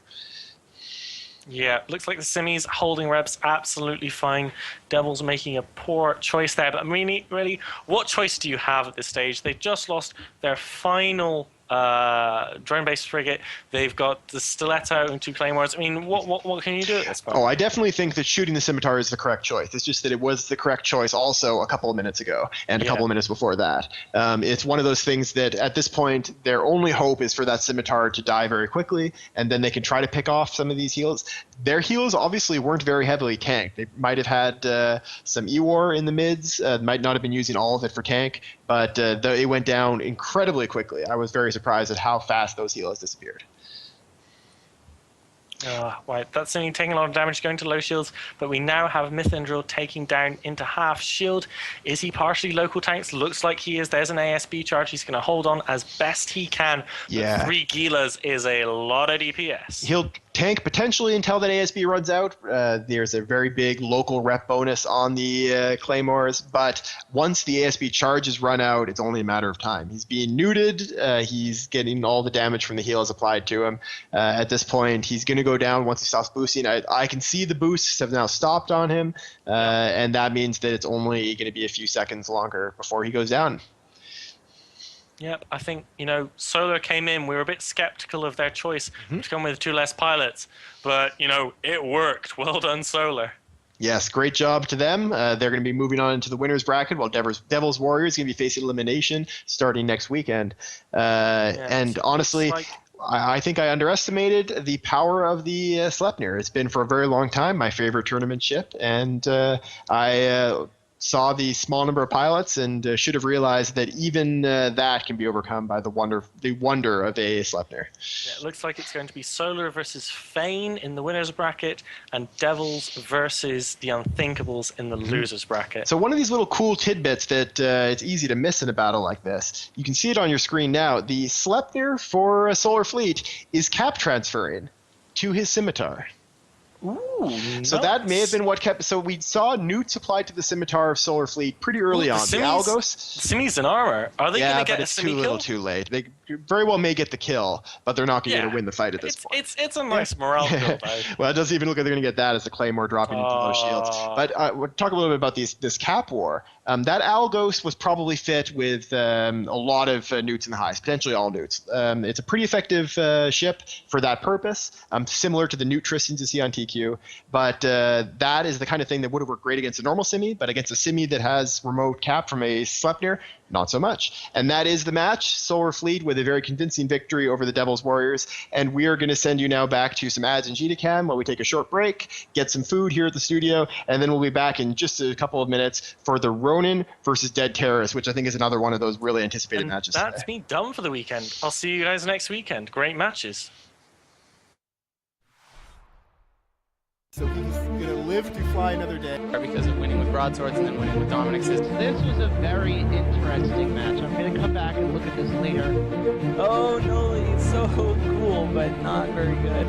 D: Yeah, looks like the Simis holding reps absolutely fine. Devil's making a poor choice there. But I mean, really, what choice do you have at this stage? They just lost their final drone-based frigate. They've got the Stiletto and 2 Claymores. I mean, what can you do at this point?
C: Oh, I definitely think that shooting the scimitar is the correct choice. It's just that it was the correct choice also a couple of minutes ago and a couple of minutes before that. It's one of those things that at this point, their only hope is for that scimitar to die very quickly, and then they can try to pick off some of these heals. Their heals obviously weren't very heavily tanked. They might have had some E-War in the mids, might not have been using all of it for tank, but it went down incredibly quickly. I was very surprised at how fast those heals disappeared.
D: Right, that's only taking a lot of damage going to low shields, but we now have Mythendril taking down into half shield. Is he partially local tanks? Looks like he is. There's an ASB charge. He's going to hold on as best he can.
C: Yeah.
D: But 3 Gilas is a lot of DPS.
C: He'll tank potentially until that ASB runs out. There's a very big local rep bonus on the Claymores, but once the ASB charges run out, it's only a matter of time. He's being neuted. He's getting all the damage from the heals applied to him. At this point, he's going to go down once he stops boosting. I can see the boosts have now stopped on him, and that means that it's only going to be a few seconds longer before he goes down.
D: Yep, I think, Solar came in. We were a bit skeptical of their choice to come with 2 less pilots, but, it worked. Well done, Solar.
C: Yes, great job to them. They're going to be moving on into the winner's bracket, while Devil's Warriors is going to be facing elimination starting next weekend. And honestly, I think I underestimated the power of the Sleipnir. It's been for a very long time my favorite tournament ship, and I saw the small number of pilots and should have realized that even that can be overcome by the wonder of a Sleipnir.
D: Yeah, it looks like it's going to be Solar versus Fane in the winner's bracket and Devils versus the Unthinkables in the loser's bracket.
C: So one of these little cool tidbits that it's easy to miss in a battle like this, you can see it on your screen now. The Sleipnir for Solar Fleet is cap transferring to his scimitar.
D: Ooh,
C: so that may have been what kept. So we saw newts applied to the scimitar of Solar Fleet pretty early on. The Algos.
D: Simis in armor. Are they going to get a simi kill?
C: It's too little, too late. They very well may get the kill, but they're not going to win the fight at this point.
D: It's a nice morale build.
C: Well, it doesn't even look like they're going to get that as the Claymore dropping into low shields. But we'll talk a little bit about this cap war. That Algos was probably fit with a lot of newts in the highs, potentially all newts. It's a pretty effective ship for that purpose, similar to the newt Tristans you see on TQ. But that is the kind of thing that would have worked great against a normal Simi, but against a Simi that has remote cap from a Sleipnir, not so much. And that is the match. Solar Fleet with a very convincing victory over the Devil's Warriors. And we are going to send you now back to some ads in GTCam while we take a short break, get some food here at the studio, and then we'll be back in just a couple of minutes for the Ronin versus Dead Terrorist, which I think is another one of those really anticipated matches.
D: That's me done for the weekend. I'll see you guys next weekend. Great matches.
K: So he's going to live to fly another day.
L: Because of winning with broadswords and then winning with Dominic's system.
M: This was a very interesting match. I'm going to come back and look at this later.
N: Oh no, he's so cool, but not very good.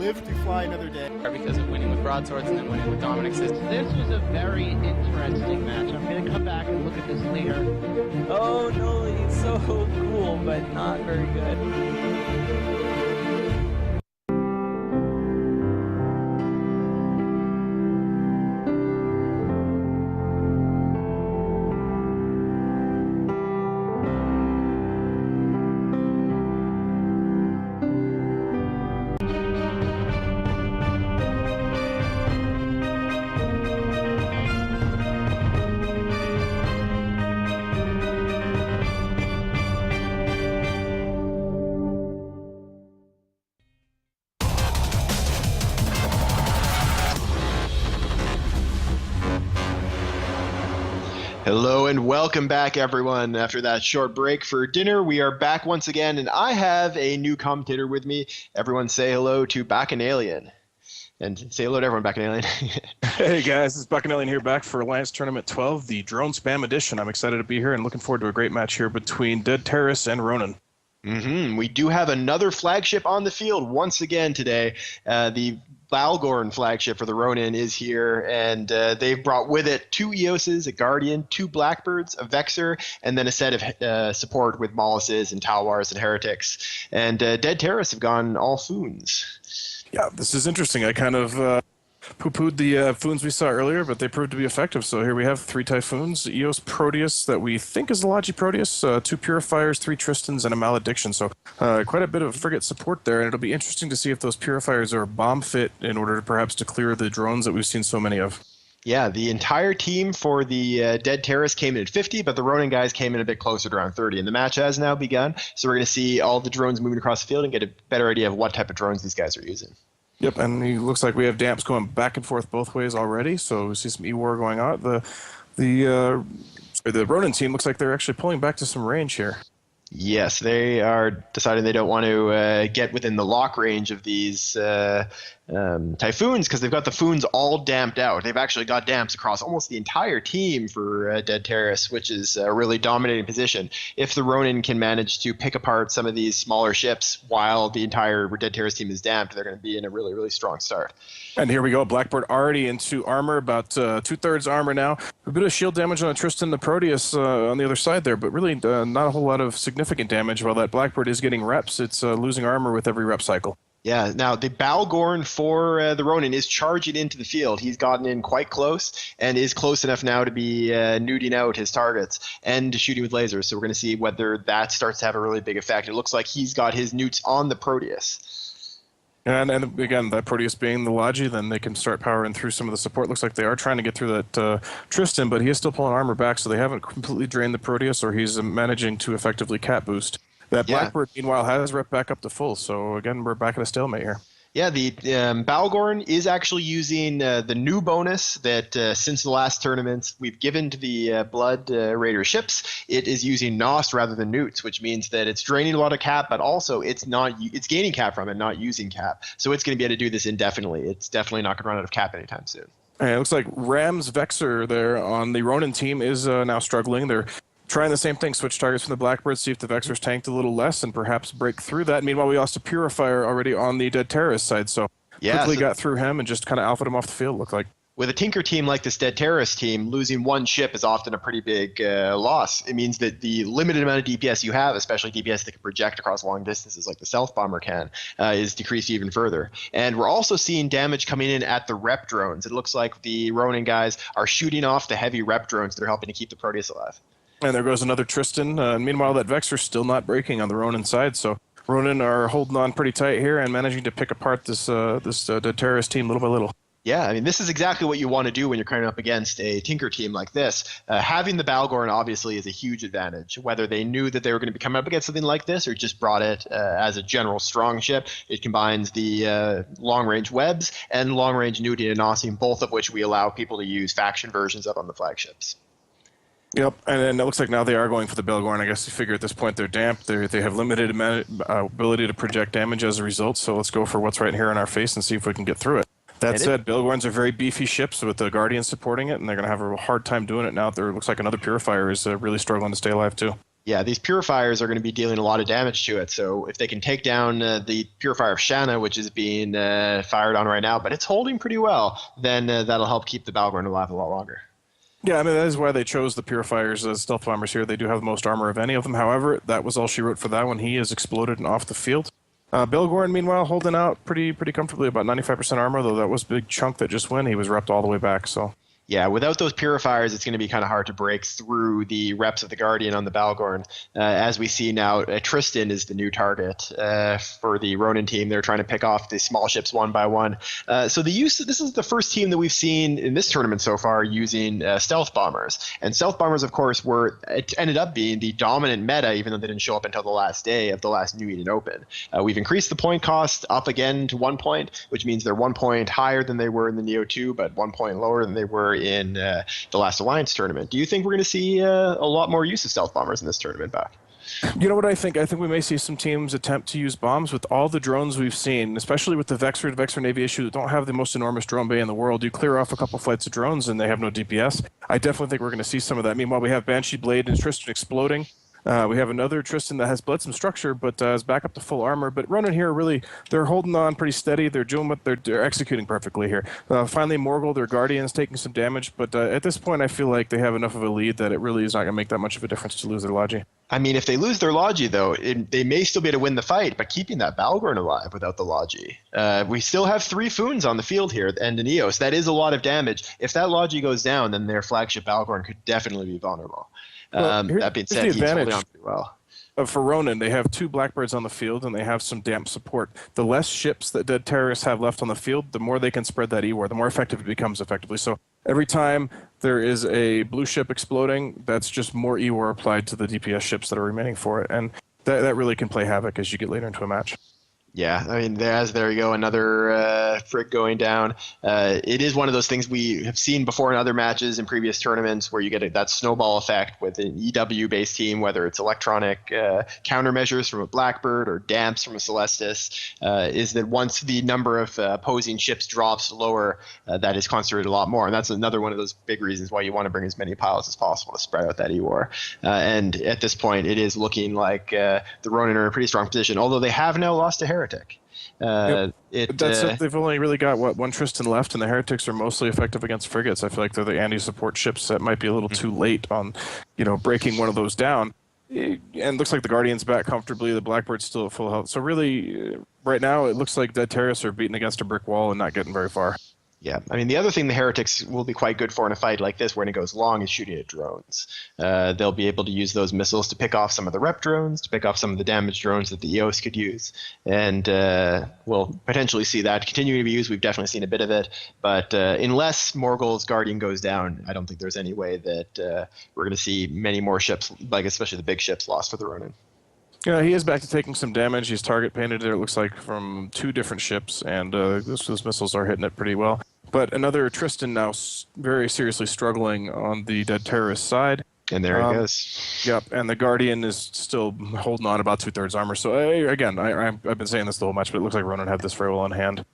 K: live to fly another day.
L: Because of winning with broadswords and then winning with Dominic's system.
M: This was a very interesting match. I'm going to come back and look at this later. Oh no, he's so cool, but not very good.
C: Hello and welcome back, everyone. After that short break for dinner, we are back once again, and I have a new commentator with me. Everyone say hello to Bacchanalian. And say hello to everyone, Bacchanalian.
O: Hey guys, this is Bacchanalian here, back for Alliance Tournament XII, the Drone Spam Edition. I'm excited to be here and looking forward to a great match here between Dead Terrace and Ronin.
C: We do have another flagship on the field once again today. The Balgorn flagship for the Ronin is here, and they've brought with it 2 Eoses, a Guardian, 2 Blackbirds, a Vexor, and then a set of support with Molluses and Talwars and Heretics. And Dead Terrace have gone all Foons.
O: Yeah, this is interesting. I kind of poo-pooed the Foons we saw earlier, but they proved to be effective. So here we have 3 Typhoons, Eos Proteus that we think is the Logi Proteus, 2 Purifiers, 3 Tristans, and a Malediction. So quite a bit of frigate support there, and it'll be interesting to see if those Purifiers are bomb fit in order to perhaps to clear the drones that we've seen so many of.
C: Yeah, the entire team for the Dead Terrace came in at 50, but the Ronin guys came in a bit closer to around 30. And the match has now begun, so we're going to see all the drones moving across the field and get a better idea of what type of drones these guys are using.
O: Yep, and it looks like we have damps going back and forth both ways already, so we see some E-War going on. The Ronin team looks like they're actually pulling back to some range here.
C: Yes, they are deciding they don't want to get within the lock range of these Typhoons because they've got the Foons all damped out. They've actually got damps across almost the entire team for Dead Terrace, which is a really dominating position. If the Ronin can manage to pick apart some of these smaller ships while the entire Dead Terrace team is damped, they're going to be in a really, really strong start.
O: And here we go, Blackbird already into armor, about 2/3 armor now. A bit of shield damage on a Tristan the Proteus on the other side there, but really not a whole lot of significant damage. While that Blackbird is getting reps, it's losing armor with every rep cycle.
C: Yeah, now the Balgorn for the Ronin is charging into the field. He's gotten in quite close and is close enough now to be nuding out his targets and shooting with lasers. So we're going to see whether that starts to have a really big effect. It looks like he's got his newts on the Proteus.
O: And again, that Proteus being the Logi, then they can start powering through some of the support. Looks like they are trying to get through that Tristan, but he is still pulling armor back, so they haven't completely drained the Proteus, or he's managing to effectively cat boost. That Blackbird, meanwhile, has rep back up to full, so again, we're back at a stalemate here.
C: Yeah, the Balgorn is actually using the new bonus that since the last tournament we've given to the Blood Raider ships. It is using Nost rather than Newts, which means that it's draining a lot of cap, but also it's gaining cap from it, not using cap. So it's going to be able to do this indefinitely. It's definitely not going to run out of cap anytime soon.
O: And it looks like Ram's Vexor there on the Ronin team is now struggling. They're trying the same thing, switch targets from the Blackbird, see if the Vexor's tanked a little less and perhaps break through that. Meanwhile, we lost a Purifier already on the Dead Terrace side, so quickly got through him and just kind of alphaed him off the field, looked like.
C: With a Tinker team like this Dead Terrace team, losing one ship is often a pretty big loss. It means that the limited amount of DPS you have, especially DPS that can project across long distances like the Stealth Bomber can, is decreased even further. And we're also seeing damage coming in at the rep drones. It looks like the Ronin guys are shooting off the heavy rep drones that are helping to keep the Proteus alive.
O: And there goes another Tristan. Meanwhile, that Vexor's still not breaking on the Ronin side, so Ronin are holding on pretty tight here and managing to pick apart this terrorist team little by little.
C: Yeah, I mean, this is exactly what you want to do when you're coming up against a Tinker team like this. Having the Balgorn obviously is a huge advantage. Whether they knew that they were going to be coming up against something like this or just brought it as a general strong ship, it combines the long-range webs and long-range nudity and Nossim, both of which we allow people to use faction versions of on the flagships.
O: Yep, and then it looks like now they are going for the Balgorn. I guess you figure at this point they're damped. They have limited ability to project damage as a result, so let's go for what's right here in our face and see if we can get through it. That said, Balgorns are very beefy ships with the Guardians supporting it, and they're going to have a hard time doing it now. There looks like another Purifier is really struggling to stay alive too.
C: Yeah, these purifiers are going to be dealing a lot of damage to it. So if they can take down the purifier of Shanna, which is being fired on right now, but it's holding pretty well, then that'll help keep the Balgorn alive a lot longer.
O: Yeah, I mean, that is why they chose the Purifiers as stealth bombers here. They do have the most armor of any of them. However, that was all she wrote for that one. He is exploded and off the field. Balgorn, meanwhile, holding out pretty comfortably, about 95% armor, though that was a big chunk that just went. He was repped all the way back, so...
C: Yeah, without those purifiers, it's going to be kind of hard to break through the reps of the Guardian on the Balgorn. As we see now, Tristan is the new target for the Ronin team. They're trying to pick off the small ships one by one. So this is the first team that we've seen in this tournament so far using stealth bombers. And stealth bombers, of course, it ended up being the dominant meta, even though they didn't show up until the last day of the last New Eden Open. We've increased the point cost up again to 1 point, which means they're 1 point higher than they were in the Neo 2, but 1 point lower than they were in the last Alliance tournament. Do you think we're going to see a lot more use of stealth bombers in this tournament back?
O: You know what I think? I think we may see some teams attempt to use bombs with all the drones we've seen, especially with the Vexor Navy issue that don't have the most enormous drone bay in the world. You clear off a couple flights of drones and they have no DPS. I definitely think we're going to see some of that. Meanwhile, we have Banshee Blade and Tristan exploding. We have another Tristan that has bled some structure, but is back up to full armor. But Ronin here, really, they're holding on pretty steady. They're doing what they're executing perfectly here. Finally, Morgul, their Guardian's taking some damage, but at this point, I feel like they have enough of a lead that it really is not going to make that much of a difference to lose their Logi.
C: I mean, if they lose their Logi, though, they may still be able to win the fight, but keeping that Balgorn alive without the Logi. We still have 3 Foons on the field here and an Eos. That is a lot of damage. If that Logi goes down, then their flagship Balgorn could definitely be vulnerable. That being said, he's holding on pretty well.
O: For Ronin, they have 2 Blackbirds on the field, and they have some damp support. The less ships that dead terrorists have left on the field, the more they can spread that E-War, the more effective it becomes effectively. So every time there is a blue ship exploding, that's just more E-War applied to the DPS ships that are remaining for it. And that really can play havoc as you get later into a match.
C: Yeah, I mean, there you go, another Frick going down. It is one of those things we have seen before in other matches in previous tournaments where you get that snowball effect with an EW-based team, whether it's electronic countermeasures from a Blackbird or damps from a Celestis, is that once the number of opposing ships drops lower, that is concentrated a lot more. And that's another one of those big reasons why you want to bring as many piles as possible to spread out that E-War. And at this point, it is looking like the Ronin are in a pretty strong position, although they have now lost to Heretic.
O: They've only really got, 1 Tristan left, and the Heretics are mostly effective against frigates. I feel like they're the anti-support ships that might be a little too late on, breaking one of those down. And it looks like the Guardian's back comfortably. The Blackbird's still at full health. So really, right now, it looks like Dead Terrorists are beating against a brick wall and not getting very far.
C: Yeah, I mean, the other thing the Heretics will be quite good for in a fight like this when it goes long is shooting at drones. They'll be able to use those missiles to pick off some of the rep drones, to pick off some of the damaged drones that the EOS could use. And we'll potentially see that continuing to be used. We've definitely seen a bit of it. But unless Morgul's Guardian goes down, I don't think there's any way that we're going to see many more ships, like especially the big ships, lost for the Ronin.
O: Yeah, he is back to taking some damage. He's target painted there, it looks like, from 2 different ships, and those missiles are hitting it pretty well. But another Tristan now very seriously struggling on the Dead Terrorist side.
C: And there he goes.
O: Yep, and the Guardian is still holding on about 2/3 armor. So, again, I've been saying this the whole match, but it looks like Ronin had this very well in hand.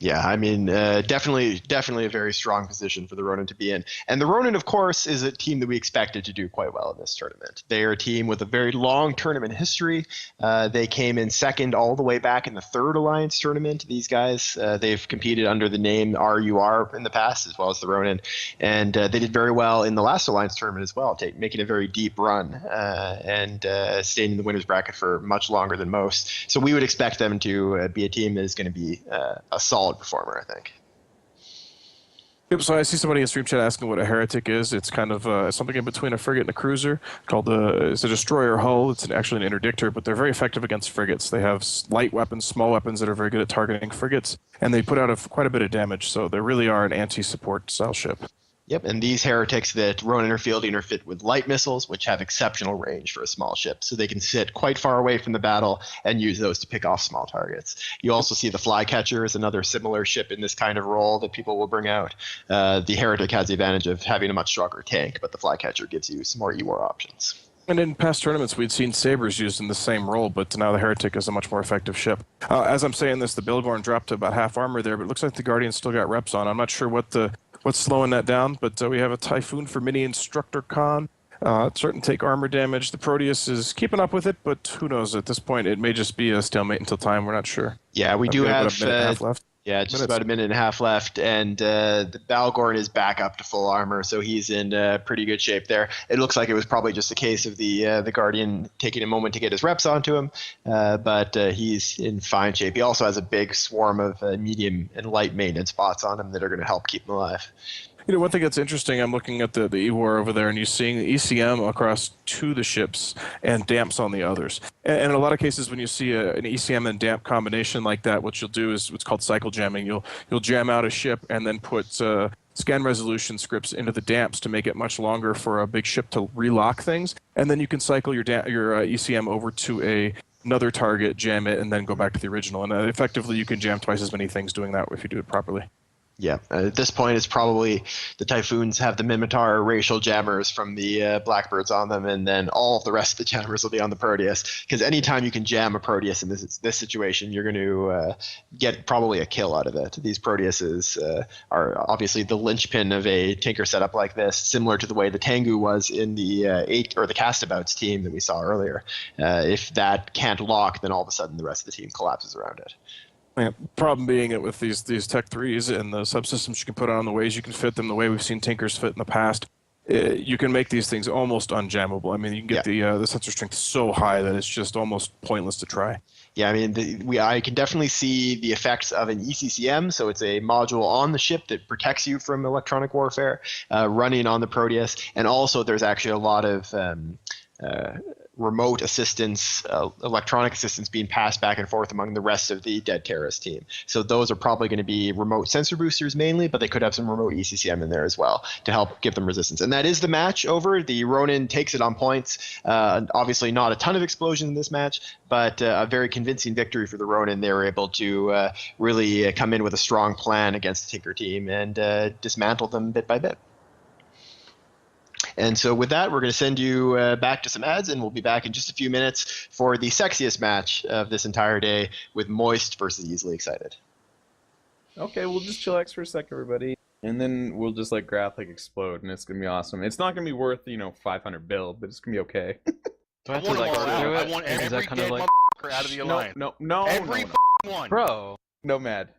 C: Yeah, I mean, definitely a very strong position for the Ronin to be in. And the Ronin, of course, is a team that we expected to do quite well in this tournament. They are a team with a very long tournament history. They came in second all the way back in the 3rd Alliance tournament. These guys, they've competed under the name RUR in the past, as well as the Ronin. And they did very well in the last Alliance tournament as well, making a very deep run and staying in the winner's bracket for much longer than most. So we would expect them to be a team that is going to be a solid performer, I think.
O: Yep, so I see somebody in stream chat asking what a heretic is. It's kind of something in between a frigate and a cruiser called it's a destroyer hull. It's actually an interdictor, but they're very effective against frigates. They have light weapons, small weapons that are very good at targeting frigates, and they put out quite a bit of damage, so they really are an anti-support style ship.
C: Yep, and these heretics that Ronin are fielding are fit with light missiles, which have exceptional range for a small ship, so they can sit quite far away from the battle and use those to pick off small targets. You also see the Flycatcher is another similar ship in this kind of role that people will bring out. The heretic has the advantage of having a much stronger tank, but the Flycatcher gives you some more E-War options.
O: And in past tournaments, we'd seen Sabres used in the same role, but now the Heretic is a much more effective ship. As I'm saying this, the Balgorn dropped to about half armor there, but it looks like the Guardian still got reps on. I'm not sure what's slowing that down, but we have a Typhoon for Mini Instructor Khan. Certain take armor damage. The Proteus is keeping up with it, but who knows? At this point, it may just be a stalemate until time. We're not sure.
C: Yeah, we
O: I've
C: do
O: got
C: have
O: about a minute and a half left.
C: Yeah, just about a minute and a half left, and the Balgorn is back up to full armor, so he's in pretty good shape there. It looks like it was probably just a case of the Guardian taking a moment to get his reps onto him, but he's in fine shape. He also has a big swarm of medium and light maintenance bots on him that are going to help keep him alive.
O: You know, one thing that's interesting, I'm looking at the E-War over there, and you're seeing the ECM across two of the ships and damps on the others. And in a lot of cases, when you see an ECM and damp combination like that, what you'll do is what's called cycle jamming. You'll jam out a ship and then put scan resolution scripts into the damps to make it much longer for a big ship to relock things. And then you can cycle your ECM over to another target, jam it, and then go back to the original. And effectively, you can jam twice as many things doing that if you do it properly.
C: Yeah, at this point, it's probably the Typhoons have the Mimitar racial jammers from the Blackbirds on them, and then all of the rest of the jammers will be on the Proteus. Because anytime you can jam a Proteus in this situation, you're going to get probably a kill out of it. These Proteuses are obviously the linchpin of a Tinker setup like this, similar to the way the Tengu was in the the Castabouts team that we saw earlier. If that can't lock, then all of a sudden the rest of the team collapses around it.
O: Yeah, problem being it with these Tech 3s and the subsystems you can put on, the ways you can fit them, the way we've seen Tinkers fit in the past, you can make these things almost unjammable. I mean, you can get the sensor strength so high that it's just almost pointless to try.
C: Yeah, I mean, I can definitely see the effects of an ECCM, so it's a module on the ship that protects you from electronic warfare, running on the Proteus, and also there's actually a lot of remote assistance, electronic assistance being passed back and forth among the rest of the Dead Terrorist team. So those are probably going to be remote sensor boosters mainly, but they could have some remote ECCM in there as well to help give them resistance. And that is the match over. The Ronin takes it on points. Obviously not a ton of explosion in this match, but a very convincing victory for the Ronin. They were able to really come in with a strong plan against the Tinker team and dismantle them bit by bit. And so with that, we're going to send you back to some ads, and we'll be back in just a few minutes for the sexiest match of this entire day with Moist versus Easily Excited.
P: Okay, we'll just chillax for a sec, everybody. And then we'll just let Grathlic explode, and it's going to be awesome. It's not going to be worth, 500 bill, but it's going to be okay.
Q: Do I have to do it? I want every dead motherfucker out of the Alliance.
P: No.
Q: Every one.
P: Bro. No, Mad.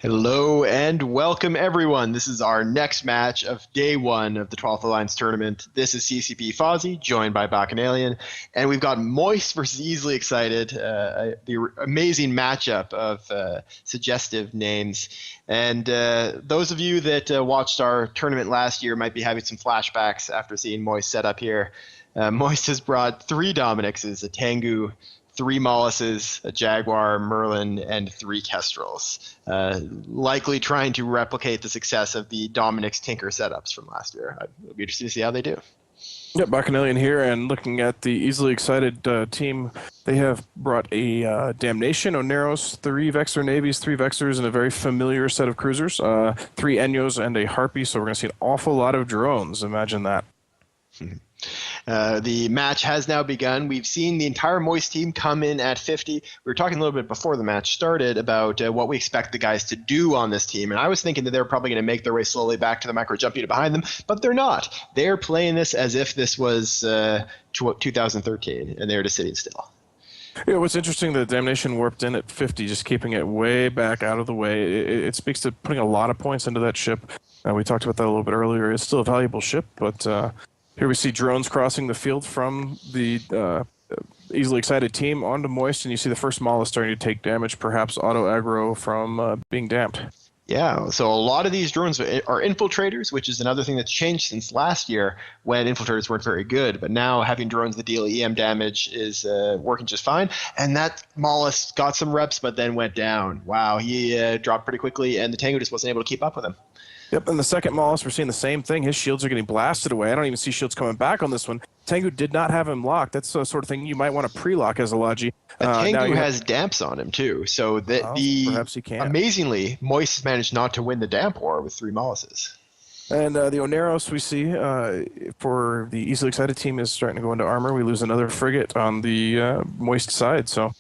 C: Hello and welcome everyone. This is our next match of day 1 of the 12th Alliance Tournament. This is CCP Fozzie, joined by Bacchanalian, and we've got Moist versus Easily Excited, the amazing matchup of suggestive names. And those of you that watched our tournament last year might be having some flashbacks after seeing Moist set up here. Moist has brought 3 Dominixes, a Tengu, 3 Molluses, a Jaguar, Merlin, and 3 Kestrels, likely trying to replicate the success of the Dominix Tinker setups from last year. It'll be interesting to see how they do.
O: Yep, Bacchanalian here, and looking at the Easily Excited team, they have brought a Damnation, Oneros, 3 Vexor Navies, 3 Vexors, and a very familiar set of cruisers, 3 Enyos, and a Harpy, so we're going to see an awful lot of drones. Imagine that.
C: The match has now begun. We've seen the entire Moist team come in at 50. We were talking a little bit before the match started about what we expect the guys to do on this team, and I was thinking that they're probably going to make their way slowly back to the micro jump unit behind them, but they're not. They're playing this as if this was 2013, and they're just sitting still.
O: Yeah, what's interesting, the Damnation warped in at 50, just keeping it way back out of the way. It speaks to putting a lot of points into that ship. We talked about that a little bit earlier. It's still a valuable ship, but here we see drones crossing the field from the Easily Excited team onto Moist, and you see the first Mollusk starting to take damage, perhaps auto-aggro from being damped.
C: Yeah, so a lot of these drones are infiltrators, which is another thing that's changed since last year when infiltrators weren't very good. But now having drones that deal EM damage is working just fine. And that Mollusk got some reps, but then went down. Wow, he dropped pretty quickly, and the Tengu just wasn't able to keep up with him.
O: Yep, and the second Mollusk, we're seeing the same thing. His shields are getting blasted away. I don't even see shields coming back on this one. Tengu did not have him locked. That's the sort of thing you might want to pre-lock as a Logi.
C: Tengu has damps on him, too. So
O: perhaps he can.
C: Amazingly, Moist managed not to win the damp war with 3 Molluses.
O: And the Oneros we see for the Easily Excited team is starting to go into armor. We lose another frigate on the Moist side, so...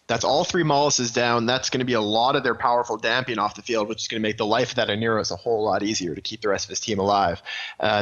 C: That's all 3 Molluses down. That's going to be a lot of their powerful damping off the field, which is going to make the life of that Oneros a whole lot easier to keep the rest of his team alive.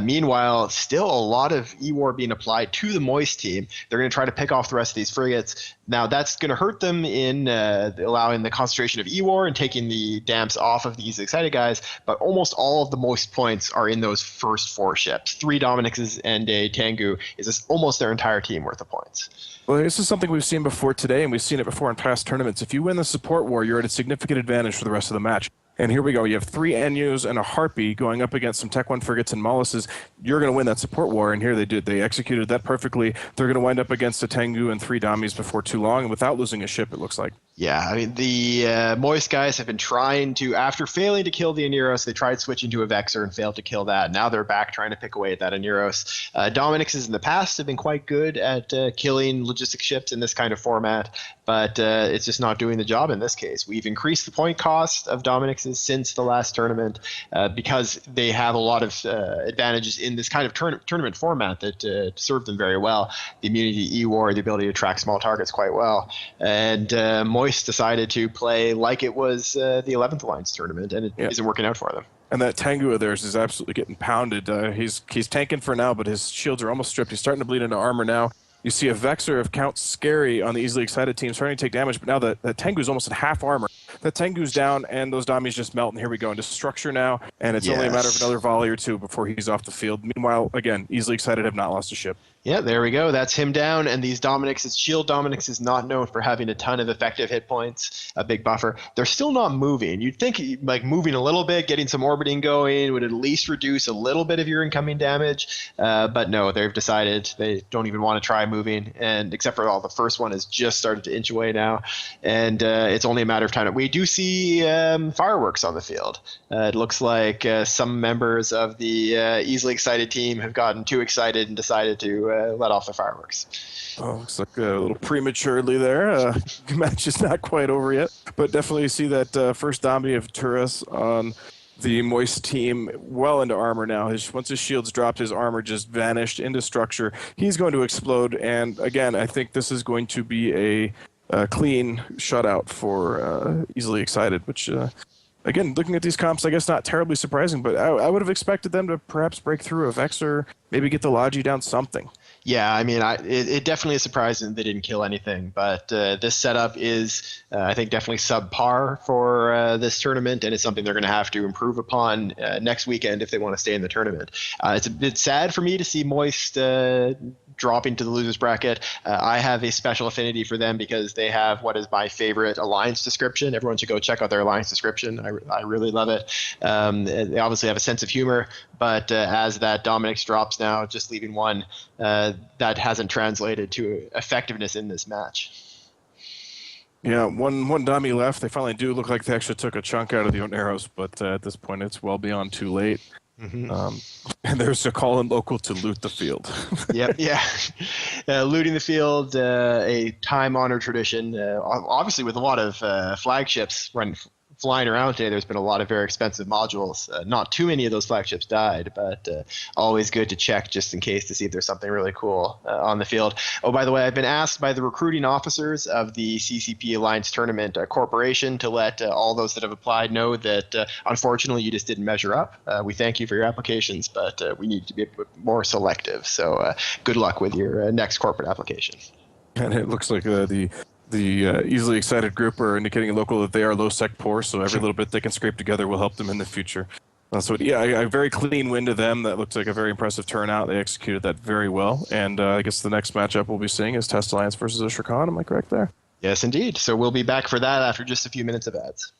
C: Meanwhile, still a lot of E-War being applied to the Moist team. They're going to try to pick off the rest of these frigates. Now, that's going to hurt them in allowing the concentration of E-War and taking the damps off of these excited guys, but almost all of the Moist points are in those first 4 ships. 3 Dominixes and a Tengu is almost their entire team worth of points.
O: Well, this is something we've seen before today, and we've seen it before in past tournaments. If you win the support war, you're at a significant advantage for the rest of the match. And here we go. You have 3 Enyos and a Harpy going up against some Tech 1 frigates and Molluses. You're going to win that support war, and here they did. They executed that perfectly. They're going to wind up against a Tengu and 3 Damis before too long, and without losing a ship, it looks like.
C: Yeah, I mean, the Moist guys have been trying to, after failing to kill the Oneros, they tried switching to a Vexor and failed to kill that. Now they're back trying to pick away at that Oneros. Dominixes in the past have been quite good at killing logistic ships in this kind of format, but it's just not doing the job in this case. We've increased the point cost of Dominixes since the last tournament because they have a lot of advantages in this kind of tournament format that serve them very well. The immunity to E-War, the ability to track small targets quite well. And Moist decided to play like it was the 11th Alliance tournament, and it isn't working out for them.
O: And that Tengu of theirs is absolutely getting pounded. He's tanking for now, but his shields are almost stripped. He's starting to bleed into armor now. You see a Vexor of Count Scary on the Easily Excited team starting to take damage, but now the Tengu's almost at half armor. The Tengu's down, and those Damis just melt, and here we go into structure now, and it's only a matter of another volley or 2 before he's off the field. Meanwhile, again, Easily Excited have not lost a ship.
C: Yeah, there we go. That's him down, and these Dominixes, Shield Dominix is not known for having a ton of effective hit points, a big buffer. They're still not moving. You'd think like moving a little bit, getting some orbiting going would at least reduce a little bit of your incoming damage, but no, they've decided they don't even want to try moving, and except for the first one has just started to inch away now, and it's only a matter of time. We do see fireworks on the field. It looks like some members of the Easily Excited team have gotten too excited and decided to let off the fireworks.
O: Oh, looks like a little prematurely there. The match is not quite over yet, but definitely see that first Dami of Turris on the Moist team well into armor now. Once his shields dropped, his armor just vanished into structure. He's going to explode, and again, I think this is going to be a clean shutout for Easily Excited, which... Again, looking at these comps, I guess not terribly surprising, but I would have expected them to perhaps break through a Vexor, maybe get the Logi down, something.
C: Yeah, I mean, it definitely is surprising they didn't kill anything, but this setup is, I think, definitely subpar for this tournament, and it's something they're going to have to improve upon next weekend if they want to stay in the tournament. It's a bit sad for me to see Moist dropping to the losers bracket. I have a special affinity for them because they have what is my favorite Alliance description. Everyone should go check out their Alliance description. I really love it. They obviously have a sense of humor, but as that Dominix drops now, just leaving one, that hasn't translated to effectiveness in this match.
O: Yeah, one dummy left. They finally do look like they actually took a chunk out of the Oneros, but at this point it's well beyond too late. Mm-hmm. And there's a call in local to loot the field.
C: Yep, yeah. Looting the field, a time-honored tradition. Obviously, with a lot of flagships flying around today, there's been a lot of very expensive modules. Not too many of those flagships died, but always good to check just in case to see if there's something really cool on the field. Oh, by the way, I've been asked by the recruiting officers of the CCP Alliance Tournament Corporation to let all those that have applied know that unfortunately you just didn't measure up. We thank you for your applications, but we need to be more selective. So good luck with your next corporate application.
O: And it looks like the easily excited group are indicating local that they are low sec poor, so every little bit they can scrape together will help them in the future. So yeah, a very clean win to them. That looks like a very impressive turnout. They executed that very well. And I guess the next matchup we'll be seeing is Test Alliance versus Ashrakan. Am I correct there?
C: Yes, indeed. So we'll be back for that after just a few minutes of ads.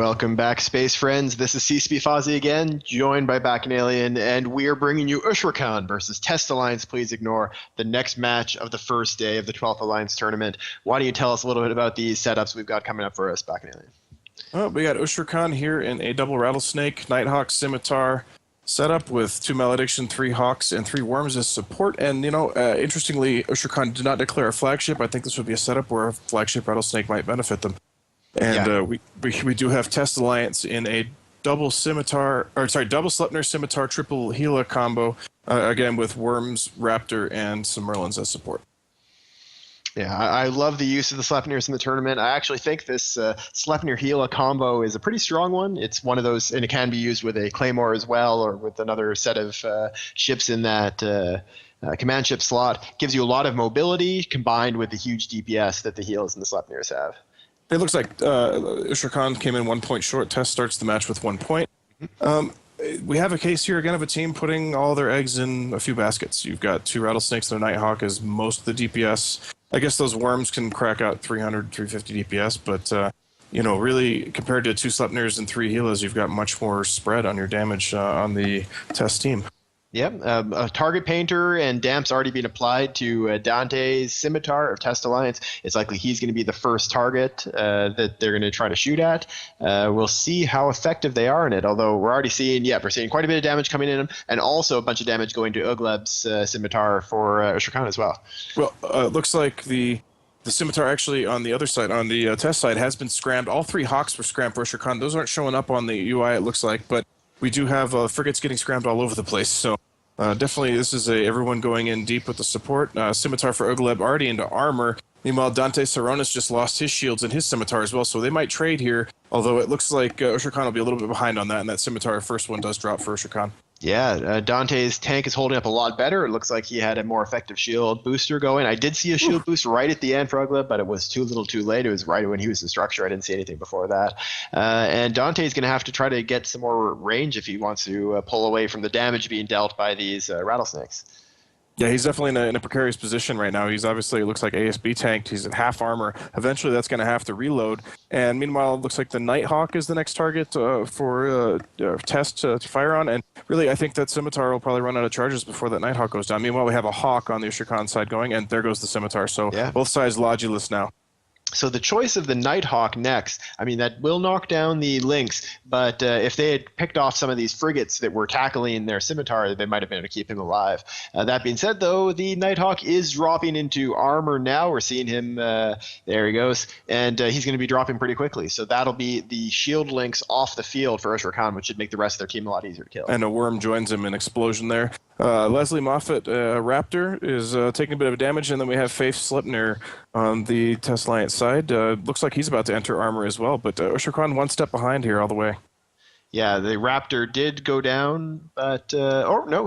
C: Welcome back, space friends. This is CSP Fozzie again, joined by Bacchanalian, and we are bringing you Ushrakan versus Test Alliance. Please ignore the next match of the first day of the 12th Alliance Tournament. Why don't you tell us a little bit about these setups we've got coming up for us, Bacchanalian?
O: Well, we got Ushrakan here in a double Rattlesnake, Nighthawk, Scimitar setup with 2 Malediction, 3 Hawks, and 3 Worms as support. And, interestingly, Ushrakan did not declare a flagship. I think this would be a setup where a flagship Rattlesnake might benefit them. And we do have Test Alliance in a double Sleipnir Scimitar triple Gila combo, again with Worms, Raptor, and some Merlins as support.
C: Yeah, I love the use of the Sleipnirs in the tournament. I actually think this Sleipnir Gila combo is a pretty strong one. It's one of those, and it can be used with a Claymore as well, or with another set of ships in that command ship slot. Gives you a lot of mobility combined with the huge DPS that the Gilas and the Sleipnirs have.
O: It looks like Ushrakan came in 1 point short. Test starts the match with 1 point. We have a case here again of a team putting all their eggs in a few baskets. You've got 2 Rattlesnakes and a Nighthawk as most of the DPS. I guess those Worms can crack out 300, 350 DPS, but really compared to 2 Sleipnirs and 3 Gilas, you've got much more spread on your damage on the Test team.
C: Yep, a target painter and damp's already been applied to Dante's Scimitar of Test Alliance. It's likely he's going to be the first target that they're going to try to shoot at. We'll see how effective they are in it, although we're seeing quite a bit of damage coming in, and also a bunch of damage going to Ugleb's Scimitar for Ushrakan as well.
O: Well, it looks like the Scimitar actually on the other side, on the Test side, has been scrammed. All 3 Hawks were scrammed for Ushrakan. Those aren't showing up on the UI, it looks like, but we do have frigates getting scrammed all over the place, so definitely this is everyone going in deep with the support. Scimitar for Ugleb already into armor. Meanwhile, Dante Saronis just lost his shields and his Scimitar as well, so they might trade here, although it looks like Ushrakan will be a little bit behind on that, and that Scimitar first one does drop for Ushrakan.
C: Yeah, Dante's tank is holding up a lot better. It looks like he had a more effective shield booster going. I did see a shield boost right at the end for Ugleb, but it was too little too late. It was right when he was in structure. I didn't see anything before that. And Dante's going to have to try to get some more range if he wants to pull away from the damage being dealt by these Rattlesnakes.
O: Yeah, he's definitely in a precarious position right now. He's obviously, it looks like ASB tanked. He's at half armor. Eventually, that's going to have to reload. And meanwhile, it looks like the Nighthawk is the next target for Test to fire on. And really, I think that Scimitar will probably run out of charges before that Nighthawk goes down. Meanwhile, we have a Hawk on the Ushrakan side going, and there goes the Scimitar. So both sides loduless now.
C: So the choice of the Nighthawk next, that will knock down the Lynx, but if they had picked off some of these frigates that were tackling their Scimitar, they might have been able to keep him alive. That being said, though, the Nighthawk is dropping into armor now. We're seeing him, there he goes, and he's going to be dropping pretty quickly. So that'll be the shield Lynx off the field for Ushrakan, which should make the rest of their team a lot easier to kill.
O: And a Worm joins him in explosion there. Leslie Moffat, Raptor, is taking a bit of damage, and then we have Faith Sleipnir on the Test Alliance side. Looks like he's about to enter armor as well, but Ushrakan 1 step behind here all the way.
C: Yeah, the Raptor did go down, but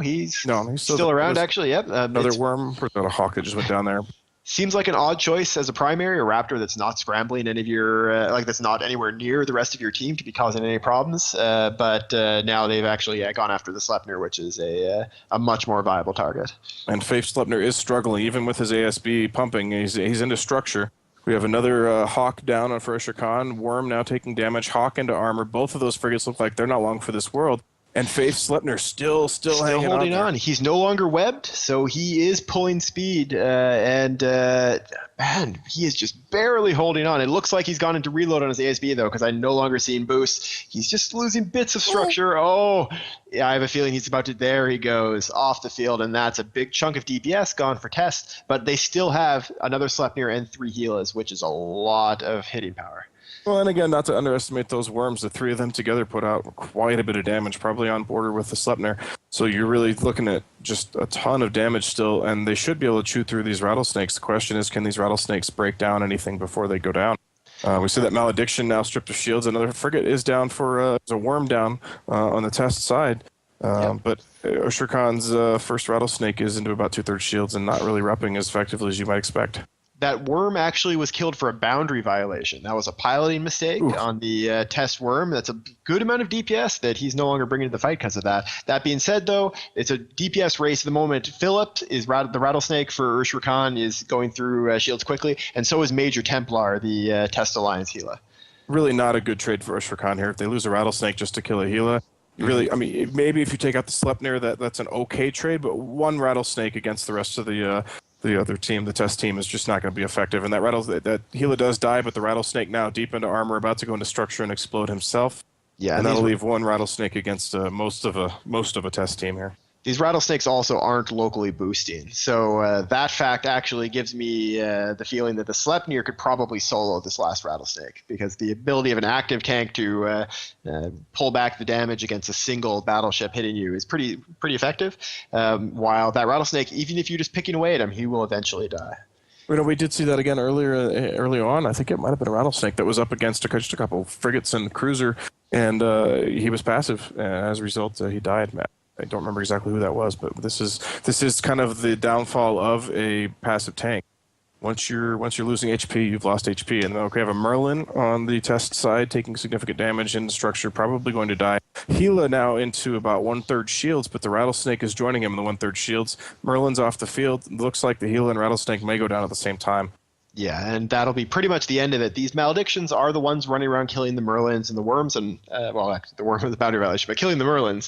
C: he's still around actually. Yep,
O: another Worm, or not a Hawk that just went down there.
C: Seems like an odd choice as a primary, a Raptor that's not scrambling any of your, that's not anywhere near the rest of your team to be causing any problems. But now they've actually gone after the Sleipnir, which is a much more viable target.
O: And Faith Sleipnir is struggling, even with his ASB pumping. He's into structure. We have another Hawk down on for Ushrakan. Worm now taking damage. Hawk into armor. Both of those frigates look like they're not long for this world. And Faith Sleipnir still hanging
C: holding
O: on.
C: He's no longer webbed, so he is pulling speed, and he is just barely holding on. It looks like he's gone into reload on his ASB, though, because I'm no longer seeing boosts. He's just losing bits of structure. I have a feeling he's about to. There he goes, off the field, and that's a big chunk of DPS gone for Test, but they still have another Sleipnir and 3 Gilas, which is a lot of hitting power.
O: Well, and again, not to underestimate those Worms, the 3 of them together put out quite a bit of damage, probably on border with the Sleipnir. So you're really looking at just a ton of damage still, and they should be able to chew through these Rattlesnakes. The question is, can these Rattlesnakes break down anything before they go down? We see that Malediction now stripped of shields. Another frigate is down for a Worm down on the Test side. But Ushrakan's first Rattlesnake is into about 2/3 shields and not really repping as effectively as you might expect.
C: That Worm actually was killed for a boundary violation. That was a piloting mistake on the Test Worm. That's a good amount of DPS that he's no longer bringing to the fight because of that. That being said, though, it's a DPS race at the moment. Philip is the Rattlesnake for Ushrakan is going through shields quickly, and so is Major Templar, the Test Alliance Gila.
O: really not a good trade for Ushrakan here. If they lose a Rattlesnake just to kill a Gila, really, I mean, maybe if you take out the Sleipnir, that's an okay trade, but one Rattlesnake against the rest of the other team, the test team, is just not going to be effective. And that Gila does die, but the Rattlesnake now deep into armor, about to go into structure and explode himself.
C: Yeah,
O: and that'll leave one Rattlesnake against most of a test team here.
C: These Rattlesnakes also aren't locally boosting, so that fact actually gives me the feeling that the Sleipnir could probably solo this last Rattlesnake, because the ability of an active tank to pull back the damage against a single battleship hitting you is pretty effective, while that Rattlesnake, even if you're just picking away at him, he will eventually die.
O: We did see that again early on. I think it might have been a Rattlesnake that was up against just a couple frigates and cruiser, and he was passive. As a result, he died. I don't remember exactly who that was, but this is kind of the downfall of a passive tank. Once you're losing HP, you've lost HP. And okay, I have a Merlin on the test side taking significant damage in the structure, probably going to die. Gila now into about 1/3 shields, but the Rattlesnake is joining him in the 1/3 shields. Merlin's off the field. Looks like the Gila and Rattlesnake may go down at the same time.
C: Yeah, and that'll be pretty much the end of it. These maledictions are the ones running around killing the Merlins and the Worms, and actually the Worm of the Bounty Violation, but killing the Merlins.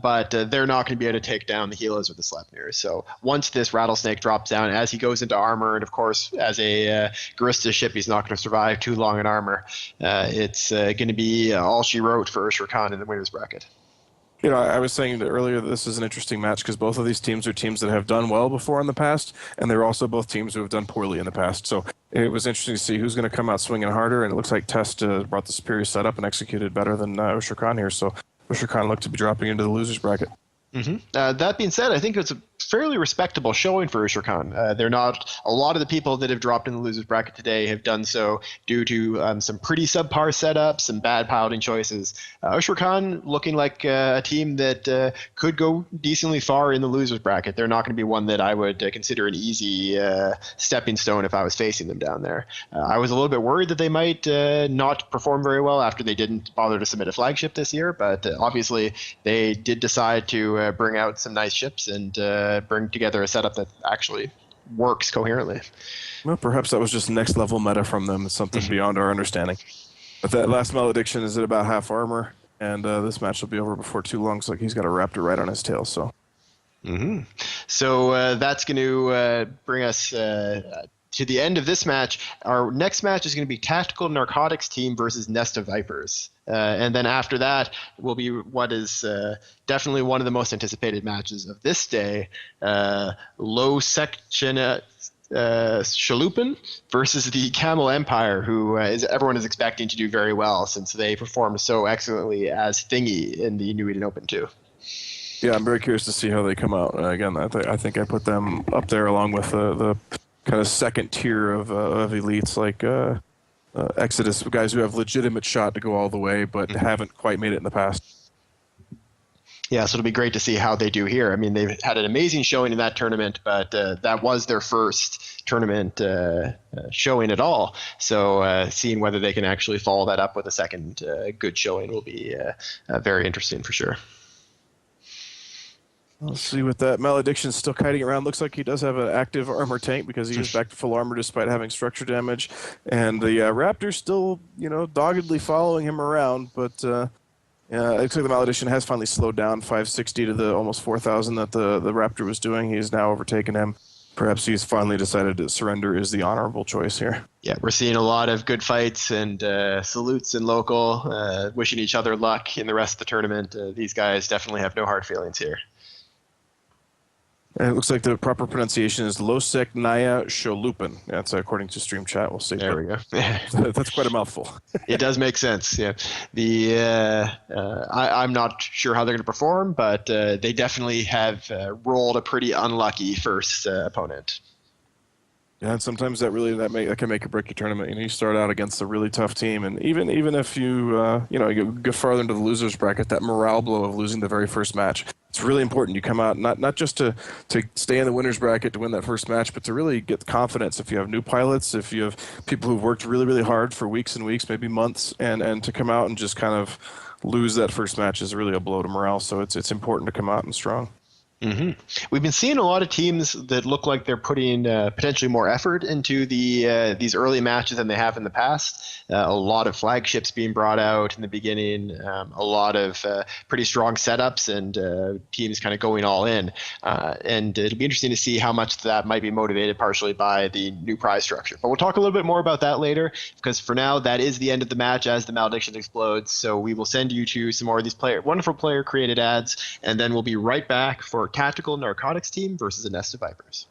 C: But they're not going to be able to take down the Gilas or the Sleipnirs. So once this Rattlesnake drops down, as he goes into armor, and of course as a Garista ship, he's not going to survive too long in armor. It's going to be all she wrote for Ushrakan in the winners bracket.
O: You know, I was saying that earlier that this is an interesting match because both of these teams are teams that have done well before in the past, and they're also both teams who have done poorly in the past. So it was interesting to see who's going to come out swinging harder, and it looks like Test brought the superior setup and executed better than Ushrakan here. So Ushrakan looked to be dropping into the losers bracket.
C: Mm-hmm. That being said, I think it's a fairly respectable showing for Ushrakan. They're not a lot of the people that have dropped in the losers bracket today have done so due to some pretty subpar setups, some bad piloting choices. Ushrakan looking like a team that could go decently far in the losers bracket. They're not going to be one that I would consider an easy stepping stone if I was facing them down there. I was a little bit worried that they might not perform very well after they didn't bother to submit a flagship this year, but obviously they did decide to bring out some nice ships and bring together a setup that actually works coherently.
O: Well, perhaps that was just next level meta from them. It's something beyond our understanding. But that last Malediction is at about half armor, and this match will be over before too long. So he's got a Raptor right on his tail. So,
C: so that's going to bring us to the end of this match. Our next match is going to be Tactical Narcotics Team versus Nest of Vipers. And then after that will be what is definitely one of the most anticipated matches of this day, Low Section Shalupin versus the Camel Empire, who everyone is expecting to do very well since they performed so excellently as Thingy in the New Eden Open 2.
O: Yeah, I'm very curious to see how they come out. Again, I think I put them up there along with the kind of second tier of elites like Exodus, guys who have legitimate shot to go all the way but haven't quite made it in the past.
C: Yeah, so it'll be great to see how they do here. I mean, they've had an amazing showing in that tournament, but that was their first tournament showing at all. So seeing whether they can actually follow that up with a second good showing will be very interesting for sure.
O: Let's see what that Malediction's still kiting around. Looks like he does have an active armor tank because he is back to full armor despite having structure damage. And the Raptor's still, doggedly following him around. But it looks like the Malediction has finally slowed down 560 to the almost 4,000 that the Raptor was doing. He's now overtaken him. Perhaps he's finally decided that surrender is the honorable choice here.
C: Yeah, we're seeing a lot of good fights and salutes in local, wishing each other luck in the rest of the tournament. These guys definitely have no hard feelings here.
O: And it looks like the proper pronunciation is Losek Naya Sholupin. That's according to Stream Chat. We'll see.
C: There we go.
O: That's quite a mouthful.
C: It does make sense. Yeah. I'm not sure how they're going to perform, but they definitely have rolled a pretty unlucky first opponent.
O: Yeah, and sometimes that can make or break your tournament. You start out against a really tough team, and even if you you go farther into the losers bracket, that morale blow of losing the very first match, it's really important. You come out not just to stay in the winners bracket to win that first match, but to really get confidence. If you have new pilots, if you have people who've worked really, really hard for weeks and weeks, maybe months, and to come out and just kind of lose that first match is really a blow to morale. So it's important to come out and strong.
C: We've been seeing a lot of teams that look like they're putting potentially more effort into these early matches than they have in the past. A lot of flagships being brought out in the beginning, a lot of pretty strong setups, and teams kind of going all in. And it'll be interesting to see how much that might be motivated partially by the new prize structure. But we'll talk a little bit more about that later, because for now, that is the end of the match as the malediction explodes. So we will send you to some more of these wonderful player-created ads, and then we'll be right back for Tactical Narcotics Team versus a Nest of Vipers.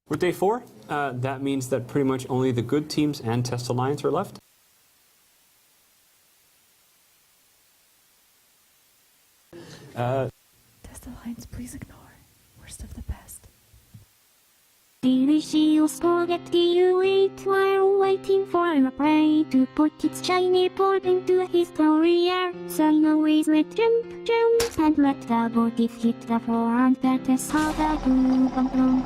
R: With day 4, that means that pretty much only the good teams and Test Alliance are left.
S: Test Alliance, please ignore. Worst of the best. Delicious spaghetti you eat while waiting for a prey to put its shiny paw into his career. So you always let jump, and let the body hit the floor, and that is how the glue bump.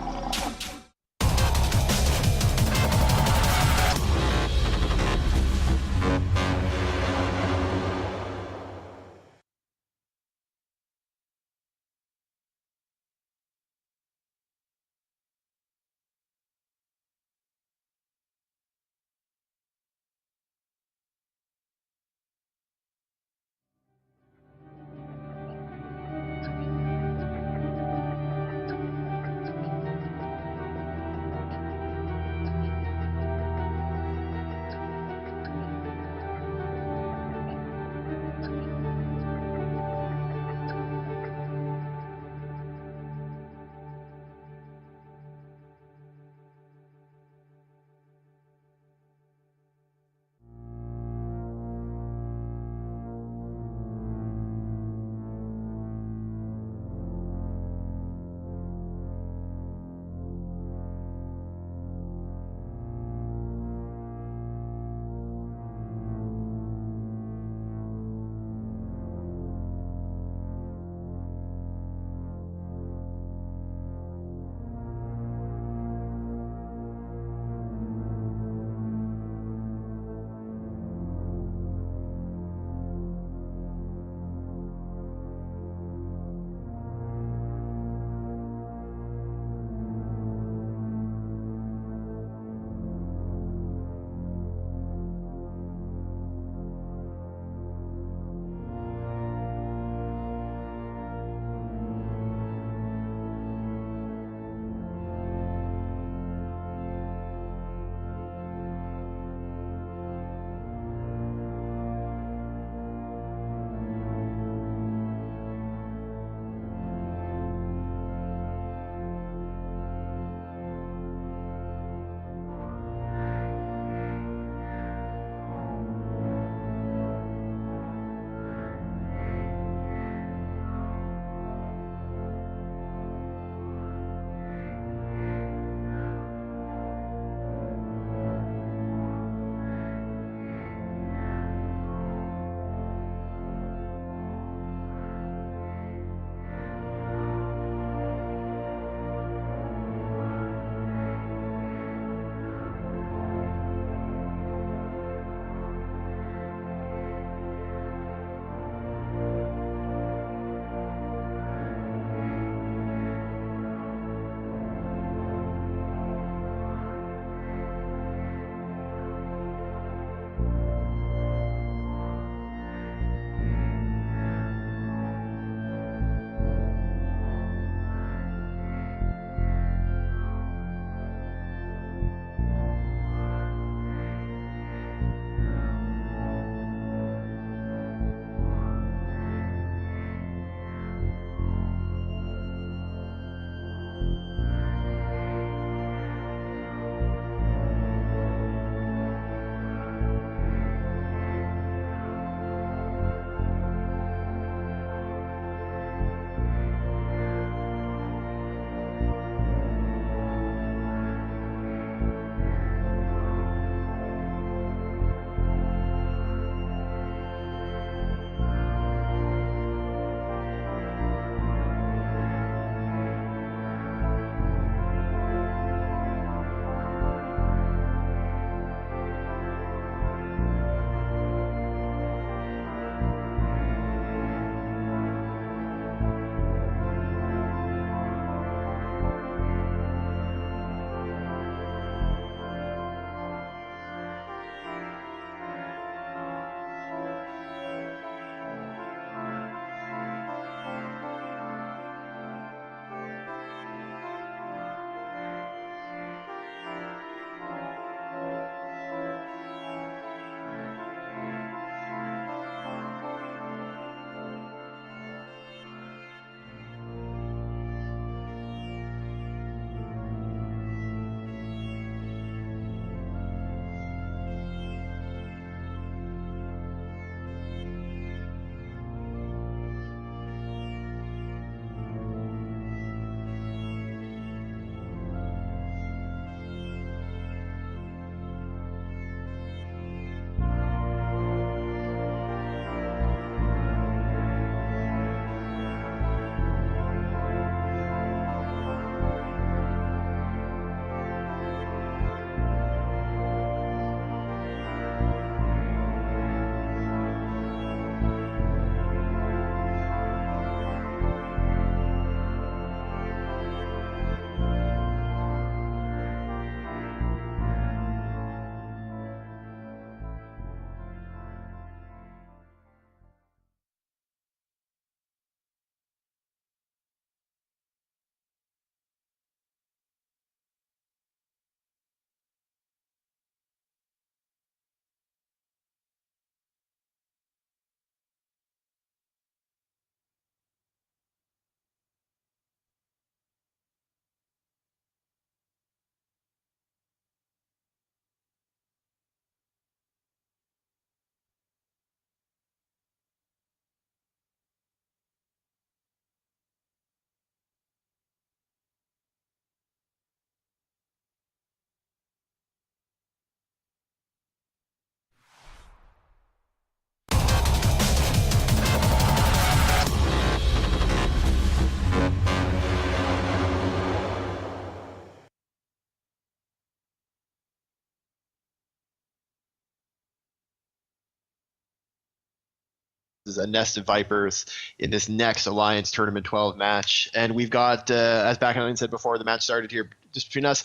C: a Nest of Vipers in this next Alliance Tournament 12 match. And we've got, as Backline said before the match started here, just between us,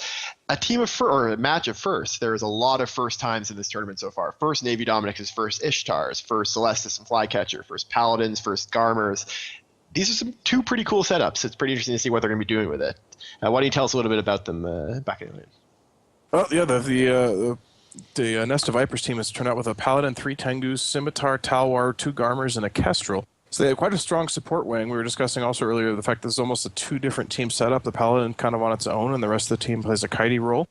C: a match of firsts. There's a lot of first times in this tournament so far. First Navy Dominix, first Ishtars, first Celestis and Flycatcher, first Paladins, first Garmers. These are two pretty cool setups. It's pretty interesting to see what they're going to be doing with it. Why don't you tell us a little bit about them, Backline?
O: Well, yeah, the Nest of Vipers team has turned out with a Paladin, 3 Tengus, Scimitar, Talwar, 2 Garmers, and a Kestrel. So they have quite a strong support wing. We were discussing also earlier the fact that there's almost a 2 different team setup. The Paladin kind of on its own, and the rest of the team plays a kitey role.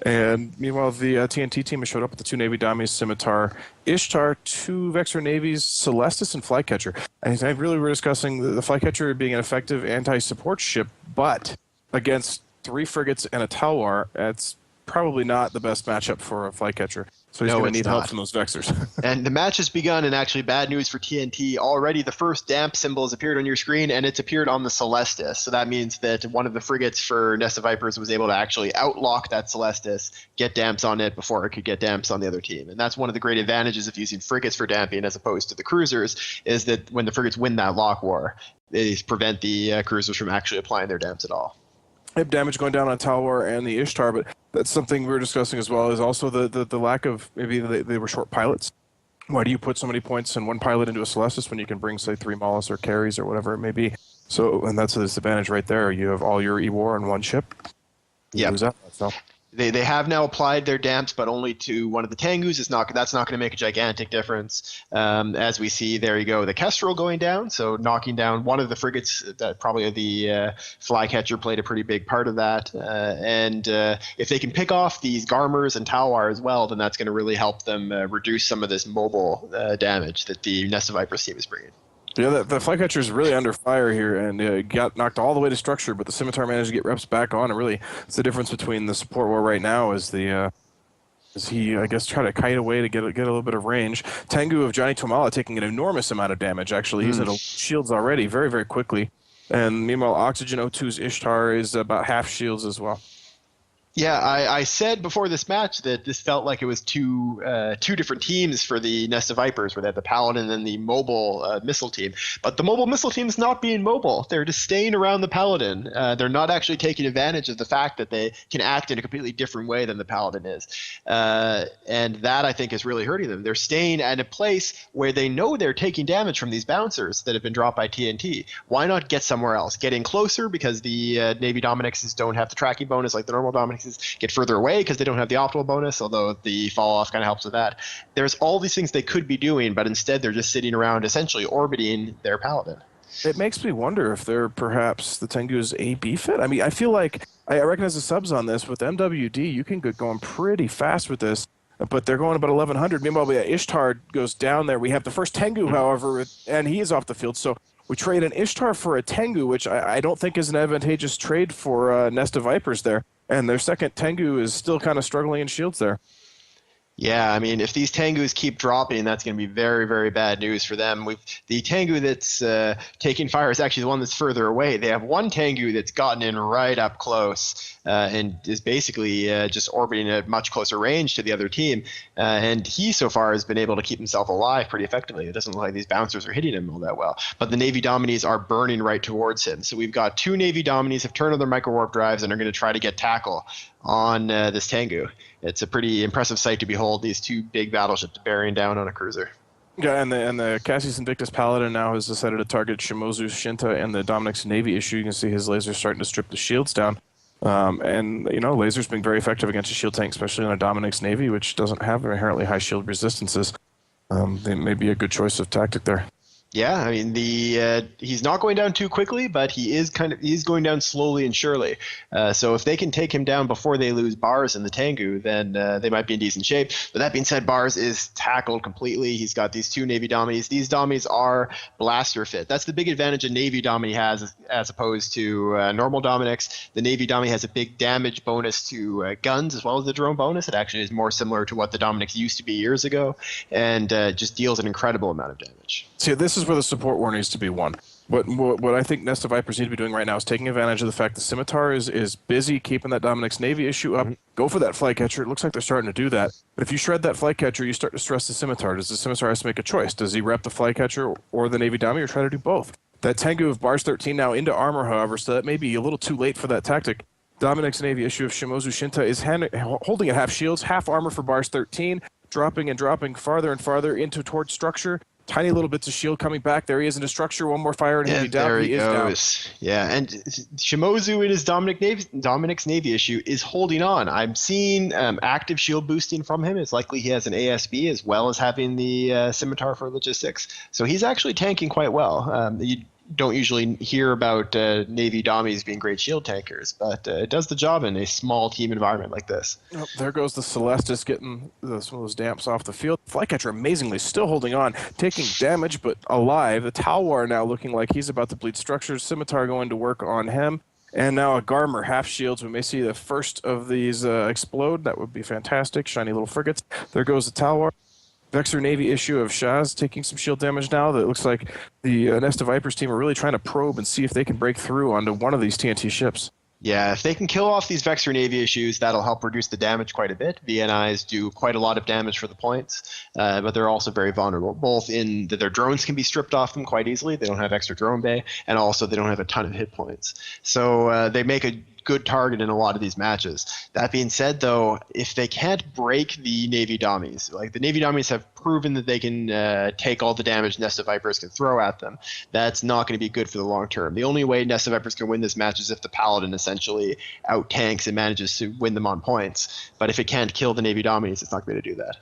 O: And meanwhile, the TNT team has showed up with the 2 Navy Dummies, Scimitar, Ishtar, 2 Vexor Navies, Celestis, and Flycatcher. And I really were discussing the Flycatcher being an effective anti-support ship, but against 3 frigates and a Talwar, it's probably not the best matchup for a Flycatcher. So he's going to need help from those Vexors.
C: And the match has begun, and actually bad news for TNT. Already the first damp symbol has appeared on your screen, and it's appeared on the Celestis. So that means that one of the frigates for Nest of Vipers was able to actually outlock that Celestis, get damps on it before it could get damps on the other team. And that's one of the great advantages of using frigates for damping as opposed to the cruisers, is that when the frigates win that lock war, they prevent the cruisers from actually applying their damps at all.
O: Damage going down on Talwar and the Ishtar, but that's something we were discussing as well, is also the lack of, maybe they were short pilots. Why do you put so many points in one pilot into a Celestis when you can bring, say, 3 Mollis or carries or whatever it may be? So, and that's a disadvantage right there. You have all your E-War on one ship.
C: Yeah.
O: So.
C: They have now applied their damps, but only to one of the Tengus. That's not going to make a gigantic difference. As we see, there you go, the Kestrel going down, so knocking down one of the frigates. Probably the Flycatcher played a pretty big part of that. And if they can pick off these Garmers and Talwar as well, then that's going to really help them reduce some of this mobile damage that the Nest of Vipers team is bringing.
O: Yeah, the Flycatcher is really under fire here, and got knocked all the way to structure, but the Scimitar managed to get reps back on, and really, it's the difference between the support war right now is he, I guess, try to kite away to get a little bit of range. Tengu of Johnny Tomala taking an enormous amount of damage, actually. He's at shields already very, very quickly. And meanwhile, Oxygen O2's Ishtar is about half shields as well.
C: Yeah, I said before this match that this felt like it was two different teams for the Nest of Vipers, where they had the Paladin and the mobile missile team. But the mobile missile team is not being mobile. They're just staying around the Paladin. They're not actually taking advantage of the fact that they can act in a completely different way than the Paladin is. And that, I think, is really hurting them. They're staying at a place where they know they're taking damage from these bouncers that have been dropped by TNT. Why not get somewhere else? Get in closer, because the Navy Dominixes don't have the tracking bonus like the normal Dominixes. Get further away because they don't have the optimal bonus, although the fall off kind of helps with that. There's all these things they could be doing, but instead they're just sitting around essentially orbiting their Paladin.
O: It makes me wonder if they're perhaps the Tengu's A-B fit. I mean, I feel like I recognize the subs on this. With MWD, you can get going pretty fast with this, but they're going about 1,100. Meanwhile, Ishtar goes down there. We have the first Tengu, however, and he is off the field. So we trade an Ishtar for a Tengu, which I don't think is an advantageous trade for Nest of Vipers there. And their second Tengu is still kind of struggling in shields there.
C: Yeah, I mean, if these Tengus keep dropping, that's going to be very, very bad news for them. The Tengu that's taking fire is actually the one that's further away. They have one Tengu that's gotten in right up close and is basically just orbiting at much closer range to the other team. And he, so far, has been able to keep himself alive pretty effectively. It doesn't look like these bouncers are hitting him all that well. But the Navy Dominis are burning right towards him. So we've got 2 Navy Dominis have turned on their micro-warp drives and are going to try to get tackle on this Tengu. It's a pretty impressive sight to behold, these 2 big battleships bearing down on a cruiser.
O: Yeah, and the Cassius Invictus Paladin now has decided to target Shimozu Shinta and the Dominix Navy issue. You can see his lasers starting to strip the shields down. And, you know, lasers being very effective against a shield tank, especially on a Dominix Navy, which doesn't have inherently high shield resistances. They may be a good choice of tactic there.
C: Yeah, I mean, he's not going down too quickly, but he's going down slowly and surely. So if they can take him down before they lose Bars in the Tengu, then they might be in decent shape. But that being said, Bars is tackled completely. He's got these 2 Navy Dominis. These Dominis are blaster fit. That's the big advantage a Navy Domini has as opposed to normal Dominix. The Navy Domini has a big damage bonus to guns as well as the drone bonus. It actually is more similar to what the Dominix used to be years ago, and just deals an incredible amount of damage.
O: See, this is where the support war needs to be won. What I think Nest of Vipers need to be doing right now is taking advantage of the fact the Scimitar is busy keeping that Dominic's Navy issue up. Go for that Flycatcher. It looks like they're starting to do that. But if you shred that Flycatcher, you start to stress the Scimitar. Does the Scimitar have to make a choice? Does he rep the Flycatcher or the Navy Dummy, or try to do both? That Tengu of Bars 13 now into armor, however, so that may be a little too late for that tactic. Dominic's Navy issue of Shimozu Shinta is holding at half shields, half armor for Bars 13, dropping and dropping farther and farther towards structure. Tiny little bits of shield coming back. There he is into structure. One more fire and he'll be down.
C: There he
O: is
C: goes.
O: Down.
C: Yeah, and Shimozu in his Dominic's Navy issue is holding on. I'm seeing active shield boosting from him. It's likely he has an ASB as well as having the Scimitar for logistics. So he's actually tanking quite well. You don't usually hear about Navy Dommies being great shield tankers, but it does the job in a small team environment like this.
O: Oh, there goes the Celestis getting some of those damps off the field. Flycatcher amazingly still holding on, taking damage but alive. The Talwar now looking like he's about to bleed structures. Scimitar going to work on him. And now a Garmer, half shields. We may see the first of these explode. That would be fantastic. Shiny little frigates. There goes the Talwar. Vexor Navy issue of Shaz taking some shield damage now. That looks like the Nest of Vipers team are really trying to probe and see if they can break through onto one of these TNT ships.
C: Yeah, if they can kill off these Vexor Navy issues, that'll help reduce the damage quite a bit. VNIs do quite a lot of damage for the points, but they're also very vulnerable, both in that their drones can be stripped off them quite easily. They don't have extra drone bay, and also they don't have a ton of hit points. So they make a good target in a lot of these matches. That being said, though, if they can't break the Navy Dommies, like the Navy Dommies have proven that they can take all the damage Nest of Vipers can throw at them, that's not going to be good for the long term. The only way Nest of Vipers can win this match is if the Paladin essentially out-tanks and manages to win them on points. But if it can't kill the Navy Dommies, it's not going to do that.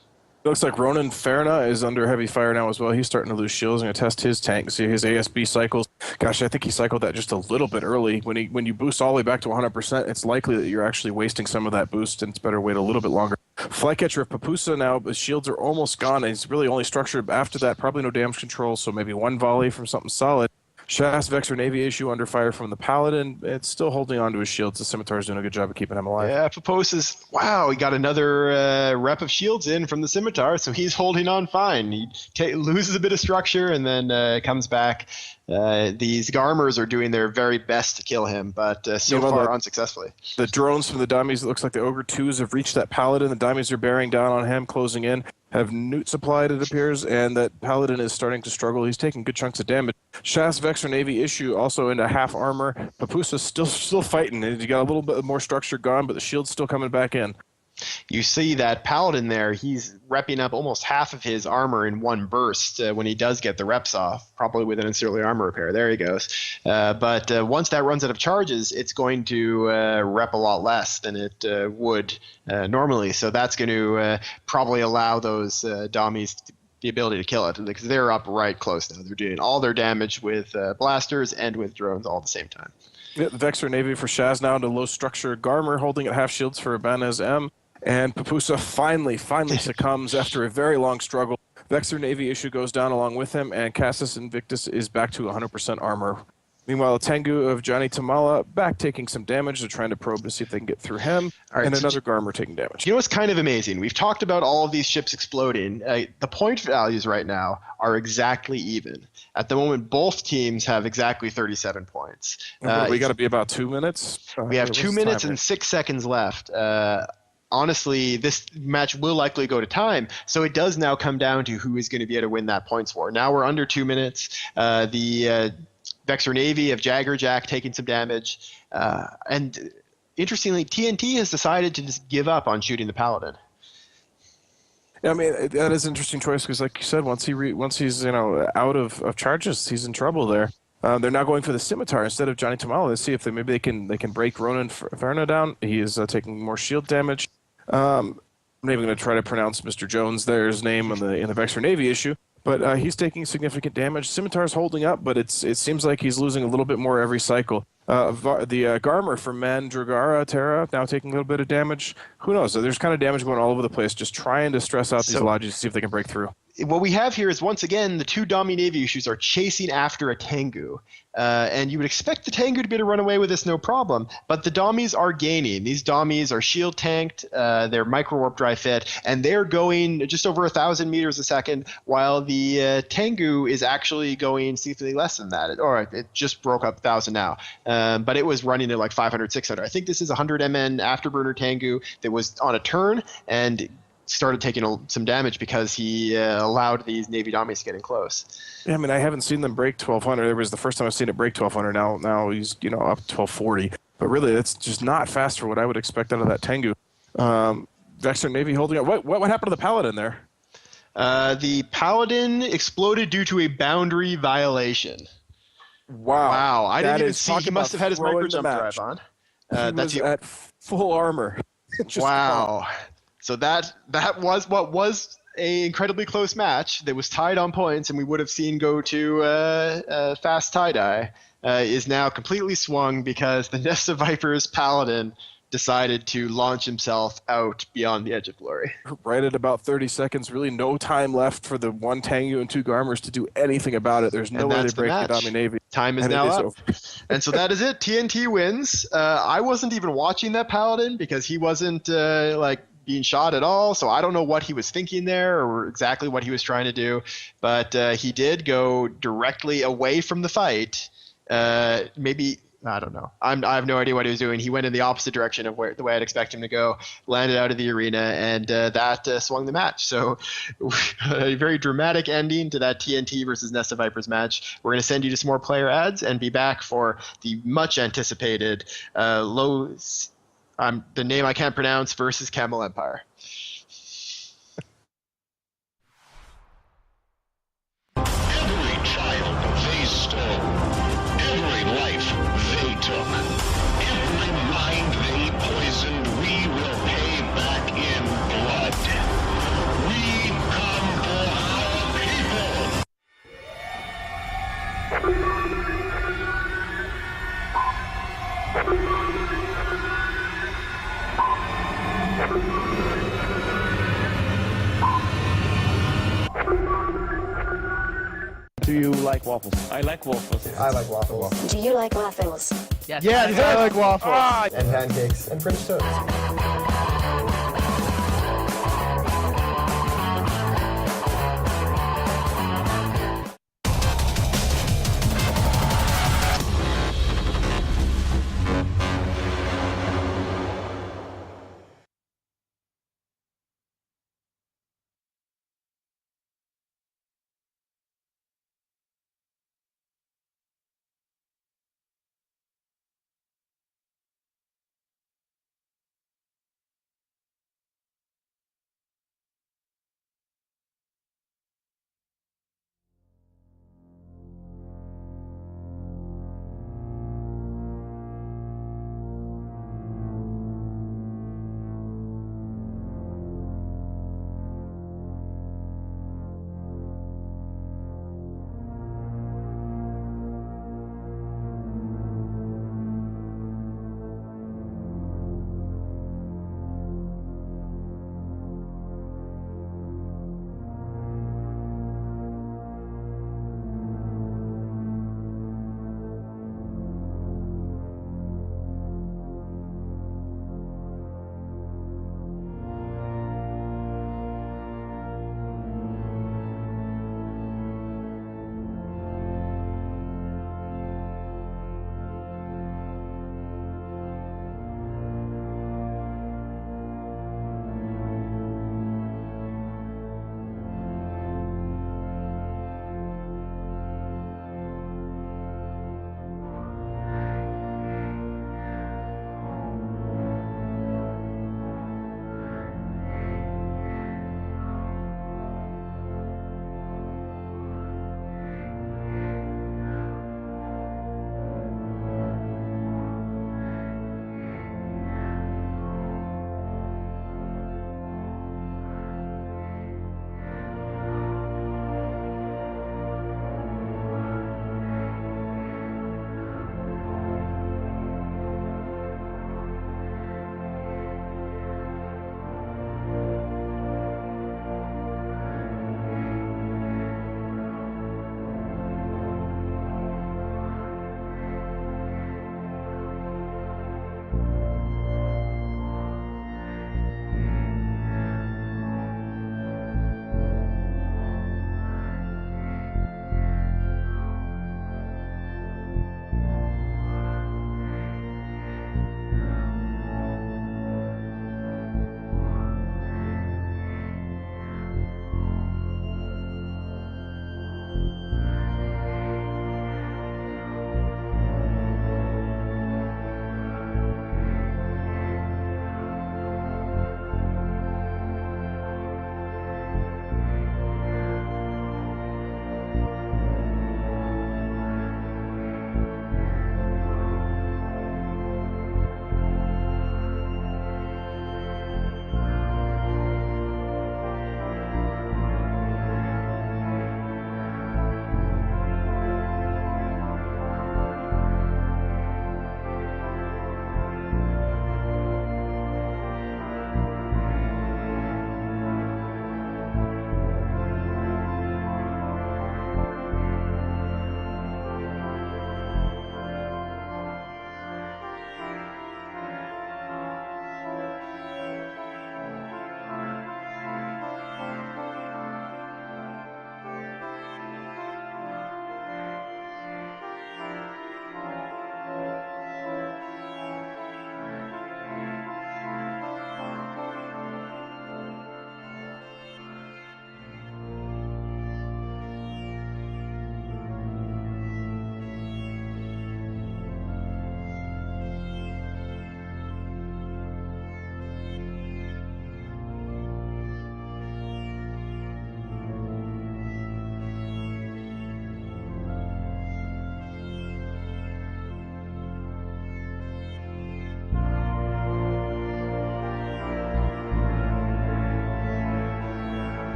O: It looks like Ronan Farina is under heavy fire now as well. He's starting to lose shields. I'm going to test his tank, see his ASB cycles. Gosh, I think he cycled that just a little bit early. When you boost all the way back to 100%, it's likely that you're actually wasting some of that boost, and it's better wait a little bit longer. Flycatcher of Papusa now, his shields are almost gone, and he's really only structured after that. Probably no damage control, so maybe one volley from something solid. Shas Vexor Navy issue under fire from the Paladin. It's still holding on to his shields. The Scimitar's doing a good job of keeping him alive.
C: Yeah, Paposa's, wow, he got another rep of shields in from the Scimitar, so he's holding on fine. He loses a bit of structure and then comes back. These Garmers are doing their very best to kill him, but so far unsuccessfully.
O: The drones from the Dummies, it looks like the Ogre 2s have reached that Paladin. The Dummies are bearing down on him, closing in. Have newt supplied, it appears, and that Paladin is starting to struggle. He's taking good chunks of damage. Shas Vexor Navy issue also into half armor. Papusa's still fighting. He got a little bit more structure gone, but the shield's still coming back in.
C: You see that Paladin there, he's repping up almost half of his armor in one burst when he does get the reps off, probably with an ancillary armor repair. There he goes. But once that runs out of charges, it's going to rep a lot less than it would normally. So that's going to probably allow those Dommies the ability to kill it, because they're up right close now. They're doing all their damage with blasters and with drones all at the same time.
O: Yeah, the Vexor Navy for Shaz now into low structure. Garmer holding at half shields for Ibanez M. And Papusa finally succumbs after a very long struggle. Vexor Navy issue goes down along with him, and Cassis Invictus is back to 100% armor. Meanwhile, Tengu of Johnny Tamala back taking some damage. They're trying to probe to see if they can get through him. Right, and another Garmer taking damage.
C: You know what's kind of amazing? We've talked about all of these ships exploding. The point values right now are exactly even. At the moment, both teams have exactly 37 points.
O: We got to be about 2 minutes.
C: We have 2 minutes and 6 seconds left. Honestly, this match will likely go to time, so it does now come down to who is going to be able to win that points war. Now we're under 2 minutes. The Vexor Navy of Jaggerjack taking some damage. And interestingly, TNT has decided to just give up on shooting the Paladin.
O: Yeah, I mean, that is an interesting choice because, like you said, once he's out of charges, he's in trouble there. They're now going for the Scimitar instead of Johnny Tamala. Let's see if they can break Ronan Farina down. He is taking more shield damage. I'm not even going to try to pronounce Mr. Jones there's name in the Vexor Navy issue, but he's taking significant damage. Scimitar's holding up, but it seems like he's losing a little bit more every cycle. The Garmer from Mandragora Terra now taking a little bit of damage. Who knows? There's kind of damage going all over the place, just trying to stress out these lodges to see if they can break through.
C: what we have here is, once again, the two Dami Navy issues are chasing after a Tengu. And you would expect the Tengu to be able to run away with this no problem, but the Damis are gaining. These Damis are shield tanked, they're micro warp drive fit, and they're going just over 1,000 meters a second, while the Tengu is actually going significantly less than that. It just broke up 1,000 now, but it was running at like 500, 600. I think this is a 100 MN afterburner Tengu that was on a turn and started taking some damage because he allowed these Navy Damis to get in close.
O: Yeah, I mean, I haven't seen them break 1,200. It was the first time I've seen it break 1,200. Now he's up 1,240. But really, that's just not fast for what I would expect out of that Tengu. Vexor Navy holding up. What happened to the Paladin there?
C: The Paladin exploded due to a boundary violation.
O: Wow.
C: I didn't even see. He must have had his micro jump drive on.
O: He was at full armor.
C: Wow. So that was what was a incredibly close match that was tied on points, and we would have seen go to fast tie-dye, is now completely swung because the Nesta Viper's Paladin decided to launch himself out beyond the edge of glory.
O: Right at about 30 seconds, really no time left for the one Tengu and two Garmers to do anything about it. There's no way they break the Dami Navy.
C: Time is now up. And so that is it. TNT wins. I wasn't even watching that Paladin because he wasn't being shot at all, so I don't know what he was thinking there or exactly what he was trying to do, but he did go directly away from the fight. Maybe, I don't know. I have no idea what he was doing. He went in the opposite direction of the way I'd expect him to go, landed out of the arena, and that swung the match. So a very dramatic ending to that TNT versus Nesta Vipers match. We're going to send you to some more player ads and be back for the much anticipated the name I can't pronounce versus Camel Empire.
T: Every child they stole, every life they took, every mind they poisoned, we will pay back in blood. We come for our people.
K: Do you like waffles?
L: I like waffles.
K: I like waffles.
U: Do you like waffles?
K: Yes, I like waffles. And pancakes and French toast.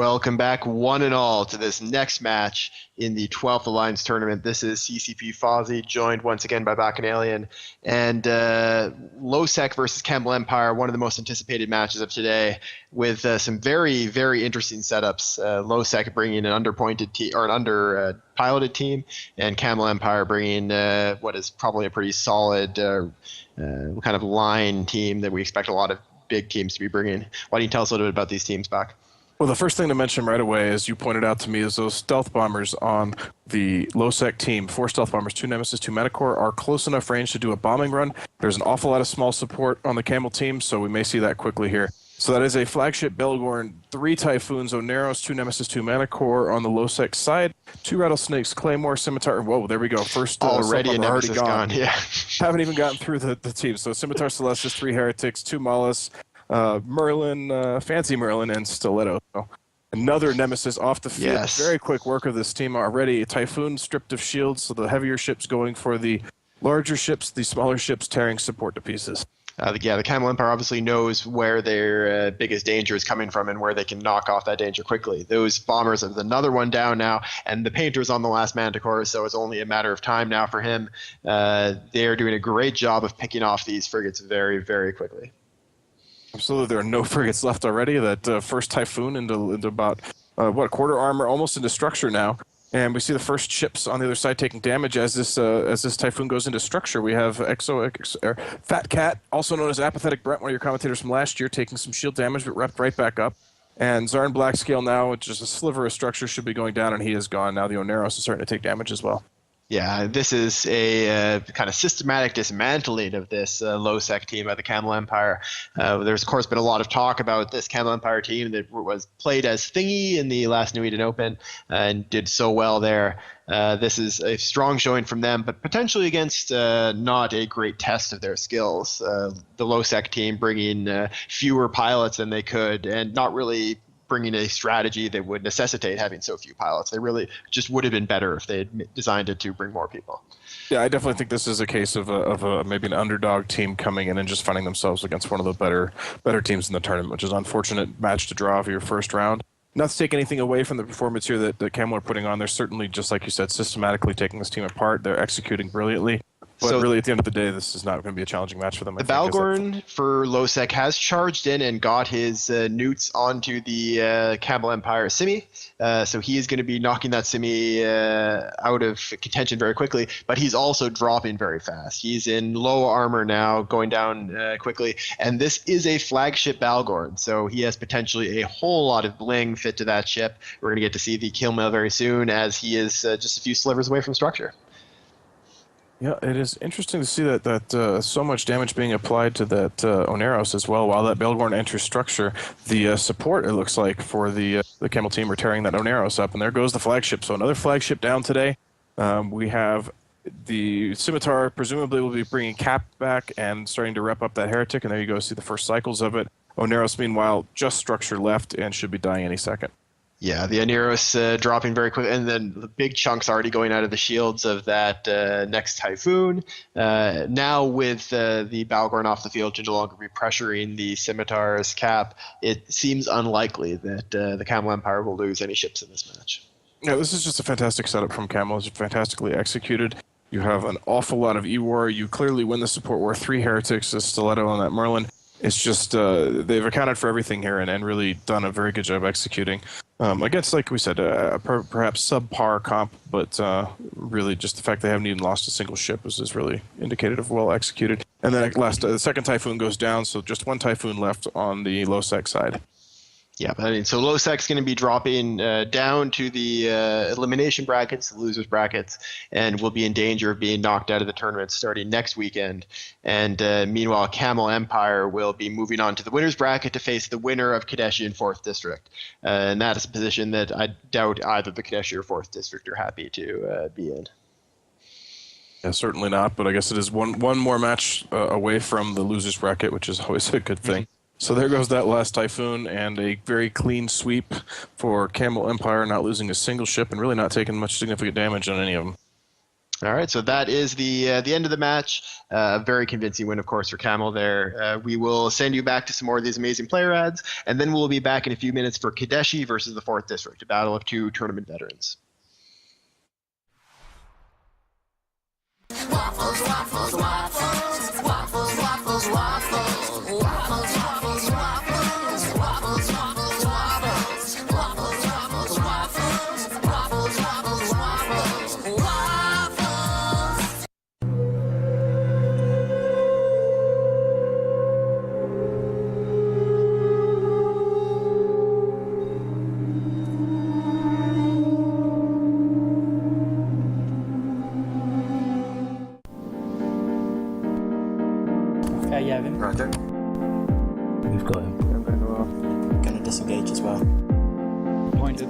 C: welcome back one and all to this next match in the 12th Alliance Tournament. This is CCP Fozzie, joined once again by Bacchanalian, and Losec versus Campbell Empire, one of the most anticipated matches of today, with some very, very interesting setups. Losec bringing an underpointed team, or an underpiloted team, and Campbell Empire bringing what is probably a pretty solid kind of line team that we expect a lot of big teams to be bringing. Why don't you tell us a little bit about these teams, Bach?
O: Well, the first thing to mention right away, as you pointed out to me, is those stealth bombers on the Losec team. 4 stealth bombers, 2 Nemesis, 2 Metacore, are close enough range to do a bombing run. There's an awful lot of small support on the Camel team, so we may see that quickly here. So that is a flagship Belgorn, 3 Typhoons, Oneros, 2 Nemesis, 2 Metacore on the Losec side, 2 Rattlesnakes, Claymore, Scimitar. Whoa, there we go. First
C: already a Nemesis gone. Yeah.
O: Haven't even gotten through the team. So Scimitar, Celestis, 3 Heretics, 2 Maulus, Merlin, Fancy Merlin, and Stiletto. So another Nemesis off the field.
C: Yes.
O: Very quick work of this team already. Typhoon stripped of shields, so the heavier ships going for the larger ships, the smaller ships tearing support to pieces.
C: The Camel Empire obviously knows where their biggest danger is coming from and where they can knock off that danger quickly. Those bombers have another one down now, and the Painter's on the last Manticore, so it's only a matter of time now for him. They're doing a great job of picking off these frigates very, very quickly.
O: Absolutely, there are no frigates left already. That first Typhoon into about quarter armor, almost into structure now, and we see the first ships on the other side taking damage as this Typhoon goes into structure. We have Fat Cat, also known as Apathetic Brent, one of your commentators from last year, taking some shield damage but repped right back up. And Zarn Blackscale now, which is a sliver of structure, should be going down, and he is gone. Now the Oneros is starting to take damage as well.
C: Yeah, this is a kind of systematic dismantling of this Losec team by the Camel Empire. There's, of course, been a lot of talk about this Camel Empire team that was played as Thingy in the last New Eden Open and did so well there. This is a strong showing from them, but potentially against not a great test of their skills. The Losec team bringing fewer pilots than they could and not really bringing a strategy that would necessitate having so few pilots. They really just would have been better if they had designed it to bring more people.
O: Yeah, I definitely think this is a case of maybe an underdog team coming in and just finding themselves against one of the better teams in the tournament, which is an unfortunate match to draw for your first round. Not to take anything away from the performance here that Camel are putting on. They're certainly, just like you said, systematically taking this team apart. They're executing brilliantly. But
C: So-
O: really, at the end of the day, this is not going to be a challenging match for them.
C: The Balgorn for Losec has charged in and got his newts onto the Camel Empire Simi. So he is going to be knocking that Simi out of contention very quickly, but he's also dropping very fast. He's in low armor now, going down quickly, and this is a flagship Balgorn, so he has potentially a whole lot of bling fit to that ship. We're going to get to see the kill mail very soon, as he is just a few slivers away from structure.
O: Yeah, it is interesting to see that so much damage being applied to that Oneros as well. While that Belgorn enters structure, the support, it looks like, for the Camel team are tearing that Oneros up, and there goes the flagship. So another flagship down today. We have the Scimitar presumably will be bringing Cap back and starting to rep up that Heretic, and there you go, see the first cycles of it. Oneros, meanwhile, just structure left and should be dying any second.
C: Yeah, the Oneros dropping very quick, and then the big chunks already going out of the shields of that next Typhoon. Now with the Balgorn off the field to no longer be pressuring the Scimitar's Cap, it seems unlikely that the Camel Empire will lose any ships in this match.
O: Yeah, this is just a fantastic setup from Camel. It's fantastically executed. You have an awful lot of E-War. You clearly win the support war. 3 Heretics, a Stiletto on that Merlin. It's just they've accounted for everything here and really done a very good job executing. Against, like we said, perhaps subpar comp, but really just the fact they haven't even lost a single ship is really indicative of well executed. And then the second Typhoon goes down, so just 1 Typhoon left on the Losec side.
C: Yeah, but I mean, so Losec's going to be dropping down to the elimination brackets, the losers brackets, and will be in danger of being knocked out of the tournament starting next weekend. And meanwhile, Camel Empire will be moving on to the winners bracket to face the winner of Kadeshi and 4th District. And that is a position that I doubt either the Kadeshi or 4th District are happy to be in.
O: Yeah, certainly not, but I guess it is one more match away from the losers bracket, which is always a good thing. So there goes that last Typhoon, and a very clean sweep for Camel Empire, not losing a single ship and really not taking much significant damage on any of them.
C: All right, so that is the end of the match. Very convincing win, of course, for Camel there. We will send you back to some more of these amazing player ads, and then we'll be back in a few minutes for Kadeshi versus the 4th District, a battle of two tournament veterans.
U: Waffles, waffles, waffles, waffles, waffles, waffles, waffles, waffles, waffles, waffles, waffles, waffles, waffles, waffles, waffles, waffles, waffles, waffles, waffles.
F: Okay, yeah, him.
V: Roger.
G: We've got him.
V: I'm gonna disengage as well.
F: Pointed.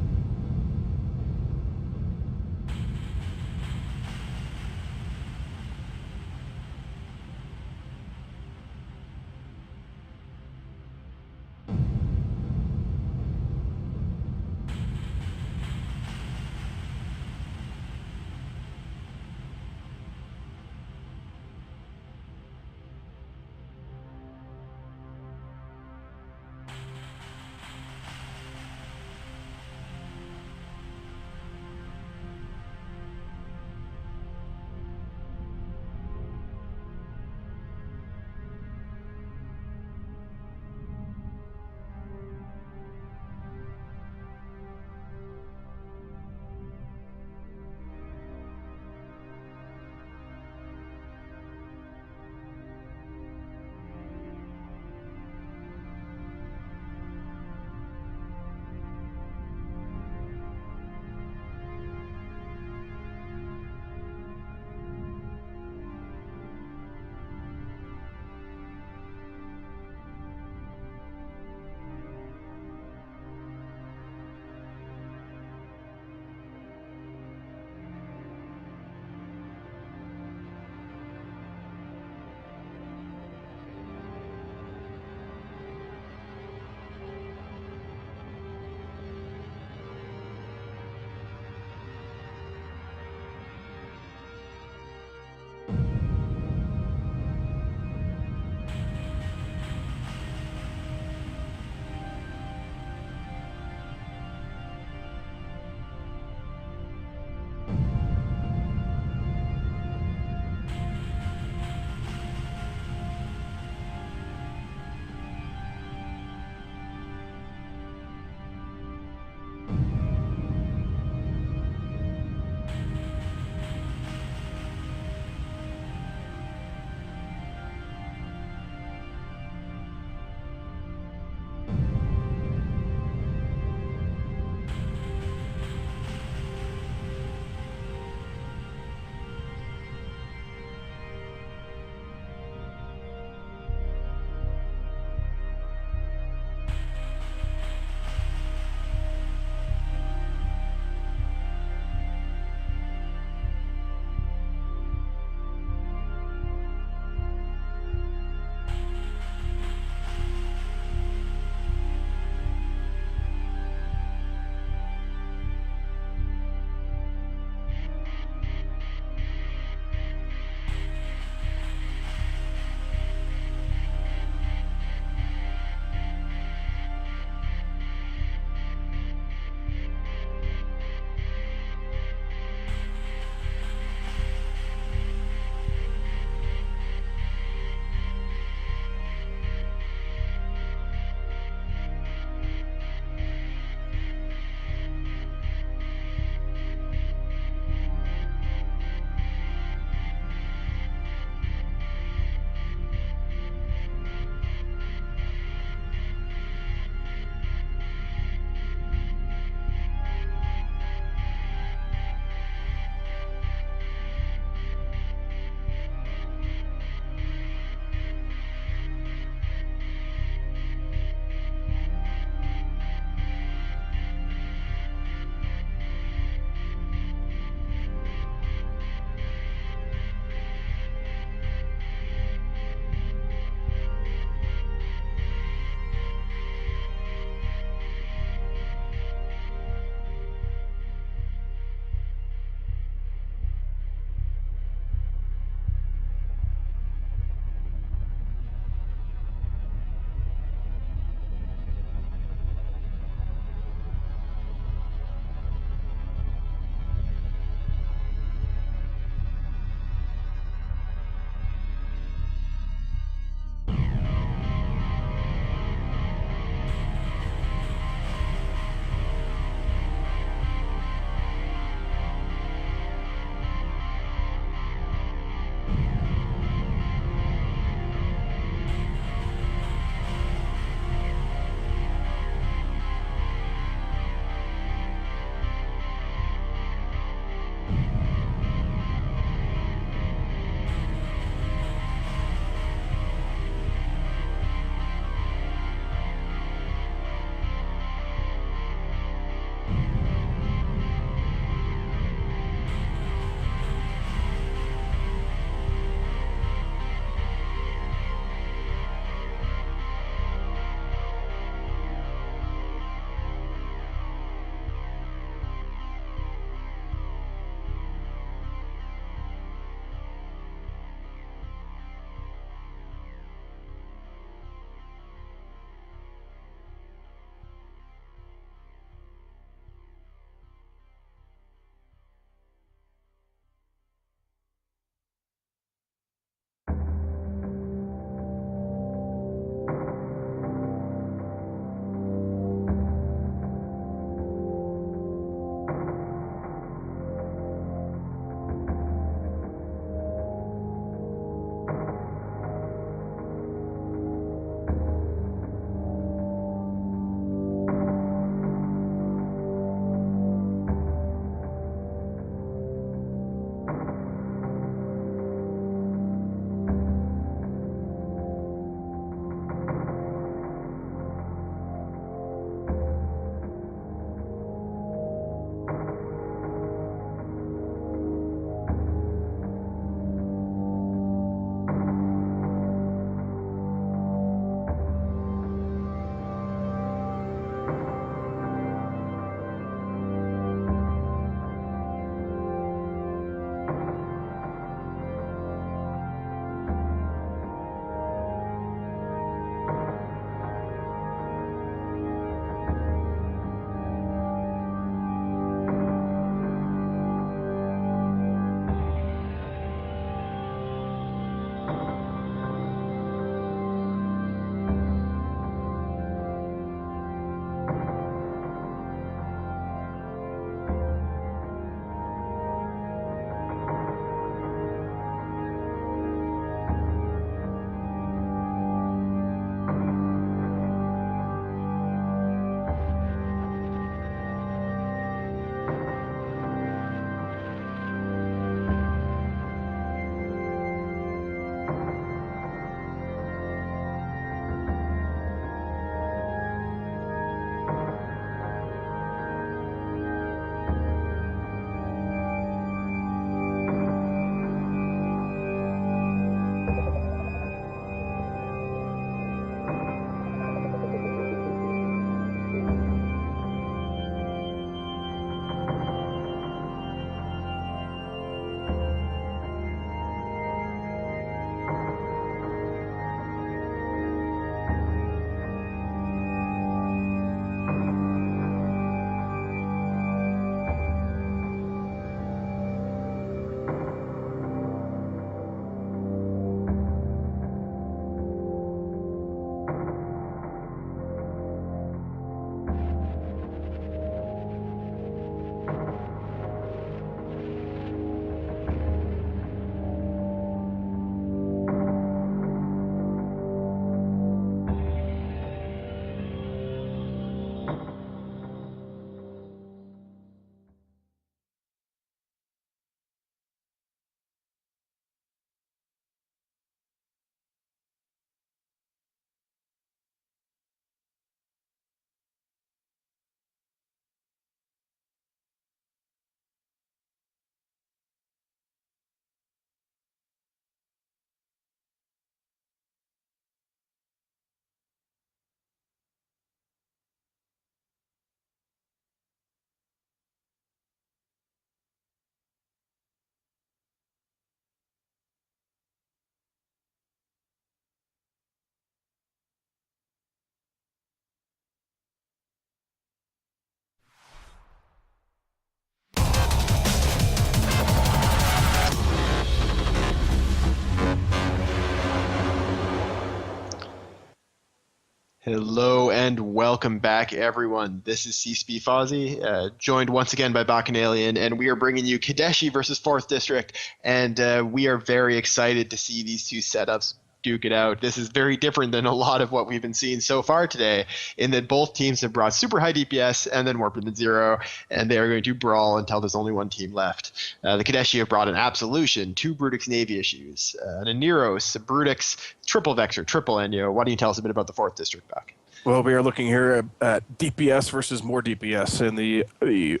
C: Hello and welcome back, everyone. This is CSP Fozzie, joined once again by Bacchanalian, and we are bringing you Kadeshi versus 4th District, and we are very excited to see these two setups duke it out. This is very different than a lot of what we've been seeing so far today, in that both teams have brought super high DPS and then warped into 0, and they are going to brawl until there's only one team left. The Kadeshi have brought an Absolution, 2 Brutix Navy issues, an Aneros, a Brutix, triple Vexor, triple Enyo. Why don't you tell us a bit about the 4th District, Buck?
O: Well, we are looking here at DPS versus more DPS, and the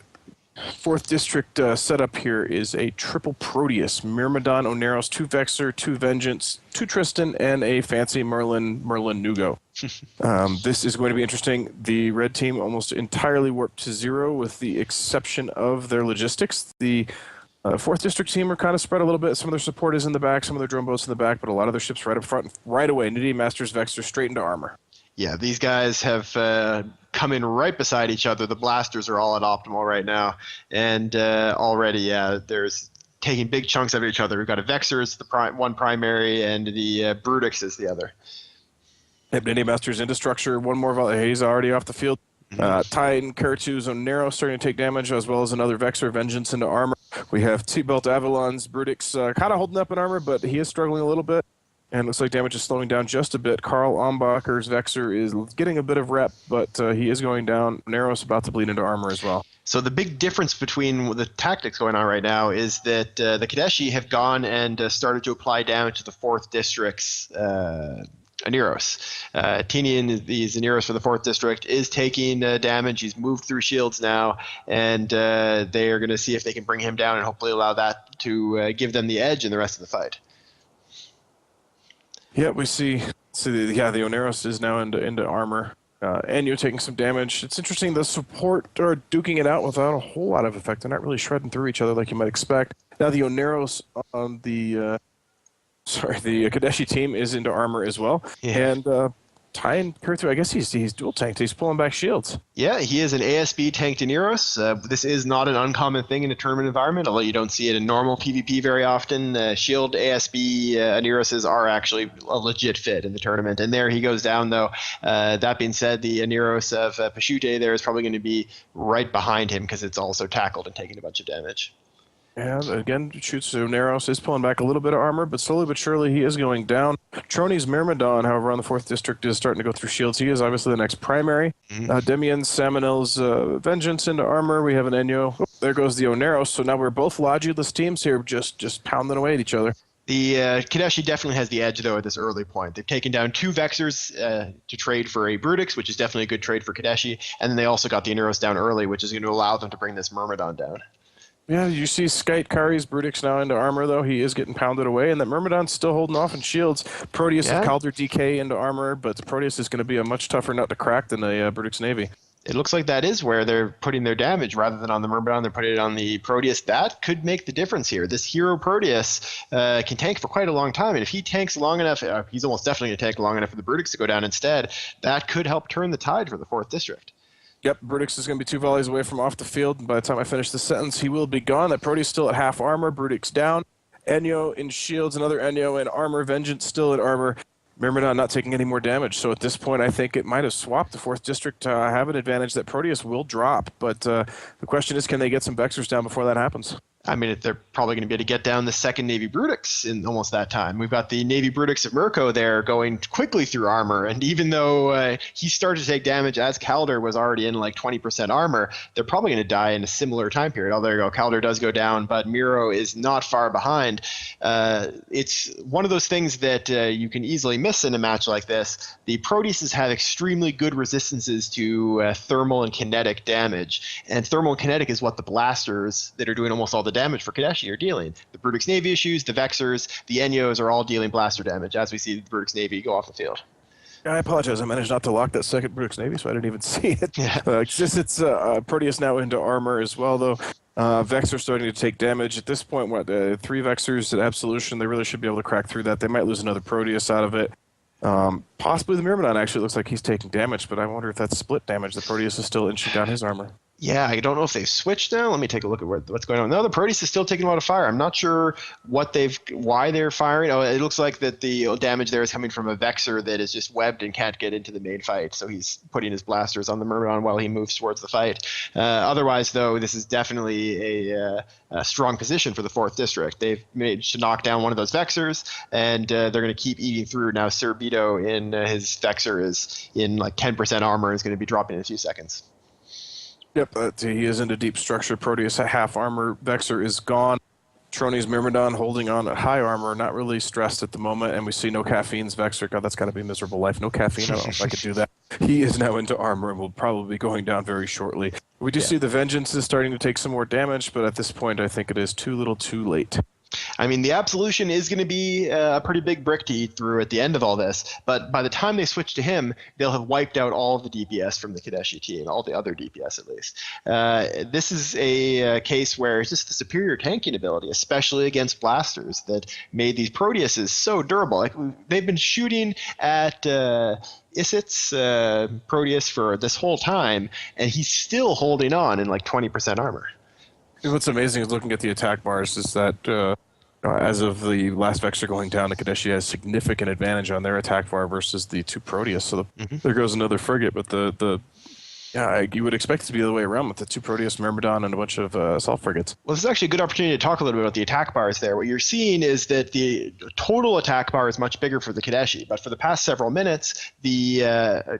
O: 4th District setup here is a triple Proteus, Myrmidon, Oneros, 2 Vexor, 2 Vengeance, 2 Tristan, and a fancy Merlin Nugo. This is going to be interesting. The red team almost entirely warped to 0 with the exception of their logistics. The 4th District team are kind of spread a little bit. Some of their support is in the back, some of their drone boats in the back, but a lot of their ships right up front, right away. Nitty Masters, Vexor, straight into armor.
C: Yeah, these guys have come in right beside each other. The blasters are all at optimal right now. And already, yeah, there's taking big chunks of each other. We've got a Vexor as the one primary, and the Brutix is the other.
O: Yep, Nitty Masters into structure. One more, he's already off the field. Titan, Karatus, Onero starting to take damage, as well as another Vexor, Vengeance into armor. We have T-Belt, Avalon's Brutix kind of holding up in armor, but he is struggling a little bit. And it looks like damage is slowing down just a bit. Karl Ombacher's Vexor is getting a bit of rep, but he is going down. Nero's about to bleed into armor as well.
C: So the big difference between the tactics going on right now is that the Kadeshi have gone and started to apply damage to the 4th District's Aneros. Tinian, the Aneros for the 4th District, is taking damage. He's moved through shields now, and they are going to see if they can bring him down and hopefully allow that to give them the edge in the rest of the fight.
O: Yeah, we see the Oneros is now into armor. And you're taking some damage. It's interesting, the support are duking it out without a whole lot of effect. They're not really shredding through each other like you might expect. Now the Oneros on the Kadeshi team is into armor as well.
C: Yeah.
O: And Ty Kurtu, I guess he's dual tanked. He's pulling back shields.
C: Yeah, he is an ASB tanked Aneros. This is not an uncommon thing in a tournament environment, although you don't see it in normal PvP very often. Shield ASB Aneroses are actually a legit fit in the tournament. And there he goes down, though. That being said, the Aneros of Pashute there is probably going to be right behind him because it's also tackled and taking a bunch of damage.
O: And again, shoots Neros is pulling back a little bit of armor, but slowly but surely he is going down. Troni's Myrmidon, however, on the 4th District is starting to go through shields. He is obviously the next primary. Demian's Samanel's Vengeance into armor. We have an Enyo. Oh, there goes the Oneros. So now we're both Lodulus teams here, just pounding away at each other.
C: The Kadeshi definitely has the edge, though, at this early point. They've taken down 2 Vexors to trade for a Brutix, which is definitely a good trade for Kadeshi. And then they also got the Aneros down early, which is going to allow them to bring this Myrmidon down.
O: Yeah, you see Skite Kari's Brutix now into armor, though. He is getting pounded away, and that Myrmidon's still holding off in shields. Proteus and Calder DK into armor, but Proteus is going to be a much tougher nut to crack than a Brutix Navy.
C: It looks like that is where they're putting their damage. Rather than on the Myrmidon, they're putting it on the Proteus. That could make the difference here. This hero Proteus can tank for quite a long time, and if he tanks long enough, he's almost definitely going to tank long enough for the Brutix to go down instead. That could help turn the tide for the 4th District.
O: Yep, Brutix is going to be 2 volleys away from off the field. By the time I finish the sentence, he will be gone. That Proteus still at half armor. Brutix down. Enyo in shields. Another Enyo in armor. Vengeance still at armor. Myrmidon not taking any more damage. So at this point, I think it might have swapped. The 4th District have an advantage that Proteus will drop. But the question is, can they get some Vexors down before that happens?
C: I mean, they're probably going to be able to get down the 2nd Navy Brutix in almost that time. We've got the Navy Brutix of Mirko there going quickly through armor, and even though he started to take damage as Calder was already in like 20% armor, they're probably going to die in a similar time period. Oh, there you go. Calder does go down, but Miro is not far behind. It's one of those things that you can easily miss in a match like this. The Proteuses have extremely good resistances to thermal and kinetic damage, and thermal and kinetic is what the blasters that are doing almost all the damage for Kadeshi are dealing. The Brutix Navy issues, the Vexors, the Enyos are all dealing blaster damage as we see the Brutix Navy go off the field.
O: I apologize. I managed not to lock that 2nd Brutix Navy, so I didn't even see it.
C: Yeah.
O: Since it's Proteus now into armor as well, though. Vexor starting to take damage. At this point, 3 Vexors at Absolution, they really should be able to crack through that. They might lose another Proteus out of it. Possibly the Myrmidon actually looks like he's taking damage, but I wonder if that's split damage. The Proteus is still inching down his armor.
C: Yeah, I don't know if they've switched now. Let me take a look at what's going on. No, the Proteus is still taking a lot of fire. I'm not sure why they're firing. Oh, it looks like that the damage there is coming from a Vexor that is just webbed and can't get into the main fight. So he's putting his blasters on the Myrmidon while he moves towards the fight. Otherwise, though, this is definitely a strong position for the 4th District. They've managed to knock down one of those Vexors, and they're going to keep eating through. Now, Sir Beto in his Vexor is in like 10% armor and is going to be dropping in a few seconds.
O: Yep, he is into deep structure. Proteus at half armor. Vexor is gone. Trony's Myrmidon holding on at high armor, not really stressed at the moment, and we see no caffeine's Vexor. God, that's got to be a miserable life. No caffeine, I don't know if I could do that. He is now into armor and will probably be going down very shortly. We do see the Vengeance is starting to take some more damage, but at this point I think it is too little too late.
C: I mean, the Absolution is going to be a pretty big brick to eat through at the end of all this, but by the time they switch to him, they'll have wiped out all of the DPS from the Kadeshi team, all the other DPS at least. This is a case where it's just the superior tanking ability, especially against blasters, that made these Proteuses so durable. Like, they've been shooting at Isit's Proteus for this whole time, and he's still holding on in like 20% armor.
O: What's amazing is looking at the attack bars is that as of the last Vexor going down, the Kadeshi has significant advantage on their attack bar versus the 2 Proteus. So there goes another frigate, but you would expect it to be the other way around with the 2 Proteus, Myrmidon, and a bunch of assault frigates.
C: Well, this is actually a good opportunity to talk a little bit about the attack bars there. What you're seeing is that the total attack bar is much bigger for the Kadeshi, but for the past several minutes, the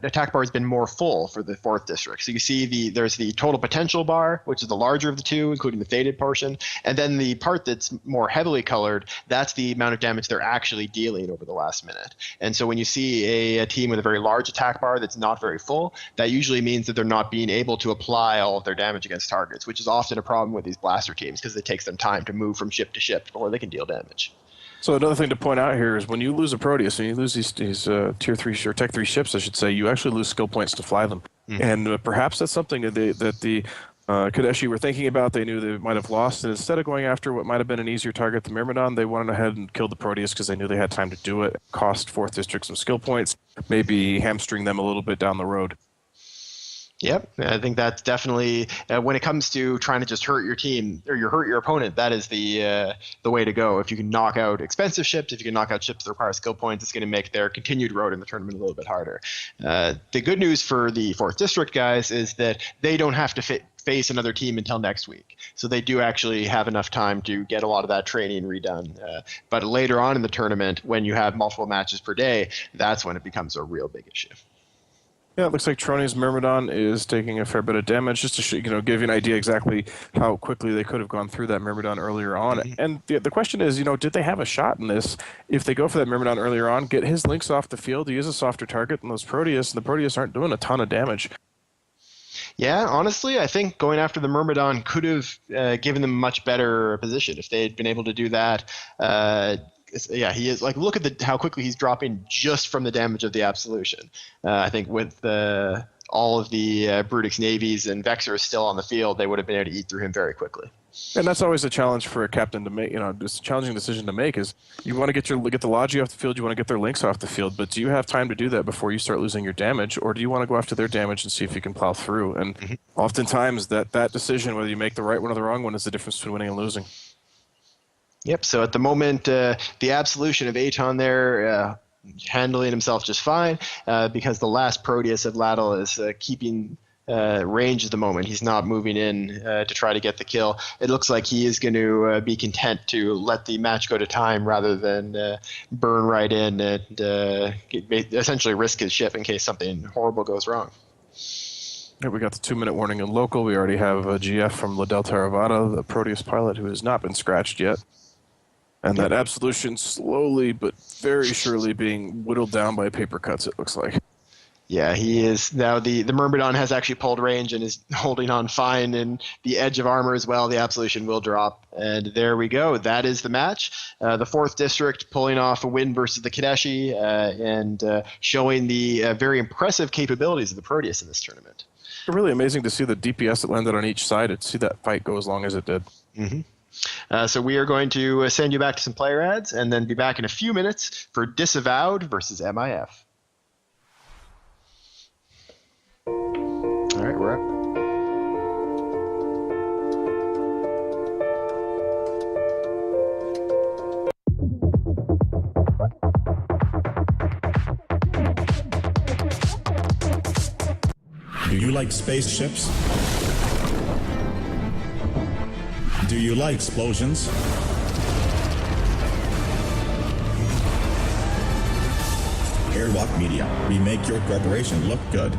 C: attack bar has been more full for the 4th District. So you see there's the total potential bar, which is the larger of the two, including the faded portion, and then the part that's more heavily colored, that's the amount of damage they're actually dealing over the last minute. And so when you see a team with a very large attack bar that's not very full, that usually means that they're not being able to apply all of their damage against targets, which is often a problem with these blaster teams because it takes them time to move from ship to ship before they can deal damage.
O: So another thing to point out here is when you lose a Proteus, when you lose these tier 3 or tech 3 ships, I should say, you actually lose skill points to fly them. And perhaps that's something that the Kadeshi were thinking about. They knew they might have lost, and instead of going after what might have been an easier target, the Myrmidon, they went ahead and killed the Proteus because they knew they had time to do it. Cost 4th District some skill points, maybe hamstring them a little bit down the road.
C: Yep, I think that's definitely when it comes to trying to just hurt your team or hurt your opponent. That is the way to go. If you can knock out expensive ships, if you can knock out ships that require skill points, it's going to make their continued road in the tournament a little bit harder. The good news for the 4th District guys is that they don't have to face another team until next week, so they do actually have enough time to get a lot of that training redone. But later on in the tournament, when you have multiple matches per day, that's when it becomes a real big issue.
O: Yeah, it looks like Trony's Myrmidon is taking a fair bit of damage, just to give you an idea exactly how quickly they could have gone through that Myrmidon earlier on. And the question is, did they have a shot in this? If they go for that Myrmidon earlier on, get his links off the field, he is a softer target than those Proteus, and the Proteus aren't doing a ton of damage.
C: Yeah, honestly, I think going after the Myrmidon could have given them a much better position if they had been able to do that. Yeah, he is like, look at how quickly he's dropping just from the damage of the Absolution. I think with all of the Brutix navies and Vexor still on the field, they would have been able to eat through him very quickly.
O: And that's always a challenge for a captain to make. It's a challenging decision to make. Is you want to get the Logi off the field, you want to get their links off the field, but do you have time to do that before you start losing your damage, or do you want to go after their damage and see if you can plow through? And oftentimes that decision, whether you make the right one or the wrong one, is the difference between winning and losing.
C: Yep. So at the moment, the Absolution of Aton there handling himself just fine because the last Proteus of Ladle is keeping range at the moment. He's not moving in to try to get the kill. It looks like he is going to be content to let the match go to time rather than burn right in and essentially risk his ship in case something horrible goes wrong.
O: Yeah, we got the 2-minute warning in local. We already have a GF from Liddell Taravana, the Proteus pilot, who has not been scratched yet. And that Absolution slowly but very surely being whittled down by paper cuts, it looks like.
C: Yeah, he is. Now the Myrmidon has actually pulled range and is holding on fine in the edge of armor as well. The Absolution will drop. And there we go. That is the match. The 4th District pulling off a win versus the Kadeshi and showing the very impressive capabilities of the Proteus in this tournament.
O: It's really amazing to see the DPS that landed on each side and see that fight go as long as it did.
C: So we are going to send you back to some player ads and then be back in a few minutes for Disavowed versus MIF. All right, we're up.
B: like spaceships? Do you like explosions? Airlock Media. We make your corporation look good.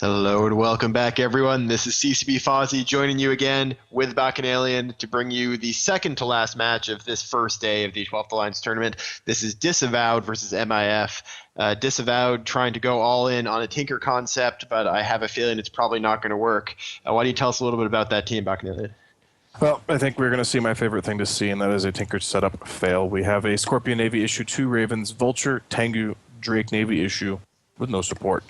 C: Hello and welcome back, everyone. This is CCB Fozzie joining you again with Bacchanalian to bring you the second to last match of this first day of the 12th Alliance Tournament. This is Disavowed versus MIF. Disavowed trying to go all in on a Tinker concept, but I have a feeling it's probably not going to work. Why don't you tell us a little bit about that team, Bacchanalian?
O: Well, I think we're going to see my favorite thing to see, and that is a Tinker setup fail. We have a Scorpion Navy issue, 2 Ravens, Vulture, Tengu, Drake Navy issue with no support.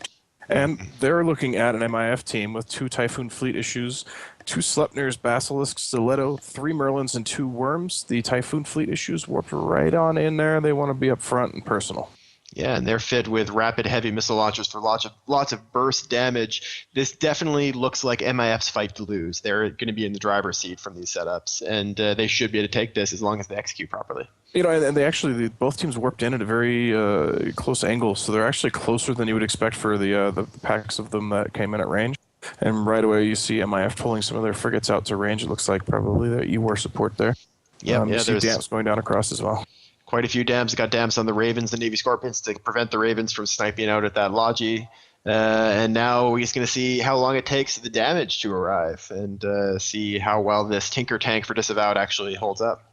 O: And they're looking at an MIF team with 2 Typhoon Fleet issues, 2 Sleipnirs, Basilisk, Stiletto, 3 Merlins, and 2 Worms. The Typhoon Fleet issues warped right on in there. They want to be up front and personal.
C: Yeah, and they're fit with rapid heavy missile launchers for lots of burst damage. This definitely looks like MIF's fight to lose. They're going to be in the driver's seat from these setups, and they should be able to take this as long as they execute properly.
O: You know, and they actually, both teams warped in at a very close angle, so they're actually closer than you would expect for the packs of them that came in at range. And right away you see MIF pulling some of their frigates out to range. It looks like probably their EWAR support there.
C: Yeah,
O: you see damps going down across as well.
C: Quite a few dams. Got dams on the Ravens, the Navy Scorpions, to prevent the Ravens from sniping out at that Logi. And now we're just going to see how long it takes for the damage to arrive and see how well this Tinker tank for Disavowed actually holds up.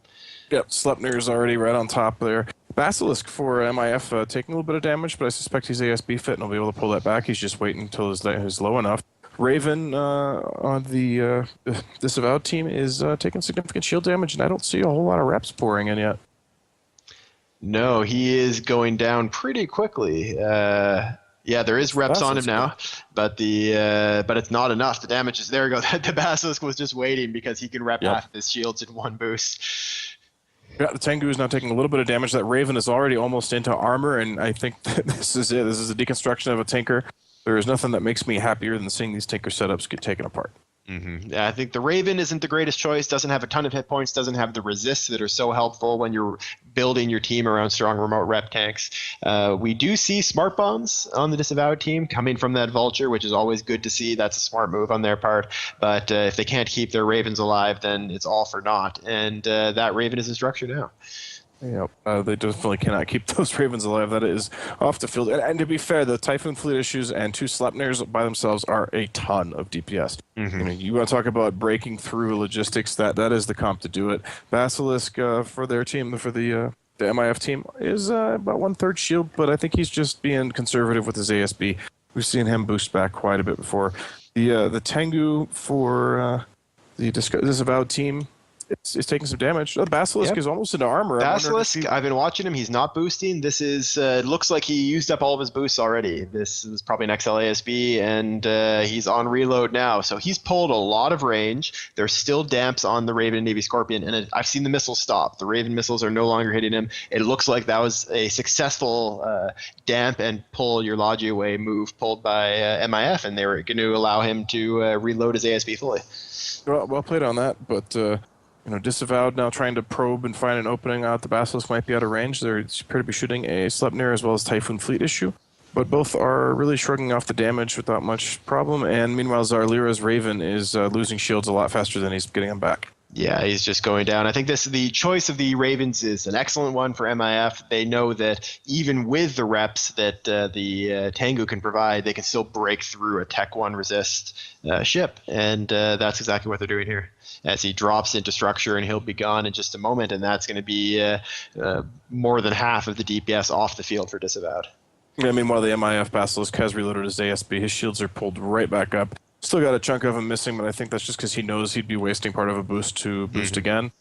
O: Yep, Sleipnir's already right on top there. Basilisk for MIF taking a little bit of damage, but I suspect he's ASB fit and he'll be able to pull that back. He's just waiting until he's low enough. Raven on the Disavowed team is taking significant shield damage, and I don't see a whole lot of reps pouring in yet.
C: No, he is going down pretty quickly. Yeah, there is reps on him now, but it's not enough. The damage is there. The Basilisk was just waiting because he can rep half of his shields in one boost.
O: Yeah, the Tengu is now taking a little bit of damage. That Raven is already almost into armor, and I think this is it. This is a deconstruction of a Tinker. There is nothing that makes me happier than seeing these Tinker setups get taken apart.
C: Mm-hmm. Yeah, I think the Raven isn't the greatest choice, doesn't have a ton of hit points, doesn't have the resists that are so helpful when you're building your team around strong remote rep tanks. We do see smart bombs on the Disavowed team coming from that Vulture, which is always good to see. That's a smart move on their part. But if they can't keep their Ravens alive, then it's all for naught. And that Raven is in structure now.
O: Yep, they definitely cannot keep those Ravens alive. That is off the field. And to be fair, the Typhoon Fleet issues and 2 Sleipnirs by themselves are a ton of DPS.
C: Mm-hmm.
O: I mean, you want to talk about breaking through logistics, that is the comp to do it. Basilisk for their team, for the MIF team, is about 1/3 shield, but I think he's just being conservative with his ASB. We've seen him boost back quite a bit before. The Tengu for the Disavowed team, it's taking some damage. The Basilisk is almost into armor.
C: Basilisk, I've been watching him. He's not boosting. This is looks like he used up all of his boosts already. This is probably an XL ASB, and he's on reload now. So he's pulled a lot of range. There's still damps on the Raven and Navy Scorpion, and I've seen the missiles stop. The Raven missiles are no longer hitting him. It looks like that was a successful damp and pull your Logi away move pulled by MIF, and they were going to allow him to reload his ASB fully.
O: Well played on that, but... Disavowed now trying to probe and find an opening out. The Basilisk might be out of range. They appear to be shooting a Sleipnir as well as Typhoon Fleet issue. But both are really shrugging off the damage without much problem. And meanwhile, Zarlira's Raven is losing shields a lot faster than he's getting them back.
C: Yeah, he's just going down. I think the choice of the Ravens is an excellent one for MIF. They know that even with the reps that the Tengu can provide, they can still break through a Tech 1 resist ship. And that's exactly what they're doing here. As he drops into structure, and he'll be gone in just a moment, and that's going to be more than half of the DPS off the field for Disavowed.
O: Yeah, meanwhile, the MIF Basilisk has reloaded his ASB. His shields are pulled right back up. Still got a chunk of him missing, but I think that's just because he knows he'd be wasting part of a boost to boost again.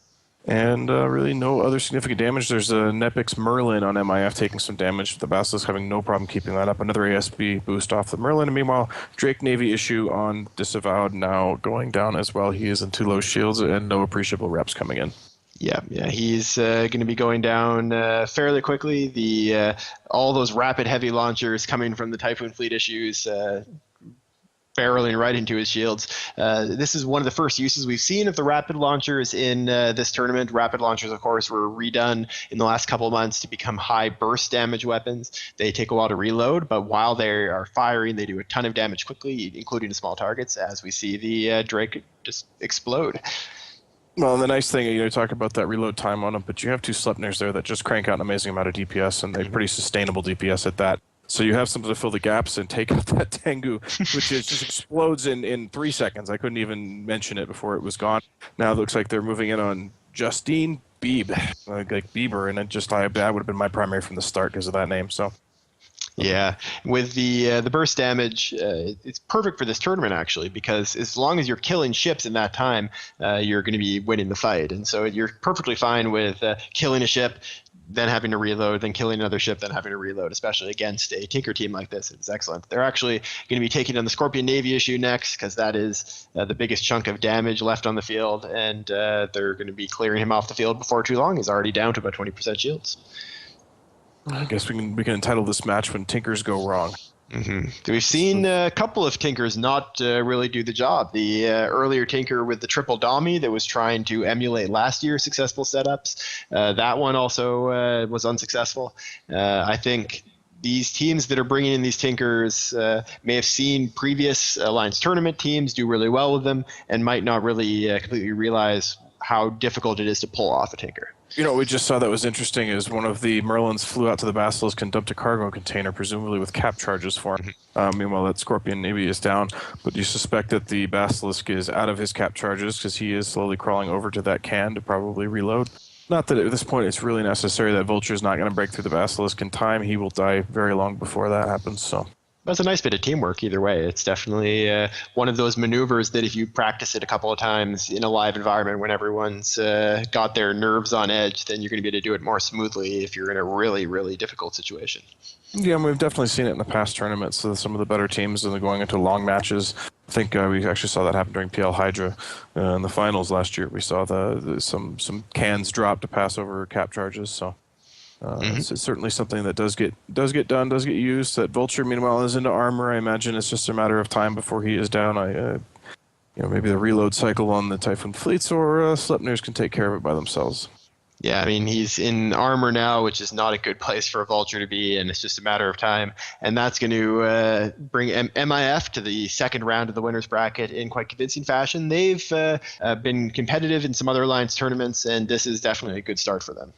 O: And really no other significant damage. There's a Nepix Merlin on MIF taking some damage. The Basilisk having no problem keeping that up. Another ASB boost off the Merlin. And meanwhile, Drake Navy issue on Disavowed now going down as well. He is in 2 low shields and no appreciable reps coming in.
C: Yeah, he's going to be going down fairly quickly. All those rapid heavy launchers coming from the Typhoon Fleet issues barreling right into his shields. This is one of the first uses we've seen of the rapid launchers in this tournament. Rapid launchers, of course, were redone in the last couple of months to become high burst damage weapons. They take a while to reload, but while they are firing, they do a ton of damage quickly, including to small targets, as we see the Drake just explode.
O: Well, and the nice thing, you talk about that reload time on them, but you have 2 Sleipnirs there that just crank out an amazing amount of DPS, and they're pretty sustainable DPS at that. So you have something to fill the gaps and take out that Tengu, which just explodes in 3 seconds. I couldn't even mention it before it was gone. Now it looks like they're moving in on Justine like Bieber, and that would have been my primary from the start because of that name. So.
C: Yeah, with the burst damage, it's perfect for this tournament actually, because as long as you're killing ships in that time, you're going to be winning the fight, and so you're perfectly fine with killing a ship, then having to reload, then killing another ship, then having to reload, especially against a Tinker team like this. It's excellent. They're actually going to be taking on the Scorpion Navy issue next, because that is the biggest chunk of damage left on the field, and they're going to be clearing him off the field before too long. He's already down to about 20% shields.
O: I guess we can entitle this match When Tinkers Go Wrong.
C: Mm-hmm. We've seen a couple of Tinkers not really do the job. The earlier Tinker with the triple Dommy that was trying to emulate last year's successful setups, that one also was unsuccessful. I think these teams that are bringing in these Tinkers may have seen previous Alliance Tournament teams do really well with them and might not really completely realize how difficult it is to pull off a Tinker.
O: You know, what we just saw that was interesting is one of the Merlins flew out to the Basilisk and dumped a cargo container, presumably with cap charges for him. Meanwhile, that Scorpion Navy is down, but you suspect that the Basilisk is out of his cap charges because he is slowly crawling over to that can to probably reload. Not that at this point it's really necessary. That Vulture's not going to break through the Basilisk in time. He will die very long before that happens, so...
C: That's a nice bit of teamwork either way. It's definitely one of those maneuvers that if you practice it a couple of times in a live environment when everyone's got their nerves on edge, then you're going to be able to do it more smoothly if you're in a really, really difficult situation.
O: Yeah, and we've definitely seen it in the past tournaments. So some of the better teams and going into long matches. I think we actually saw that happen during PL Hydra in the finals last year. We saw some cans drop to pass over cap charges, so... It's certainly something that does get used. That Vulture, meanwhile, is into armor. I imagine it's just a matter of time before he is down. Maybe the reload cycle on the Typhoon fleets or Sleipnirs can take care of it by themselves.
C: Yeah, I mean, he's in armor now, which is not a good place for a Vulture to be, and it's just a matter of time. And that's going to bring MIF to the second round of the winners bracket in quite convincing fashion. They've been competitive in some other Alliance tournaments, and this is definitely a good start for them.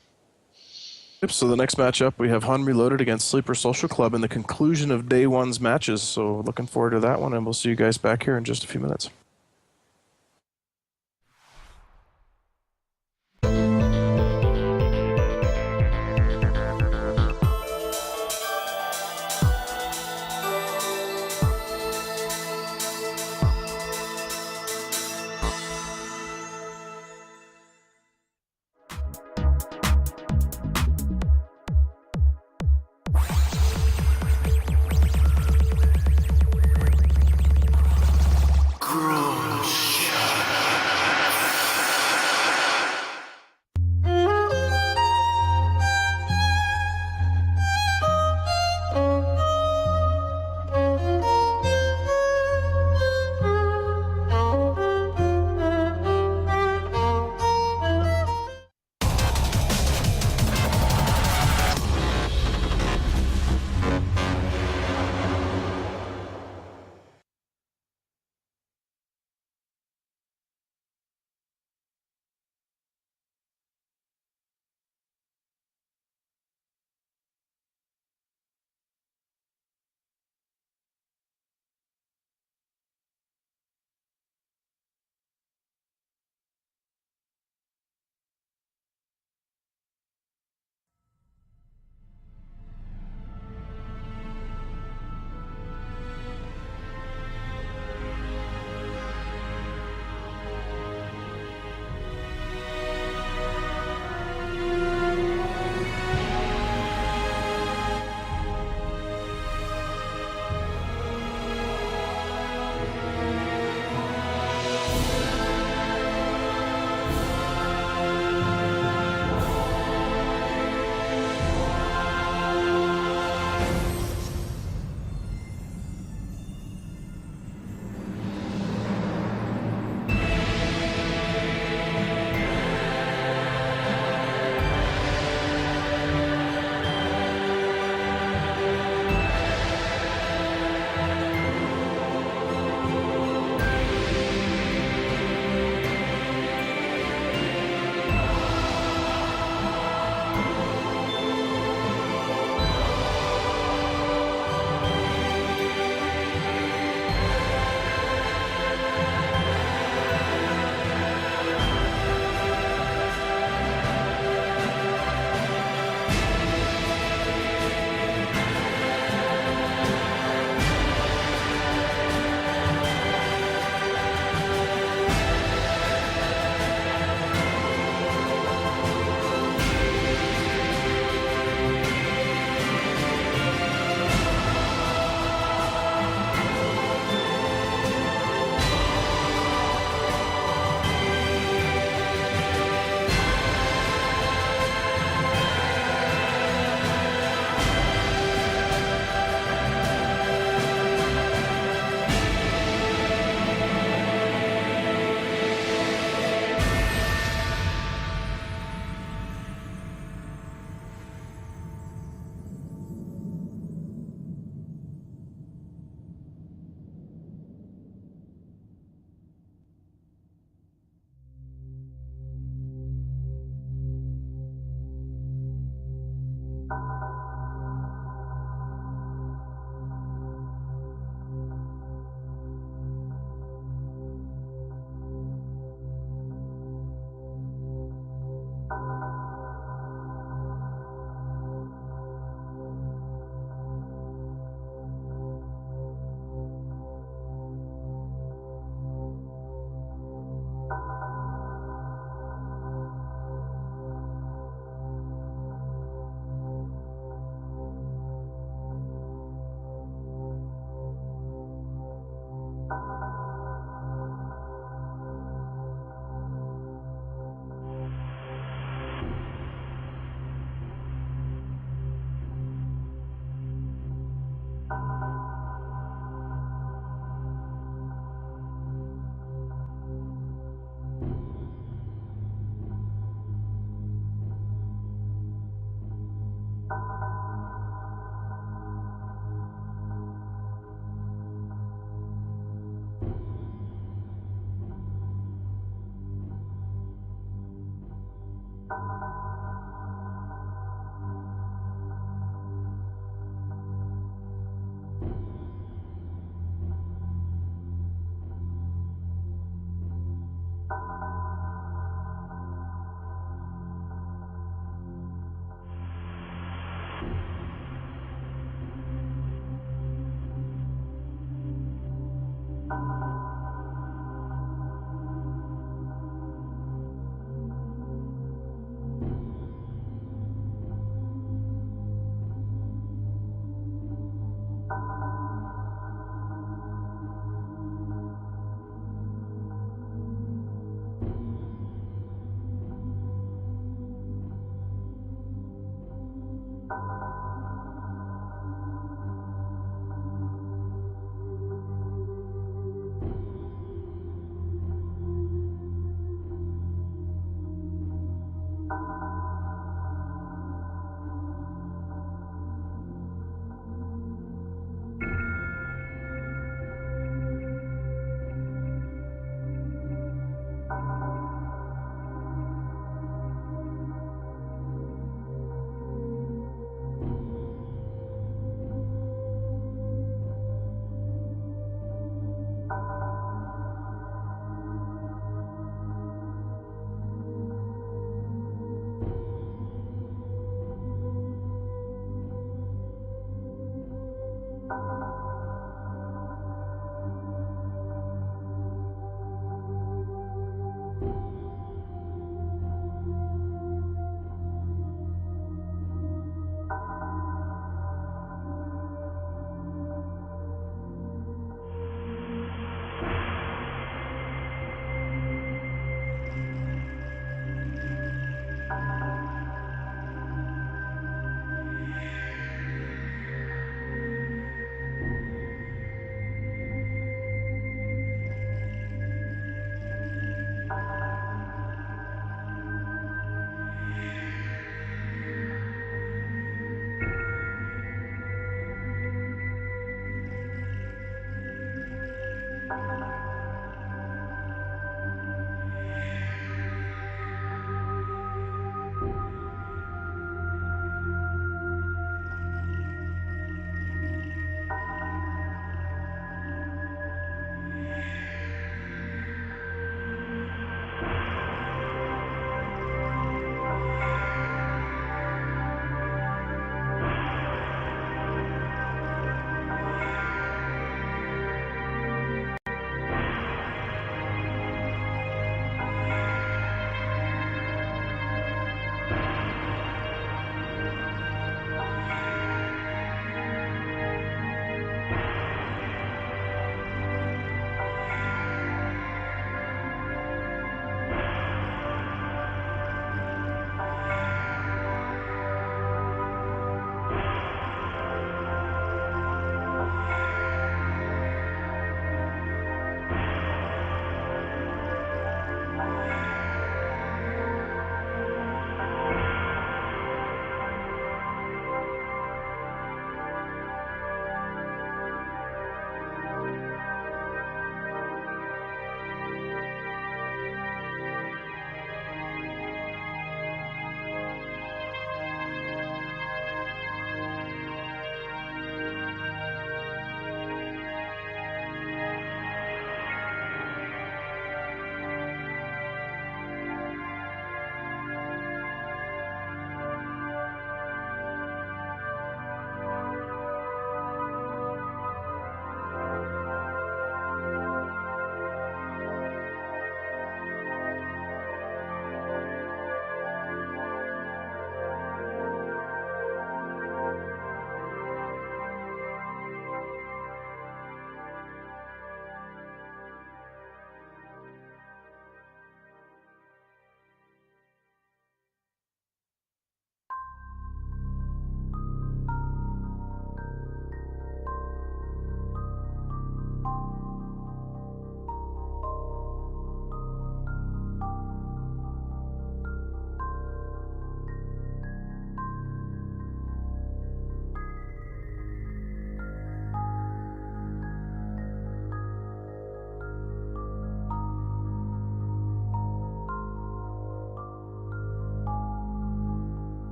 O: Yep, so the next matchup, we have Hun Reloaded against Sleeper Social Club in the conclusion of Day 1's matches. So looking forward to that one, and we'll see you guys back here in just a few minutes.
U: Grow.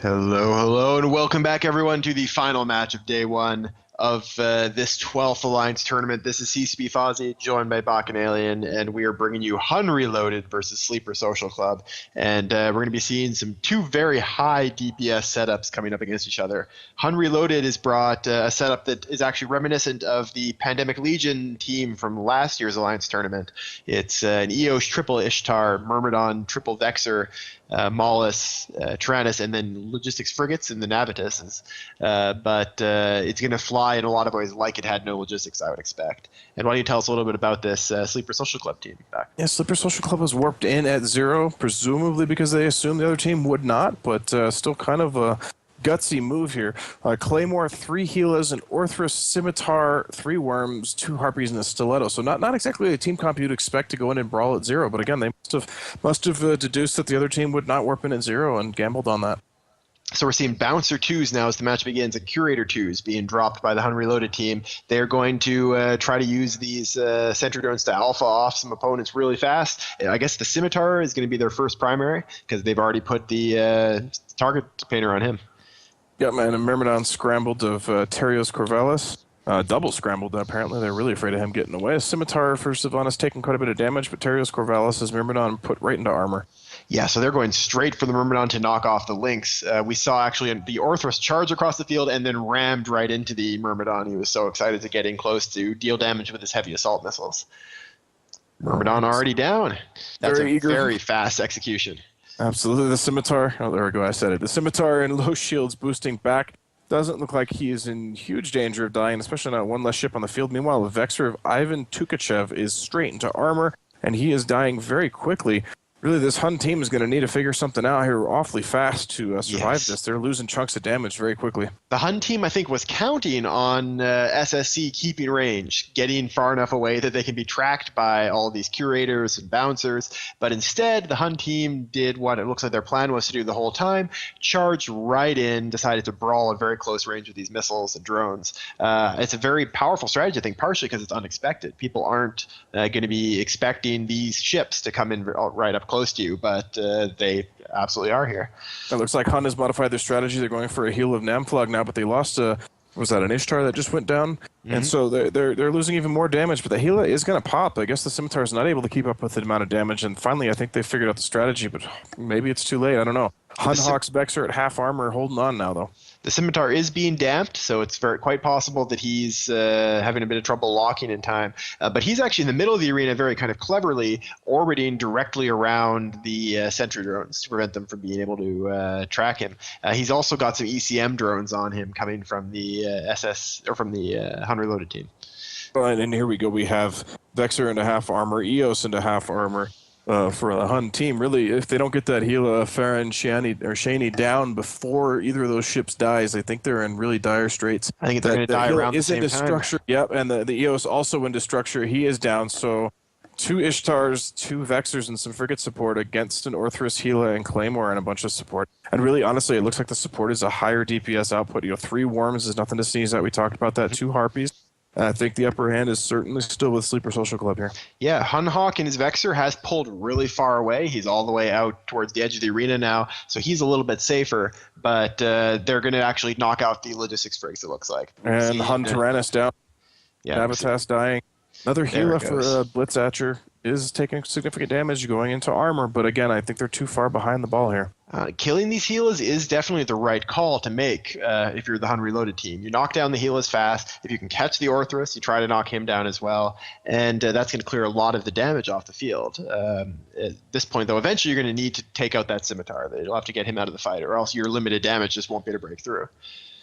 C: Hello, and welcome back, everyone, to the final match of day one of this 12th Alliance tournament. This is CCP Fozzie, joined by Bach and Alien, and we are bringing you Hun Reloaded versus Sleeper Social Club. And we're going to be seeing two very high DPS setups coming up against each other. Hun Reloaded has brought a setup that is actually reminiscent of the Pandemic Legion team from last year's Alliance tournament. It's an Eos triple Ishtar, Myrmidon triple Vexer, Maulus, Tyrannus, and then Logistics Frigates and the Navitus. But it's going to fly in a lot of ways like it had no logistics, I would expect. And why don't you tell us a little bit about this Sleeper Social Club team? Back.
O: Yeah, Sleeper Social Club was warped in at 0, presumably because they assumed the other team would not, but still kind of a gutsy move here. Claymore, 3 Helas, an Orthrus Scimitar, 3 Worms, 2 Harpies, and a Stiletto. So not exactly a team comp you'd expect to go in and brawl at 0, but again, they must have deduced that the other team would not warp in at 0 and gambled on that.
C: So we're seeing Bouncer 2s now as the match begins, and Curator 2s being dropped by the Hun Reloaded team. They're going to try to use these sentry drones to alpha off some opponents really fast. I guess the Scimitar is going to be their first primary because they've already put the target painter on him.
O: Yeah, man, and Myrmidon scrambled of Terios Corvallis. Double scrambled, apparently. They're really afraid of him getting away. Scimitar for Sylvanas taking quite a bit of damage, but Terios Corvallis is Myrmidon put right into armor.
C: Yeah, so they're going straight for the Myrmidon to knock off the Lynx. We saw actually the Orthrus charge across the field and then rammed right into the Myrmidon. He was so excited to get in close to deal damage with his heavy assault missiles. Myrmidon already down. That's very fast execution.
O: Absolutely. The Scimitar, oh, there we go, I said it. The Scimitar in low shields boosting back. Doesn't look like he is in huge danger of dying, especially not one less ship on the field. Meanwhile, the Vexer of Ivan Tukachev is straight into armor, and he is dying very quickly. Really, this Hun team is going to need to figure something out here awfully fast to survive this. They're losing chunks of damage very quickly.
C: The Hun team, I think, was counting on SSC keeping range, getting far enough away that they can be tracked by all these curators and bouncers. But instead, the Hun team did what it looks like their plan was to do the whole time, charged right in, decided to brawl at very close range with these missiles and drones. It's a very powerful strategy, I think, partially because it's unexpected. People aren't going to be expecting these ships to come in right up close to you, but they absolutely are here.
O: It looks like Hun has modified their strategy. They're going for a heal of Namflog now, but they lost was that an Ishtar that just went down? Mm-hmm. And so they're losing even more damage, but the Hela is going to pop. I guess the Scimitar is not able to keep up with the amount of damage, and finally I think they figured out the strategy, but maybe it's too late. I don't know. Hun Hawk's Vexer at half armor holding on now, though.
C: The Scimitar is being damped, so it's quite possible that he's having a bit of trouble locking in time. But he's actually in the middle of the arena very kind of cleverly orbiting directly around the sentry drones to prevent them from being able to track him. He's also got some ECM drones on him coming from the from the Hun Reloaded team.
O: Well, and here we go. We have Vexer into half armor, Eos into half armor. For the Hun team, really, if they don't get that Hela, Farah, and Shani down before either of those ships dies, I think they're in really dire straits.
C: I think they're going to die around the same time.
O: Structure. Yep, and the Eos also into structure. He is down, so 2 Ishtars, 2 Vexers, and some frigate support against an Orthrus, Hela, and Claymore, and a bunch of support. And really, honestly, it looks like the support is a higher DPS output. 3 Worms is nothing to sneeze at. We talked about that. 2 Harpies. I think the upper hand is certainly still with Sleeper Social Club here.
C: Yeah, Hun Hawk and his Vexer has pulled really far away. He's all the way out towards the edge of the arena now, so he's a little bit safer. But they're going to actually knock out the Logistics Frigs, it looks like.
O: And Hun Tyrannus down. Yeah, Navitas dying. Another Hela for Blitzatcher is taking significant damage going into armor, but again, I think they're too far behind the ball here.
C: Killing these Helas is definitely the right call to make if you're the Hun Reloaded team. You knock down the Helas fast. If you can catch the Orthrus, you try to knock him down as well, and that's going to clear a lot of the damage off the field. At this point, though, eventually you're going to need to take out that Scimitar. You'll have to get him out of the fight, or else your limited damage just won't be able to break through.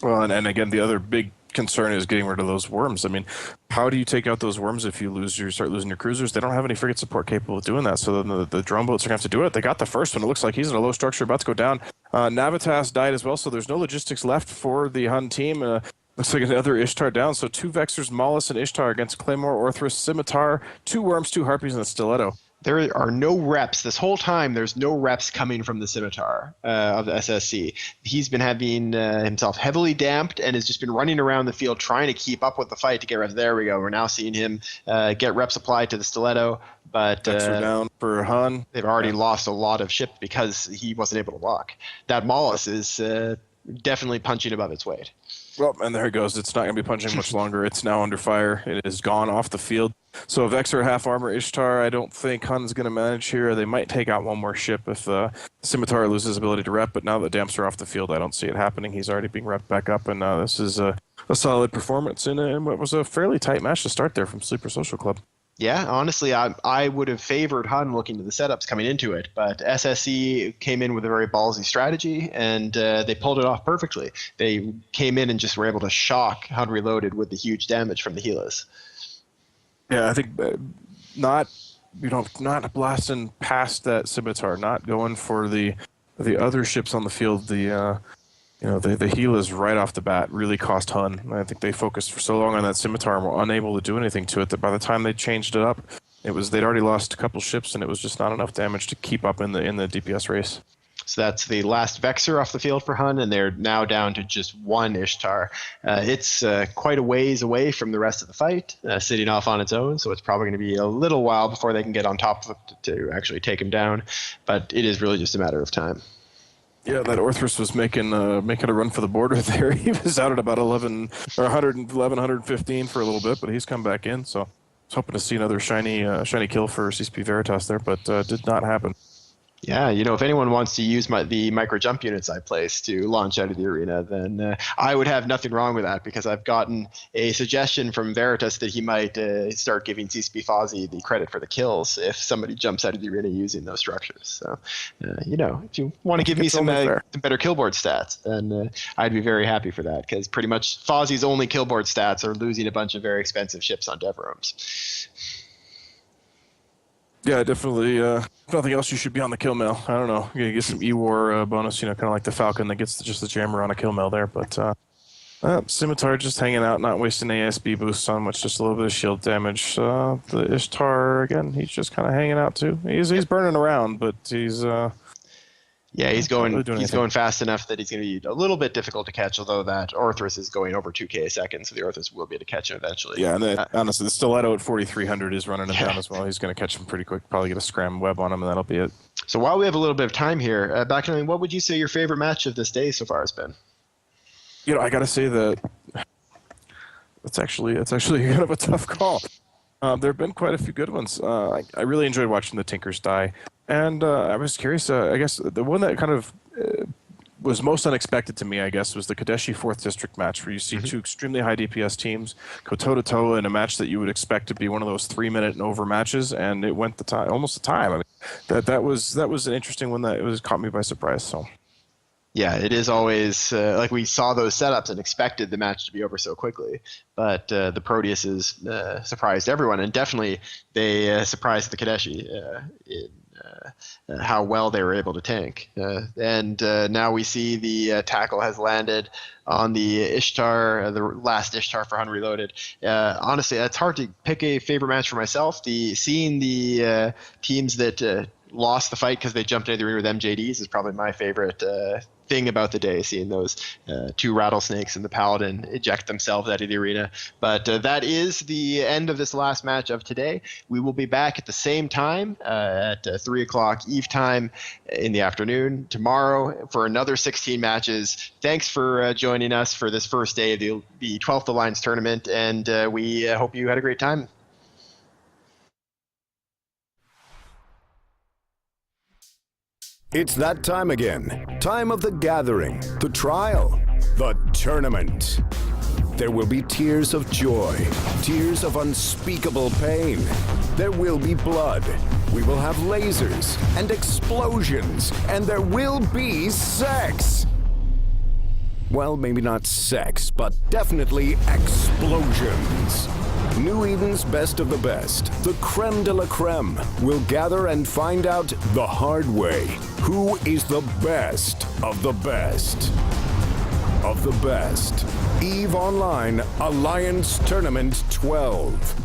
O: Well, and again, the other big concern is getting rid of those worms. I mean, how do you take out those worms if you start losing your cruisers? They don't have any frigate support capable of doing that, so then the drone boats are going to have to do it. They got the first one. It looks like he's in a low structure, about to go down. Navitas died as well, so there's no logistics left for the Hun team. Looks like another Ishtar down, so 2 Vexers, Maulus, and Ishtar against Claymore, Orthrus, Scimitar, 2 Worms, 2 Harpies, and a Stiletto.
C: There are no reps. This whole time, there's no reps coming from the Scimitar of the SSC. He's been having himself heavily damped and has just been running around the field trying to keep up with the fight to get reps. There we go. We're now seeing him get reps applied to the Stiletto, But
O: Vexor down for Hun.
C: They've already lost a lot of ship because he wasn't able to lock. That Maulus is definitely punching above its weight.
O: Well, and there it goes. It's not going to be punching much longer. It's now under fire. It is gone off the field. So Vexor, half armor, Ishtar, I don't think Hun's going to manage here. They might take out one more ship if Scimitar loses his ability to rep, but now that Damps are off the field, I don't see it happening. He's already being repped back up, and this is a solid performance in what was a fairly tight match to start there from Sleeper Social Club.
C: Yeah, honestly, I would have favored Hun looking to the setups coming into it, but SSE came in with a very ballsy strategy, and they pulled it off perfectly. They came in and just were able to shock Hun Reloaded with the huge damage from the Helas.
O: Yeah, I think not blasting past that Scimitar, not going for the other ships on the field, the Helas right off the bat really cost Hun. I think they focused for so long on that Scimitar and were unable to do anything to it that by the time they changed it up, they'd already lost a couple ships and it was just not enough damage to keep up in the DPS race.
C: So that's the last Vexor off the field for Hun, and they're now down to just one Ishtar. It's quite a ways away from the rest of the fight, sitting off on its own, so it's probably going to be a little while before they can get on top of it to actually take him down, but it is really just a matter of time.
O: Yeah, that Orthrus was making a run for the border there. He was out at about 115 for a little bit, but he's come back in. So I was hoping to see another shiny kill for CSP Veritas there, but did not happen.
C: Yeah, if anyone wants to use the micro jump units I placed to launch out of the arena, then I would have nothing wrong with that, because I've gotten a suggestion from Veritas that he might start giving CSP Fozzie the credit for the kills if somebody jumps out of the arena using those structures. So, if you want to give me some better killboard stats, then I'd be very happy for that, because pretty much Fozzie's only killboard stats are losing a bunch of very expensive ships on dev rooms.
O: Yeah, definitely. If nothing else, you should be on the kill mail. I don't know. You get some E-War bonus, kind of like the Falcon that gets just the jammer on a kill mail there. But Scimitar just hanging out, not wasting ASB boosts on much, just a little bit of shield damage. The Ishtar, again, he's just kind of hanging out too. He's burning around, but he's...
C: he's going fast enough that he's going to be a little bit difficult to catch, although that Orthrus is going over 2k a second, so the Orthrus will be able to catch him eventually.
O: Yeah, and honestly, the Stiletto at 4,300 is running him down as well. He's going to catch him pretty quick, probably get a scram web on him, and that'll be it.
C: So while we have a little bit of time here, Backnelling, what would you say your favorite match of this day so far has been?
O: I got to say that it's actually kind of a tough call. There have been quite a few good ones. I really enjoyed watching the Tinkers die. And I was curious, I guess the one that kind of was most unexpected to me, I guess, was the Kadeshi 4th District match, where you see two extremely high DPS teams go toe-to-toe in a match that you would expect to be one of those 3-minute and over matches, and it went almost the time. I mean, that was an interesting one that caught me by surprise. So.
C: Yeah, it is always like we saw those setups and expected the match to be over so quickly, but the Proteuses surprised everyone, and definitely they surprised the Kadeshi in how well they were able to tank. And now we see the tackle has landed on the Ishtar, the last Ishtar for Hun Reloaded. Honestly, it's hard to pick a favorite match for myself. Seeing the teams that lost the fight because they jumped into the arena with MJDs is probably my favorite thing about the day, seeing those two rattlesnakes and the Paladin eject themselves out of the arena. But that is the end of this last match of today. We will be back at the same time at 3 o'clock Eve time in the afternoon tomorrow for another 16 matches. Thanks for joining us for this first day of the 12th Alliance Tournament, and we hope you had a great time.
A: It's that time again. Time of the gathering, the trial, the tournament. There will be tears of joy, tears of unspeakable pain. There will be blood. We will have lasers and explosions, and there will be sex. Well, maybe not sex, but definitely explosions. New Eden's best of the best, the creme de la creme, will gather and find out the hard way. Who is the best of the best? Of the best. EVE Online Alliance Tournament 12.